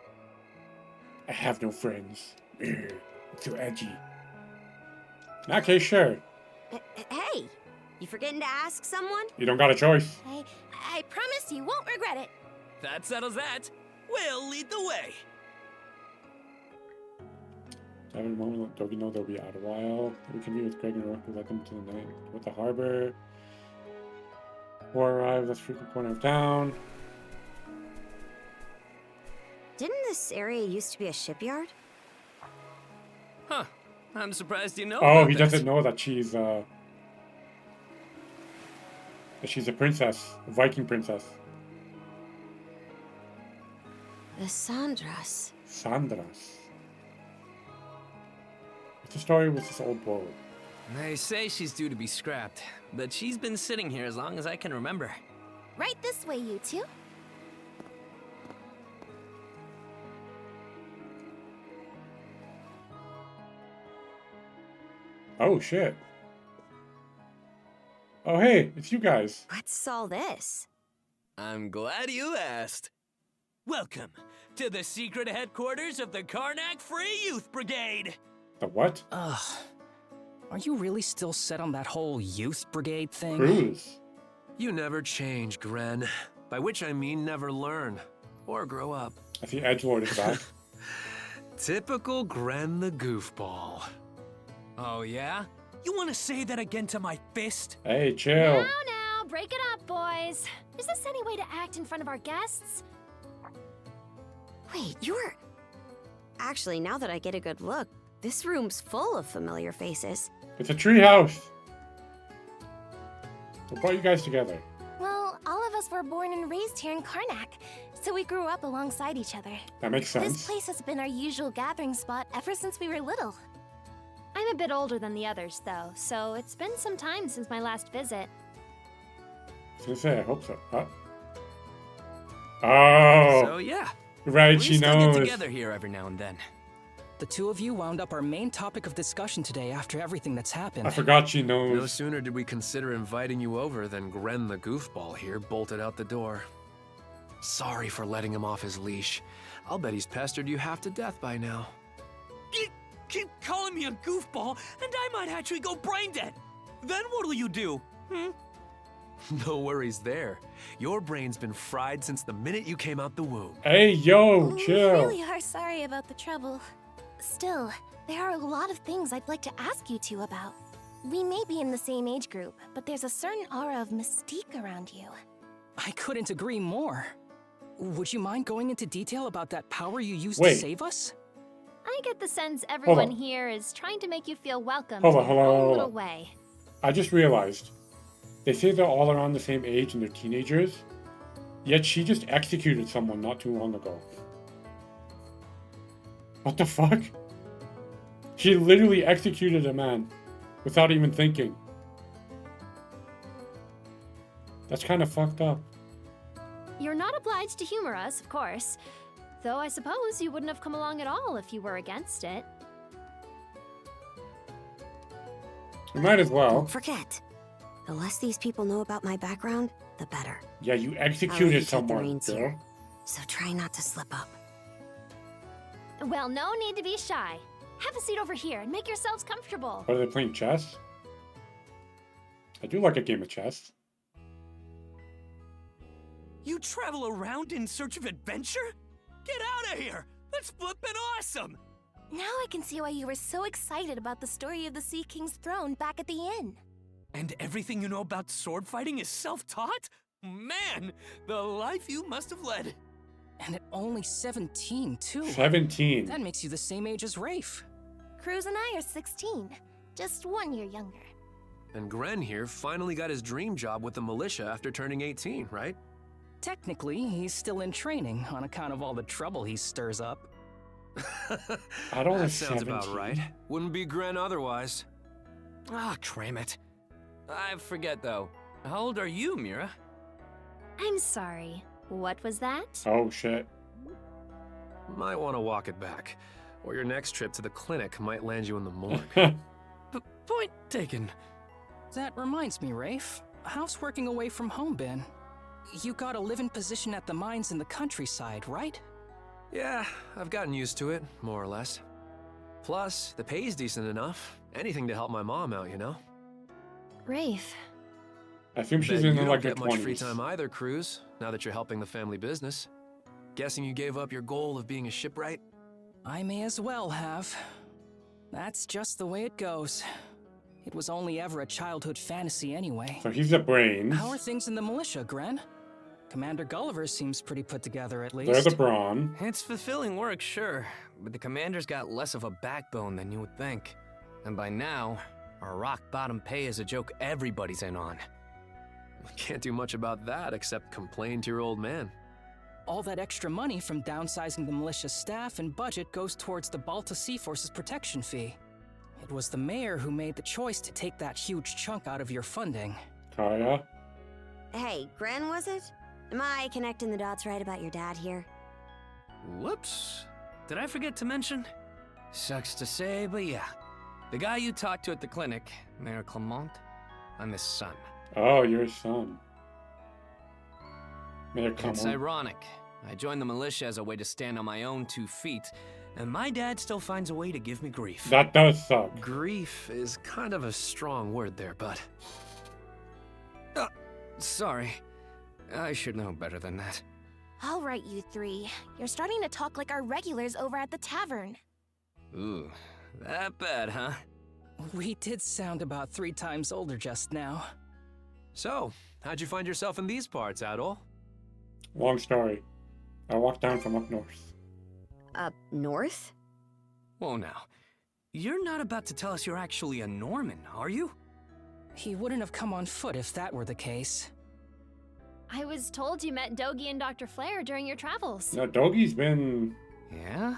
[SPEAKER 1] I have no friends. It's so edgy. In that case, sure.
[SPEAKER 2] Hey, you forgetting to ask someone?
[SPEAKER 1] You don't got a choice.
[SPEAKER 12] I promise you won't regret it.
[SPEAKER 18] That settles that. We'll lead the way.
[SPEAKER 1] Every moment, let Dogi know they'll be out a while. We can meet with Greg and Rook to let them to the night with the harbor. Before arrive, let's frequent corner of town.
[SPEAKER 2] Didn't this area used to be a shipyard?
[SPEAKER 18] Huh. I'm surprised you know
[SPEAKER 1] Oh,
[SPEAKER 18] about
[SPEAKER 1] he
[SPEAKER 18] that.
[SPEAKER 1] doesn't know that she's a princess, a Viking princess.
[SPEAKER 2] The Sandras.
[SPEAKER 1] Sandras. the story with this old boat?
[SPEAKER 18] They say she's due to be scrapped, but she's been sitting here as long as I can remember.
[SPEAKER 12] Right this way, you two.
[SPEAKER 1] Oh shit. Oh hey, it's you guys.
[SPEAKER 2] What's all this?
[SPEAKER 18] I'm glad you asked.
[SPEAKER 8] Welcome to the secret headquarters of the Karnak Free Youth Brigade.
[SPEAKER 1] The what?
[SPEAKER 6] Ugh. Are you really still set on that whole youth brigade thing?
[SPEAKER 1] Cruz.
[SPEAKER 14] You never change, Gren. By which I mean never learn. Or grow up.
[SPEAKER 1] I see Edgelord is back.
[SPEAKER 14] Typical Gren the goofball.
[SPEAKER 8] Oh yeah? You want to say that again to my fist?
[SPEAKER 1] Hey, chill.
[SPEAKER 21] Now, break it up, boys. Is this any way to act in front of our guests?
[SPEAKER 2] Wait, you're... Actually, now that I get a good look, this room's full of familiar faces.
[SPEAKER 1] It's a tree house. What brought you guys together?
[SPEAKER 12] Well, all of us were born and raised here in Karnak, so we grew up alongside each other.
[SPEAKER 1] That makes sense.
[SPEAKER 12] This place has been our usual gathering spot ever since we were little.
[SPEAKER 21] I'm a bit older than the others, though, so it's been some time since my last visit.
[SPEAKER 1] I was gonna say, I hope so. Huh? Oh.
[SPEAKER 18] So yeah.
[SPEAKER 1] Right,
[SPEAKER 18] we
[SPEAKER 1] she
[SPEAKER 18] still
[SPEAKER 1] knows.
[SPEAKER 18] get together here every now and then.
[SPEAKER 6] The two of you wound up our main topic of discussion today after everything that's happened.
[SPEAKER 1] I forgot she knows.
[SPEAKER 14] No sooner did we consider inviting you over than Gren the goofball here bolted out the door. Sorry for letting him off his leash. I'll bet he's pestered you half to death by now.
[SPEAKER 8] Keep calling me a goofball, and I might actually go brain dead. Then what'll you do?
[SPEAKER 14] No worries there. Your brain's been fried since the minute you came out the womb.
[SPEAKER 1] Hey, yo,
[SPEAKER 12] We
[SPEAKER 1] chill.
[SPEAKER 12] really are sorry about the trouble. Still, there are a lot of things I'd like to ask you two about. We may be in the same age group, but there's a certain aura of mystique around you.
[SPEAKER 6] I couldn't agree more. Would you mind going into detail about that power you used
[SPEAKER 1] Wait.
[SPEAKER 6] to save us?
[SPEAKER 21] I get the sense everyone
[SPEAKER 1] on.
[SPEAKER 21] here is trying to make you feel welcome
[SPEAKER 1] Hold
[SPEAKER 21] in
[SPEAKER 1] on,
[SPEAKER 21] their
[SPEAKER 1] hold on,
[SPEAKER 21] own
[SPEAKER 1] hold
[SPEAKER 21] little
[SPEAKER 1] on.
[SPEAKER 21] way.
[SPEAKER 1] I just realized. They say they're all around the same age and they're teenagers. Yet she just executed someone not too long ago. What the fuck? She literally executed a man without even thinking. That's kind of fucked up.
[SPEAKER 21] You're not obliged to humor us, of course. Though I suppose you wouldn't have come along at all if you were against it.
[SPEAKER 1] You might as well.
[SPEAKER 2] Don't forget. The less these people know about my background, the better.
[SPEAKER 1] Yeah, you
[SPEAKER 2] I already
[SPEAKER 1] executed
[SPEAKER 2] took the
[SPEAKER 1] someone,
[SPEAKER 2] reins
[SPEAKER 1] girl.
[SPEAKER 2] here, so try not to slip up.
[SPEAKER 21] Well, no need to be shy. Have a seat over here and make yourselves comfortable.
[SPEAKER 1] What, are they playing chess? I do like a game of chess.
[SPEAKER 8] You travel around in search of adventure? Get out of here! That's flippin' awesome!
[SPEAKER 12] Now I can see why you were so excited about the story of the Sea King's throne back at the inn.
[SPEAKER 8] And everything you know about sword fighting is self-taught? Man, the life you must have led.
[SPEAKER 6] And at only 17, too.
[SPEAKER 1] 17.
[SPEAKER 6] That makes you the same age as Rafe.
[SPEAKER 12] Cruz and I are 16, just 1 year younger.
[SPEAKER 14] And Gren here finally got his dream job with the militia after turning 18, right?
[SPEAKER 6] Technically, he's still in training on account of all the trouble he stirs up.
[SPEAKER 1] I don't
[SPEAKER 14] That sounds about
[SPEAKER 1] 17.
[SPEAKER 14] right. Wouldn't be Gren otherwise.
[SPEAKER 18] Ah, cram it. I forget though. How old are you, Mira?
[SPEAKER 21] I'm sorry. What was that?
[SPEAKER 1] Oh shit.
[SPEAKER 14] Might want to walk it back, or your next trip to the clinic might land you in the morgue.
[SPEAKER 18] Point taken.
[SPEAKER 6] That reminds me, Rafe. How's working away from home been? You got a live-in position at the mines in the countryside, right?
[SPEAKER 14] Yeah, I've gotten used to it, more or less. Plus, the pay's decent enough. Anything to help my mom out, you know?
[SPEAKER 21] Rafe.
[SPEAKER 1] I assume she's
[SPEAKER 14] Bet
[SPEAKER 1] in
[SPEAKER 14] you don't
[SPEAKER 1] like her
[SPEAKER 14] get much free
[SPEAKER 1] 20s.
[SPEAKER 14] time either, Cruz, now that you're helping the family business. Guessing you gave up your goal of being a shipwright?
[SPEAKER 6] I may as well have. That's just the way it goes. It was only ever a childhood fantasy anyway.
[SPEAKER 1] So he's the brains.
[SPEAKER 6] How are things in the militia, Gren? Commander Gulliver seems pretty put together at least.
[SPEAKER 1] They're the brawn.
[SPEAKER 18] It's fulfilling work, sure, but the commander's got less of a backbone than you would think. And by now, our rock-bottom pay is a joke everybody's in on.
[SPEAKER 14] Can't do much about that except complain to your old man.
[SPEAKER 6] All that extra money from downsizing the militia staff and budget goes towards the Balta Sea Force's protection fee. It was the mayor who made the choice to take that huge chunk out of your funding.
[SPEAKER 1] Kaya?
[SPEAKER 2] Hey, Gren, was it? Am I connecting the dots right about your dad here?
[SPEAKER 18] Whoops. Did I forget to mention? Sucks to say, but yeah. The guy you talked to at the clinic, Mayor Clement, I'm his son.
[SPEAKER 1] Oh, your son. Mayor
[SPEAKER 18] It's
[SPEAKER 1] Clement.
[SPEAKER 18] ironic. I joined the militia as a way to stand on my own 2 feet, and my dad still finds a way to give me grief.
[SPEAKER 1] That does suck.
[SPEAKER 14] Grief is kind of a strong word there, bud.
[SPEAKER 18] Sorry. I should know better than that.
[SPEAKER 12] All right, you three. You're starting to talk like our regulars over at the tavern.
[SPEAKER 18] Ooh, that bad, huh?
[SPEAKER 6] We did sound about 3 times older just now.
[SPEAKER 14] So, how'd you find yourself in these parts, Adol?
[SPEAKER 1] Long story. I walked down from up north.
[SPEAKER 2] Up north?
[SPEAKER 18] Whoa now. You're not about to tell us you're actually a Norman, are you?
[SPEAKER 6] He wouldn't have come on foot if that were the case.
[SPEAKER 21] I was told you met Dogi and Dr. Flare during your travels.
[SPEAKER 1] No, Dogi's been...
[SPEAKER 18] Yeah?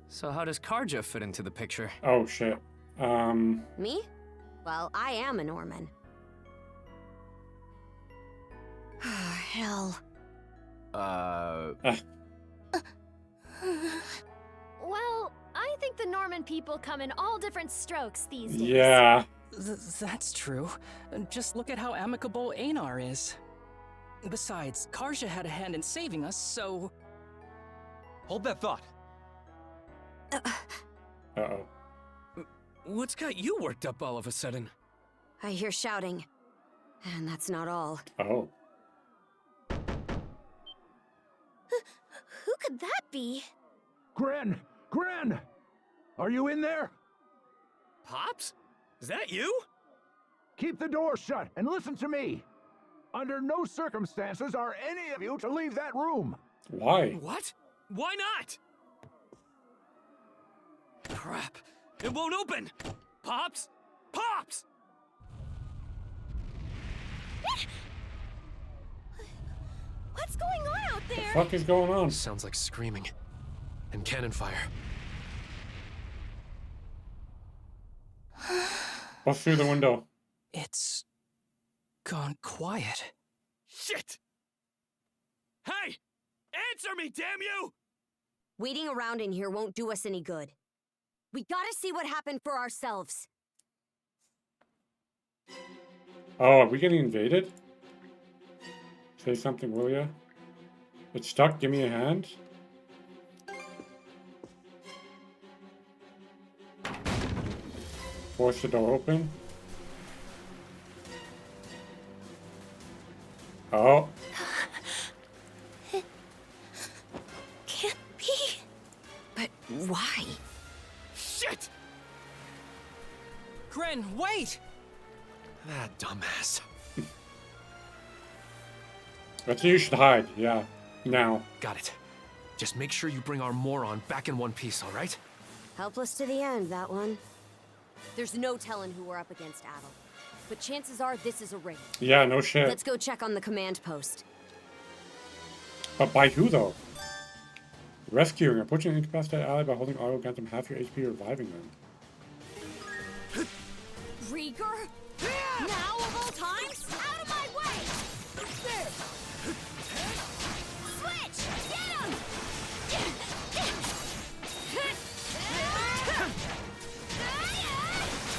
[SPEAKER 18] So how does Karja fit into the picture?
[SPEAKER 1] Oh, shit.
[SPEAKER 2] Me? Well, I am a Norman. Hell.
[SPEAKER 21] Well, I think the Norman people come in all different strokes these days.
[SPEAKER 1] Yeah.
[SPEAKER 6] That's true. Just look at how amicable Einar is. Besides, Karja had a hand in saving us, so...
[SPEAKER 14] Hold that thought.
[SPEAKER 1] Uh-oh.
[SPEAKER 18] What's got you worked up all of a sudden?
[SPEAKER 2] I hear shouting. And that's not all.
[SPEAKER 1] Oh.
[SPEAKER 12] Who could that be?
[SPEAKER 19] Gren! Gren! Are you in there?
[SPEAKER 18] Pops? Is that you?
[SPEAKER 19] Keep the door shut and listen to me. Under no circumstances are any of you to leave that room.
[SPEAKER 1] Why?
[SPEAKER 18] What? Why not? Crap. It won't open! Pops? Pops!
[SPEAKER 12] What's going on out there?
[SPEAKER 1] What the fuck is going on?
[SPEAKER 14] Sounds like screaming. And cannon fire.
[SPEAKER 1] Bust through the window.
[SPEAKER 6] It's... gone quiet.
[SPEAKER 18] Shit! Hey! Answer me, damn you!
[SPEAKER 2] Waiting around in here won't do us any good. We gotta see what happened for ourselves.
[SPEAKER 1] Oh, are we getting invaded? Say something, will ya? It's stuck, give me a hand. Force the door open. Oh.
[SPEAKER 12] Can't be.
[SPEAKER 2] But why?
[SPEAKER 18] Shit!
[SPEAKER 6] Gren, wait!
[SPEAKER 14] That dumbass.
[SPEAKER 1] That's where you should hide, yeah. Now.
[SPEAKER 14] Got it. Just make sure you bring our moron back in one piece, all right?
[SPEAKER 2] Helpless to the end, that one. There's no telling who we're up against, Adol. But chances are this is a raid.
[SPEAKER 1] Yeah, no shit.
[SPEAKER 2] Let's go check on the command post.
[SPEAKER 1] But by who, though? Rescuing. Approaching an incapacitated ally by holding auto against them half your HP, reviving them.
[SPEAKER 7] Rieger? Now of all times? Out of my way! There! Switch! Get him!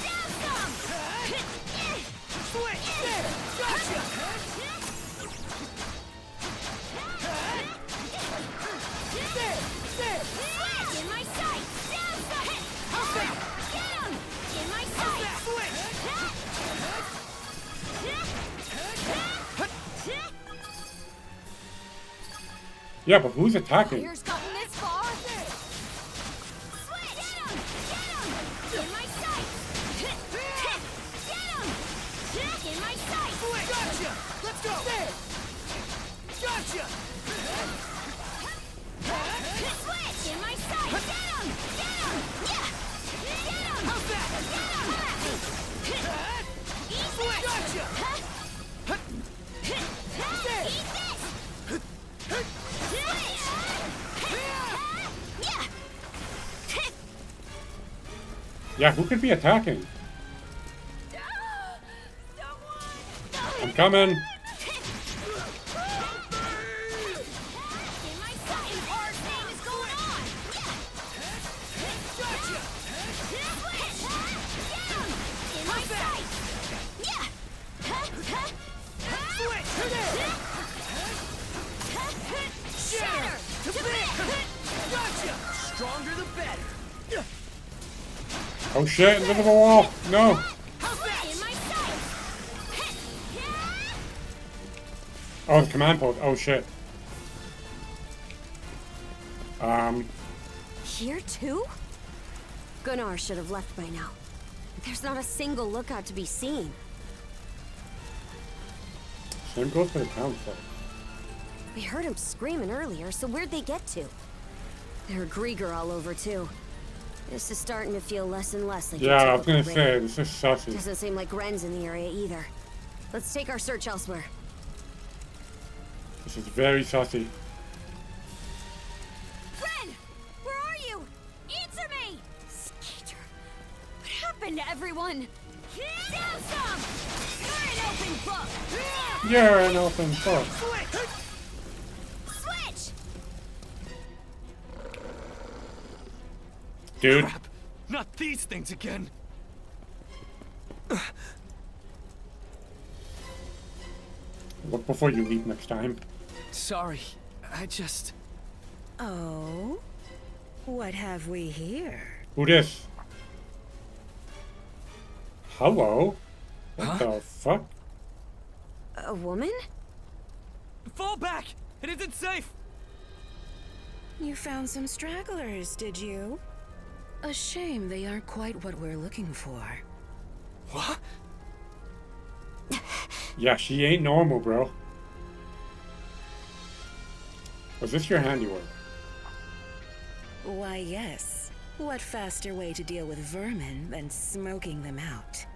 [SPEAKER 7] Down some! Switch! There! Gotcha! There! There! Switch! In my sight! Down some! How's that? Get him! In my sight! Switch!
[SPEAKER 1] Yeah, but who's attacking?
[SPEAKER 7] Here's gotten this far. Switch! Get him! Get him! In my sight! Get him! In my sight! Switch! Gotcha! Let's go! There! Gotcha! Switch! In my sight! Get him! Get him! Yeah! Get him! How's that? Get him! Eat switch! Gotcha! There! Eat this!
[SPEAKER 1] Yeah, who could be attacking? I'm coming.
[SPEAKER 8] Stronger the better.
[SPEAKER 1] Oh shit, invisible wall. No. Oh, the command post. Oh shit.
[SPEAKER 7] Here too? Gunnar should have left by now. There's not a single lookout to be seen.
[SPEAKER 1] Same goes for the council.
[SPEAKER 7] We heard him screaming earlier, so where'd they get to? There are Grieger all over too. This is starting to feel less and less like
[SPEAKER 1] Yeah, I was
[SPEAKER 7] your
[SPEAKER 1] gonna
[SPEAKER 7] typical
[SPEAKER 1] say,
[SPEAKER 7] raid.
[SPEAKER 1] this is sussy.
[SPEAKER 7] Doesn't seem like Ren's in the area either. Let's take our search elsewhere.
[SPEAKER 1] This is very sussy.
[SPEAKER 7] Ren! Where are you? Answer me! Skeeter, what happened to everyone? Down some! You're an open book!
[SPEAKER 1] You're an open book.
[SPEAKER 7] Switch!
[SPEAKER 1] Dude.
[SPEAKER 8] Crap. Not these things again.
[SPEAKER 1] Look before you leap next time.
[SPEAKER 18] Sorry, I just...
[SPEAKER 16] Oh? What have we here?
[SPEAKER 1] Who this? Hello? What the fuck?
[SPEAKER 7] A woman?
[SPEAKER 8] Fall back! It isn't safe!
[SPEAKER 16] You found some stragglers, did you? A shame they aren't quite what we're looking for.
[SPEAKER 8] What?
[SPEAKER 1] Yeah, she ain't normal, bro. Was this your handiwork?
[SPEAKER 16] Why, yes. What faster way to deal with vermin than smoking them out?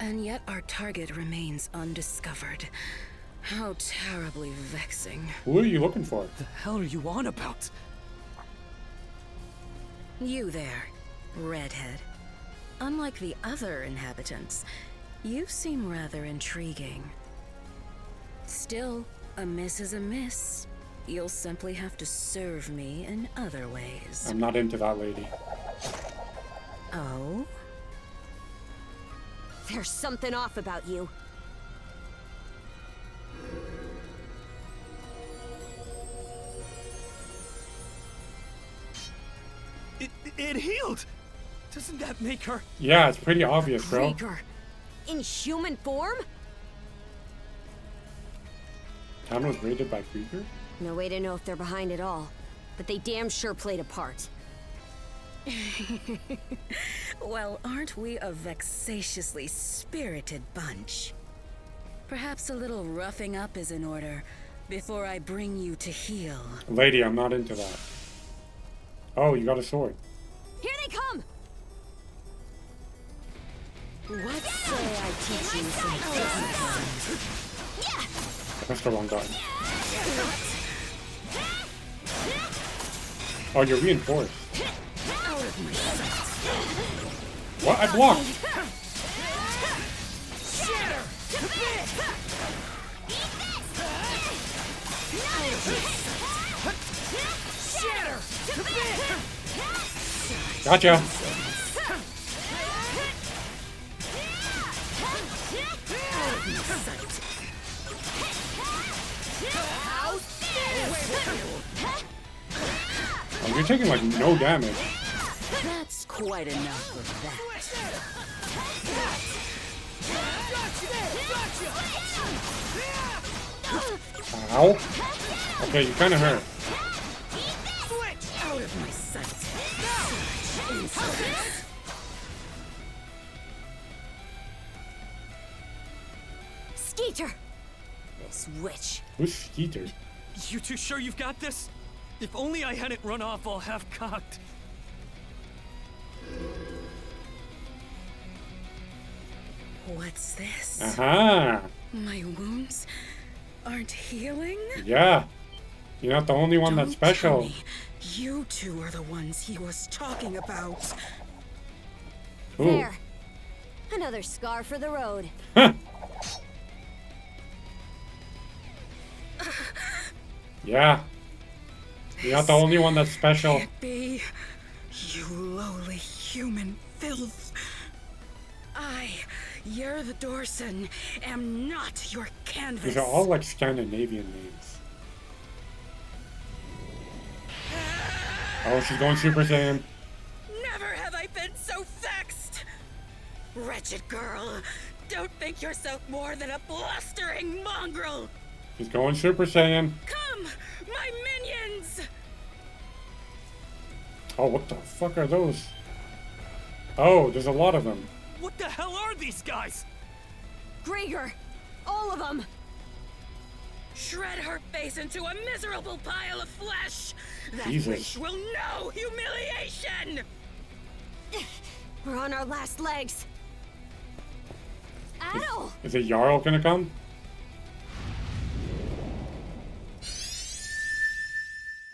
[SPEAKER 16] And yet our target remains undiscovered. How terribly vexing.
[SPEAKER 1] Who are you looking for?
[SPEAKER 8] The hell are you on about?
[SPEAKER 16] You there, redhead. Unlike the other inhabitants, you seem rather intriguing. Still, a miss is a miss. You'll simply have to serve me in other ways.
[SPEAKER 1] I'm not into that lady.
[SPEAKER 16] Oh?
[SPEAKER 7] There's something off about you.
[SPEAKER 8] It healed! Doesn't that make her...
[SPEAKER 1] Yeah, it's pretty obvious, bro.
[SPEAKER 7] Grieger. In human form?
[SPEAKER 1] Town was raided by Grieger?
[SPEAKER 7] No way to know if they're behind it all. But they damn sure played a part.
[SPEAKER 16] Well, aren't we a vexatiously spirited bunch? Perhaps a little roughing up is in order before I bring you to heel.
[SPEAKER 1] Lady, I'm not into that. Oh, you got a sword.
[SPEAKER 7] Here they come!
[SPEAKER 16] What say I teach you some
[SPEAKER 7] Yeah!
[SPEAKER 1] That's the wrong button. Oh, you're reinforced. What? I blocked! Gotcha! Oh, you're taking like no damage.
[SPEAKER 16] That's quite enough of that.
[SPEAKER 1] Ow. Okay, you kind of hurt.
[SPEAKER 16] Out of my sight.
[SPEAKER 7] Skeeter! This witch.
[SPEAKER 1] Who's Skeeter?
[SPEAKER 8] You two sure you've got this? If only I hadn't run off all half-cocked.
[SPEAKER 16] What's this?
[SPEAKER 1] Aha!
[SPEAKER 16] My wounds aren't healing?
[SPEAKER 1] Yeah. You're not the only one that's
[SPEAKER 16] Don't tell
[SPEAKER 1] special.
[SPEAKER 16] me you two are the ones he was talking about.
[SPEAKER 1] Ooh.
[SPEAKER 7] There. Another scar for the road.
[SPEAKER 1] Yeah. You're not the only one that's special.
[SPEAKER 11] Be you lowly human filth. I, Yer the Dorson, am not your canvas.
[SPEAKER 1] These are all like Scandinavian names. Oh, she's going Super Saiyan.
[SPEAKER 11] Never have I been so vexed. Wretched girl, don't think yourself more than a blustering mongrel.
[SPEAKER 1] She's going Super Saiyan.
[SPEAKER 11] Come, my minions!
[SPEAKER 1] Oh, what the fuck are those? Oh, there's a lot of them.
[SPEAKER 8] What the hell are these guys?
[SPEAKER 7] Gregor! All of them!
[SPEAKER 11] Shred her face into a miserable pile of flesh! That
[SPEAKER 1] Jesus.
[SPEAKER 11] witch will know humiliation!
[SPEAKER 7] We're on our last legs. Adel!
[SPEAKER 1] Is it Jarl gonna come?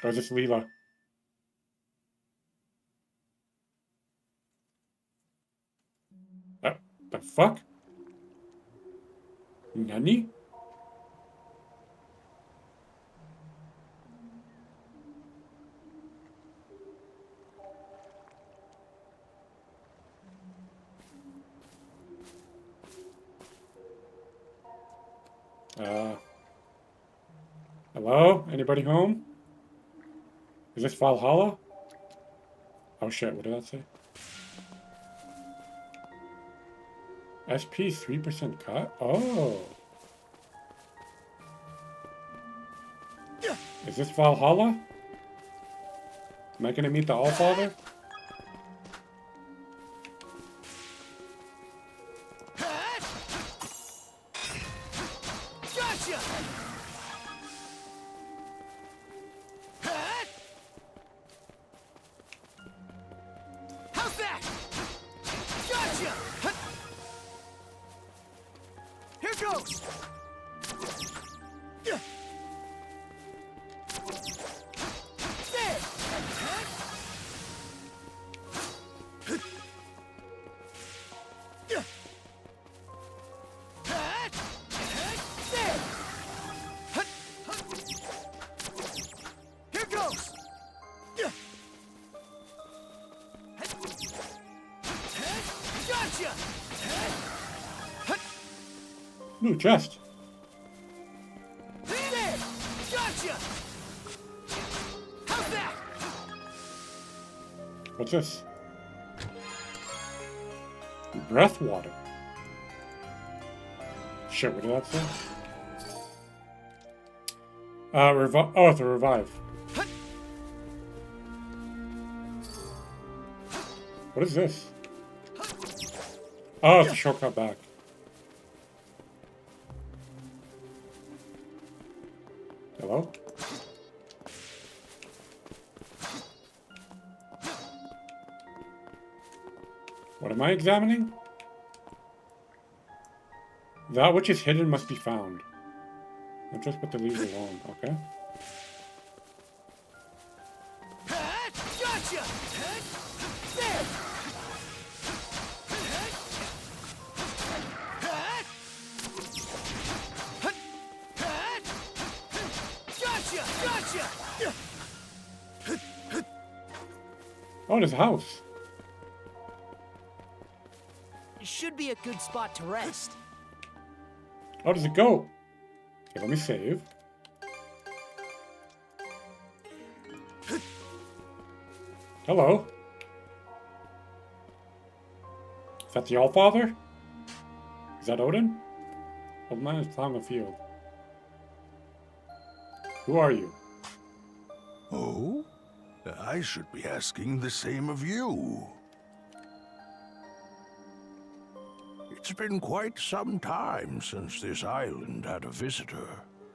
[SPEAKER 1] Or is this Leela? The fuck? Nani? Hello? Anybody home? Is this Valhalla? Oh shit, what did that say? SP 3% cut? Oh. Is this Valhalla? Am I gonna meet the Allfather?
[SPEAKER 11] Gotcha! How's that? Gotcha! Here goes! There! Here goes! Gotcha!
[SPEAKER 1] Ooh, chest.
[SPEAKER 11] There! Gotcha! How's that?
[SPEAKER 1] What's this? Breath water. Shit, what did that say? Oh, it's a revive. What is this? Oh, it's a shortcut back. Hello? What am I examining? That which is hidden must be found. I'll just put the leaves alone, okay?
[SPEAKER 11] Gotcha! There! Gotcha! Gotcha!
[SPEAKER 1] Oh, there's a house.
[SPEAKER 22] It should be a good spot to rest.
[SPEAKER 1] Oh, there's a goat. Okay, let me save. Hello. Is that the Allfather? Is that Odin? Old man is plowing a field. Who are you?
[SPEAKER 23] Oh? I should be asking the same of you. It's been quite some time since this island had a visitor.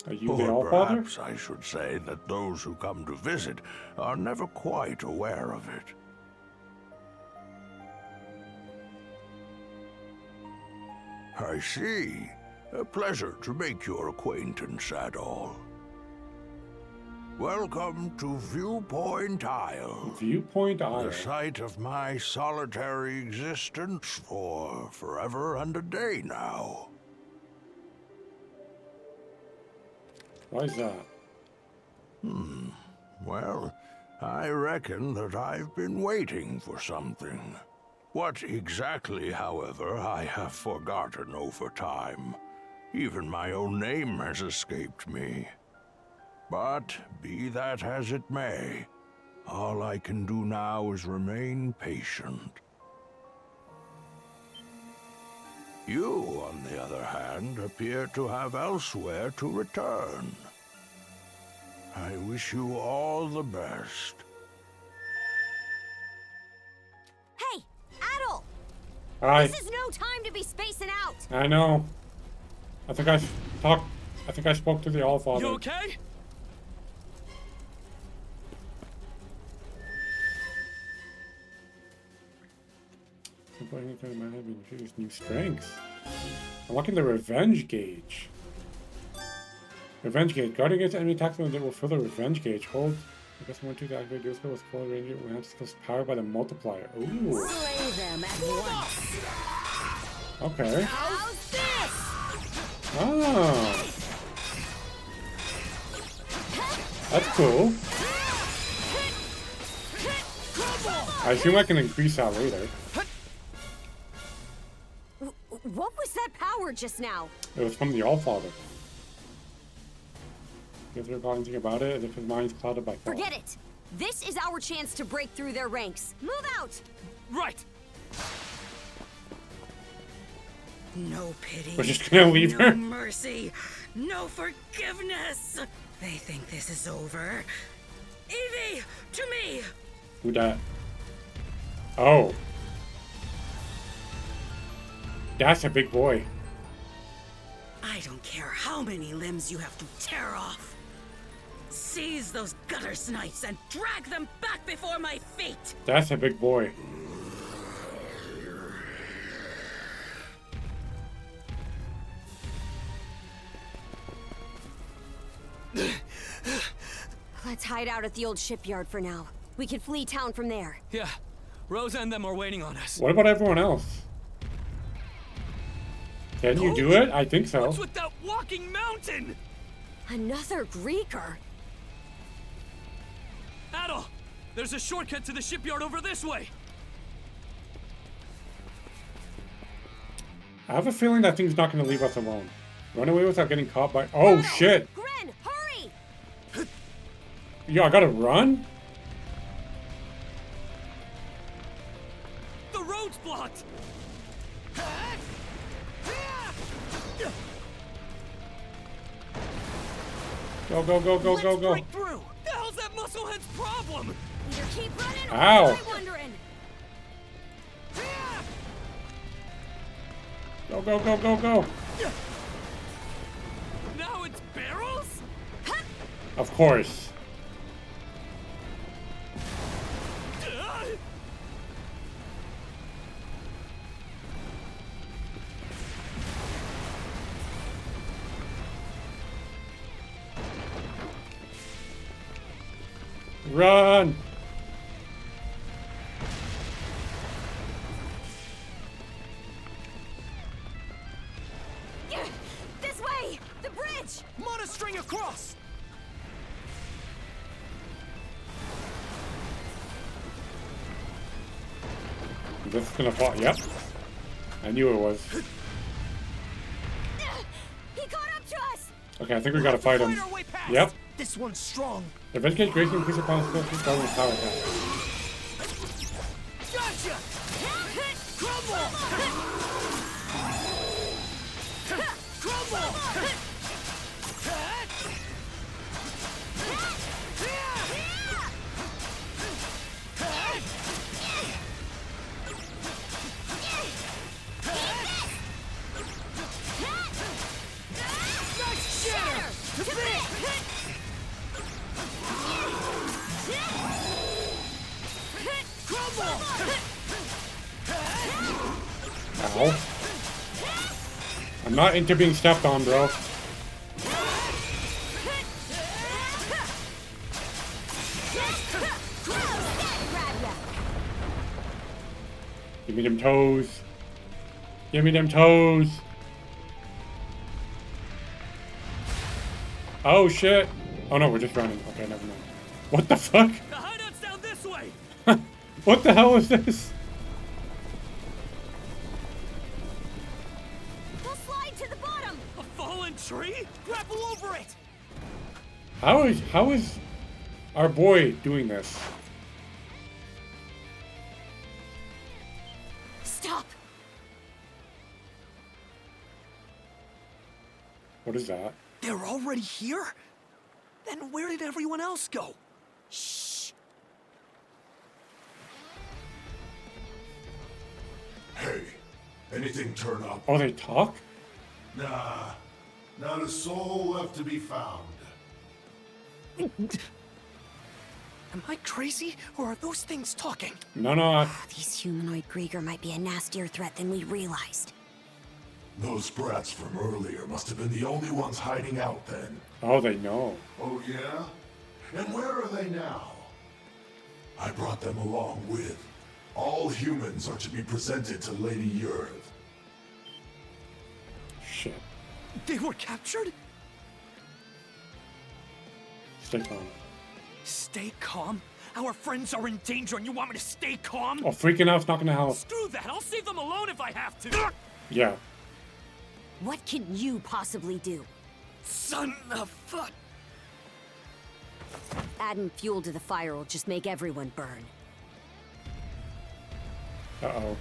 [SPEAKER 1] Are you the
[SPEAKER 23] Or
[SPEAKER 1] Allfather?
[SPEAKER 23] perhaps I should say that those who come to visit are never quite aware of it. I see. A pleasure to make your acquaintance, Adol. Welcome to Viewpoint Isle.
[SPEAKER 1] Viewpoint Isle.
[SPEAKER 23] The site of my solitary existence for forever and a day now.
[SPEAKER 1] Why is that?
[SPEAKER 23] Well, I reckon that I've been waiting for something. What exactly, however, I have forgotten over time. Even my own name has escaped me. But be that as it may, all I can do now is remain patient. You, on the other hand, appear to have elsewhere to return. I wish you all the best.
[SPEAKER 7] Hey, Adol!
[SPEAKER 1] Hi.
[SPEAKER 7] This is no time to be spacing out!
[SPEAKER 1] I know. I think I spoke to the Allfather.
[SPEAKER 8] You okay?
[SPEAKER 1] Introduce new strengths. Unlocking the Revenge Gauge. Revenge Gauge. Guarding against enemy attacks that will fill the Revenge Gauge. Hold. I guess 1-2 to activate dual skill with full range. We have skills powered by the multiplier. Ooh.
[SPEAKER 7] Slay them at once!
[SPEAKER 1] Okay.
[SPEAKER 7] How's this?
[SPEAKER 1] Ah. That's cool. I assume I can increase that later.
[SPEAKER 7] What was that power just now?
[SPEAKER 1] It was from the Allfather. You have to recall anything about it as if his mind's clouded by thought.
[SPEAKER 7] Forget it! This is our chance to break through their ranks. Move out!
[SPEAKER 8] Right!
[SPEAKER 11] No pity.
[SPEAKER 1] We're just gonna leave
[SPEAKER 11] no
[SPEAKER 1] her?
[SPEAKER 11] mercy. No forgiveness. They think this is over. Evie, to me!
[SPEAKER 1] Who dat? Oh. That's a big boy.
[SPEAKER 11] I don't care how many limbs you have to tear off. Seize those gutter snipes and drag them back before my feet!
[SPEAKER 1] That's a big boy.
[SPEAKER 7] Let's hide out at the old shipyard for now. We can flee town from there.
[SPEAKER 8] Yeah, Rosa and them are waiting on us.
[SPEAKER 1] What about everyone else? Can you do it? I think so.
[SPEAKER 8] What's with that walking mountain?
[SPEAKER 7] Another Greeker.
[SPEAKER 8] Adol, there's a shortcut to the shipyard over this way.
[SPEAKER 1] I have a feeling that thing's not going to leave us alone. Run away without getting caught by... Oh, shit!
[SPEAKER 7] Gren, hurry!
[SPEAKER 1] Yo, I gotta run?
[SPEAKER 8] The road's blocked!
[SPEAKER 1] Go, go, go, go, go, go.
[SPEAKER 8] Break through! The hell's that musclehead's problem?
[SPEAKER 7] Either keep running or
[SPEAKER 1] Ow.
[SPEAKER 7] die wondering.
[SPEAKER 1] Go, go, go, go, go.
[SPEAKER 8] Now it's barrels?
[SPEAKER 1] Of course. Run!
[SPEAKER 7] This way! The bridge!
[SPEAKER 9] Monostring across!
[SPEAKER 1] This is gonna fall. Yep. I knew it was.
[SPEAKER 7] He caught up to us!
[SPEAKER 1] Okay, I think we gotta fight him. Yep.
[SPEAKER 9] This one's strong.
[SPEAKER 1] The Vengate greatly increase upon skill to start with power attack.
[SPEAKER 9] Gotcha! Crumble! Crumble! Nice shatter! To me!
[SPEAKER 1] Ow. I'm not into being stepped on, bro. Give me them toes. Give me them toes. Oh shit. Oh no, we're just running. Okay, never mind. What the fuck?
[SPEAKER 8] The hideout's down this way.
[SPEAKER 1] What the hell is this?
[SPEAKER 7] We'll slide to the bottom.
[SPEAKER 8] A fallen tree? Grapple over it.
[SPEAKER 1] How is our boy doing this?
[SPEAKER 7] Stop.
[SPEAKER 1] What is that?
[SPEAKER 8] They're already here? Then where did everyone else go?
[SPEAKER 7] Shh.
[SPEAKER 5] Hey, anything turn up?
[SPEAKER 1] Oh, they talk?
[SPEAKER 5] Nah, not a soul left to be found.
[SPEAKER 8] Am I crazy, or are those things talking?
[SPEAKER 1] No.
[SPEAKER 7] These humanoid Grieger might be a nastier threat than we realized.
[SPEAKER 5] Those brats from earlier must have been the only ones hiding out then.
[SPEAKER 1] Oh, they know.
[SPEAKER 5] Oh yeah? And where are they now? I brought them along with. All humans are to be presented to Lady Yurth.
[SPEAKER 1] Shit.
[SPEAKER 8] They were captured?
[SPEAKER 1] Stay calm.
[SPEAKER 8] Stay calm? Our friends are in danger and you want me to stay calm?
[SPEAKER 1] Oh, freaking out's not gonna help.
[SPEAKER 8] Screw that! I'll save them alone if I have to!
[SPEAKER 1] Yeah.
[SPEAKER 7] What can you possibly do?
[SPEAKER 8] Son of fuck!
[SPEAKER 7] Adding fuel to the fire will just make everyone burn.
[SPEAKER 1] Uh-oh.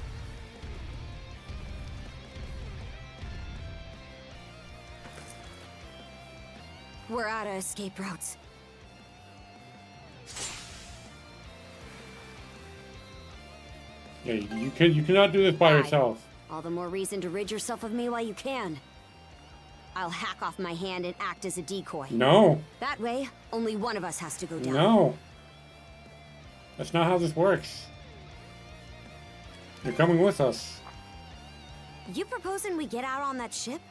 [SPEAKER 7] We're out of escape routes.
[SPEAKER 1] Yeah, you cannot do this by yourself.
[SPEAKER 7] All the more reason to rid yourself of me while you can. I'll hack off my hand and act as a decoy.
[SPEAKER 1] No.
[SPEAKER 7] That way, only one of us has to go down.
[SPEAKER 1] No. That's not how this works. You're coming with us.
[SPEAKER 7] You proposing we get out on that ship?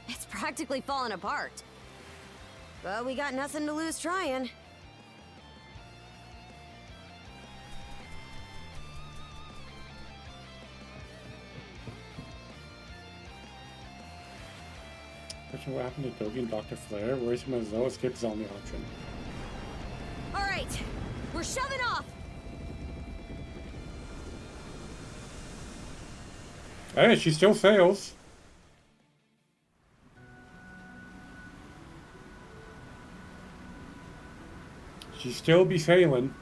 [SPEAKER 7] It's practically falling apart. But we got nothing to lose trying.
[SPEAKER 1] Question: what happened to Dogi and Dr. Flare? Worries him as though escape is the only option.
[SPEAKER 7] All right, we're shoving off.
[SPEAKER 1] Hey, she still sails. She still be sailing.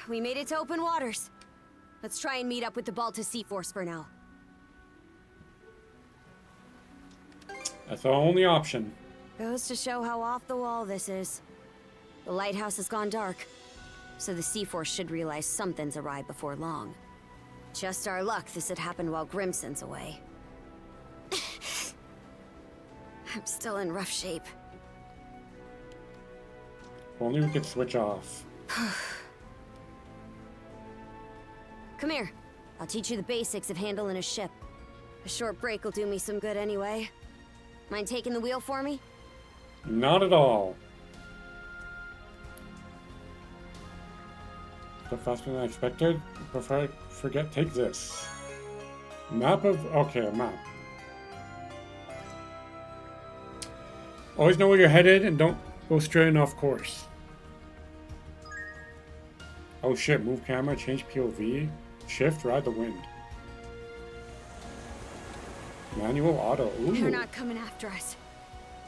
[SPEAKER 7] We made it to open waters. Let's try and meet up with the Balta Sea Force for now.
[SPEAKER 1] That's the only option.
[SPEAKER 7] Goes to show how off the wall this is. The lighthouse has gone dark, so the Sea Force should realize something's awry before long. Just our luck this had happened while Grimson's away. I'm still in rough shape.
[SPEAKER 1] If only we could switch off.
[SPEAKER 7] Come here. I'll teach you the basics of handling a ship. A short break will do me some good anyway. Mind taking the wheel for me?
[SPEAKER 1] Not at all. Still faster than I expected. Forget, take this. Map of, okay, a map. Always know where you're headed and don't go straight off course. Oh shit, move camera, change POV, shift, ride the wind. Manual auto, ooh.
[SPEAKER 7] They're not coming after us.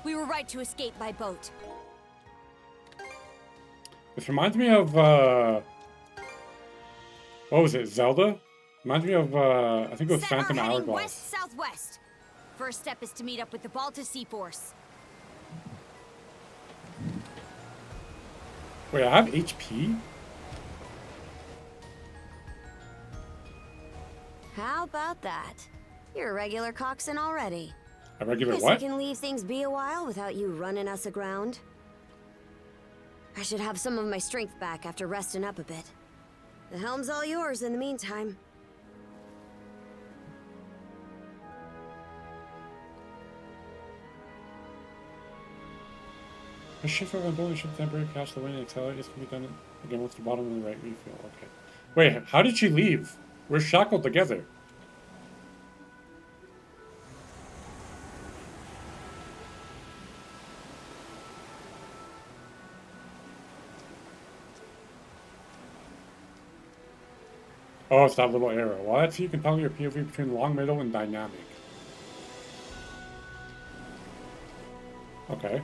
[SPEAKER 7] We were right to escape by boat.
[SPEAKER 1] This reminds me of, what was it, Zelda? Reminds me of, I think it was Phantom Hourglass.
[SPEAKER 7] West-southwest. First step is to meet up with the Balta Sea Force.
[SPEAKER 1] Wait, I have HP?
[SPEAKER 7] How about that? You're a regular coxswain already.
[SPEAKER 1] A regular
[SPEAKER 7] Guess
[SPEAKER 1] what?
[SPEAKER 7] I can leave things be a while without you running us aground. I should have some of my strength back after resting up a bit. The helm's all yours in the meantime.
[SPEAKER 1] A shift from ability should temporarily catch the wind and accelerate. This can be done again with the bottom of the right refill. Okay. Wait, how did she leave? We're shackled together. Oh, it's that little arrow. Well, that's so you can toggle your POV between long, middle, and dynamic. Okay.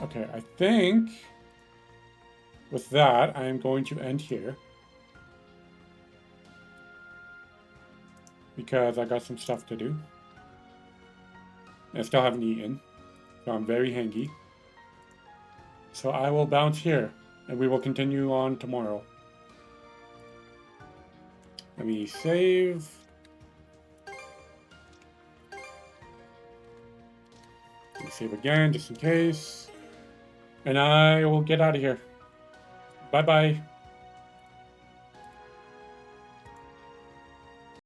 [SPEAKER 1] Okay, I think with that, I am going to end here. Because I got some stuff to do. I still haven't eaten, so I'm very hangry. So I will bounce here, and we will continue on tomorrow. Let me save. Let me save again, just in case. And I will get out of here. Bye-bye.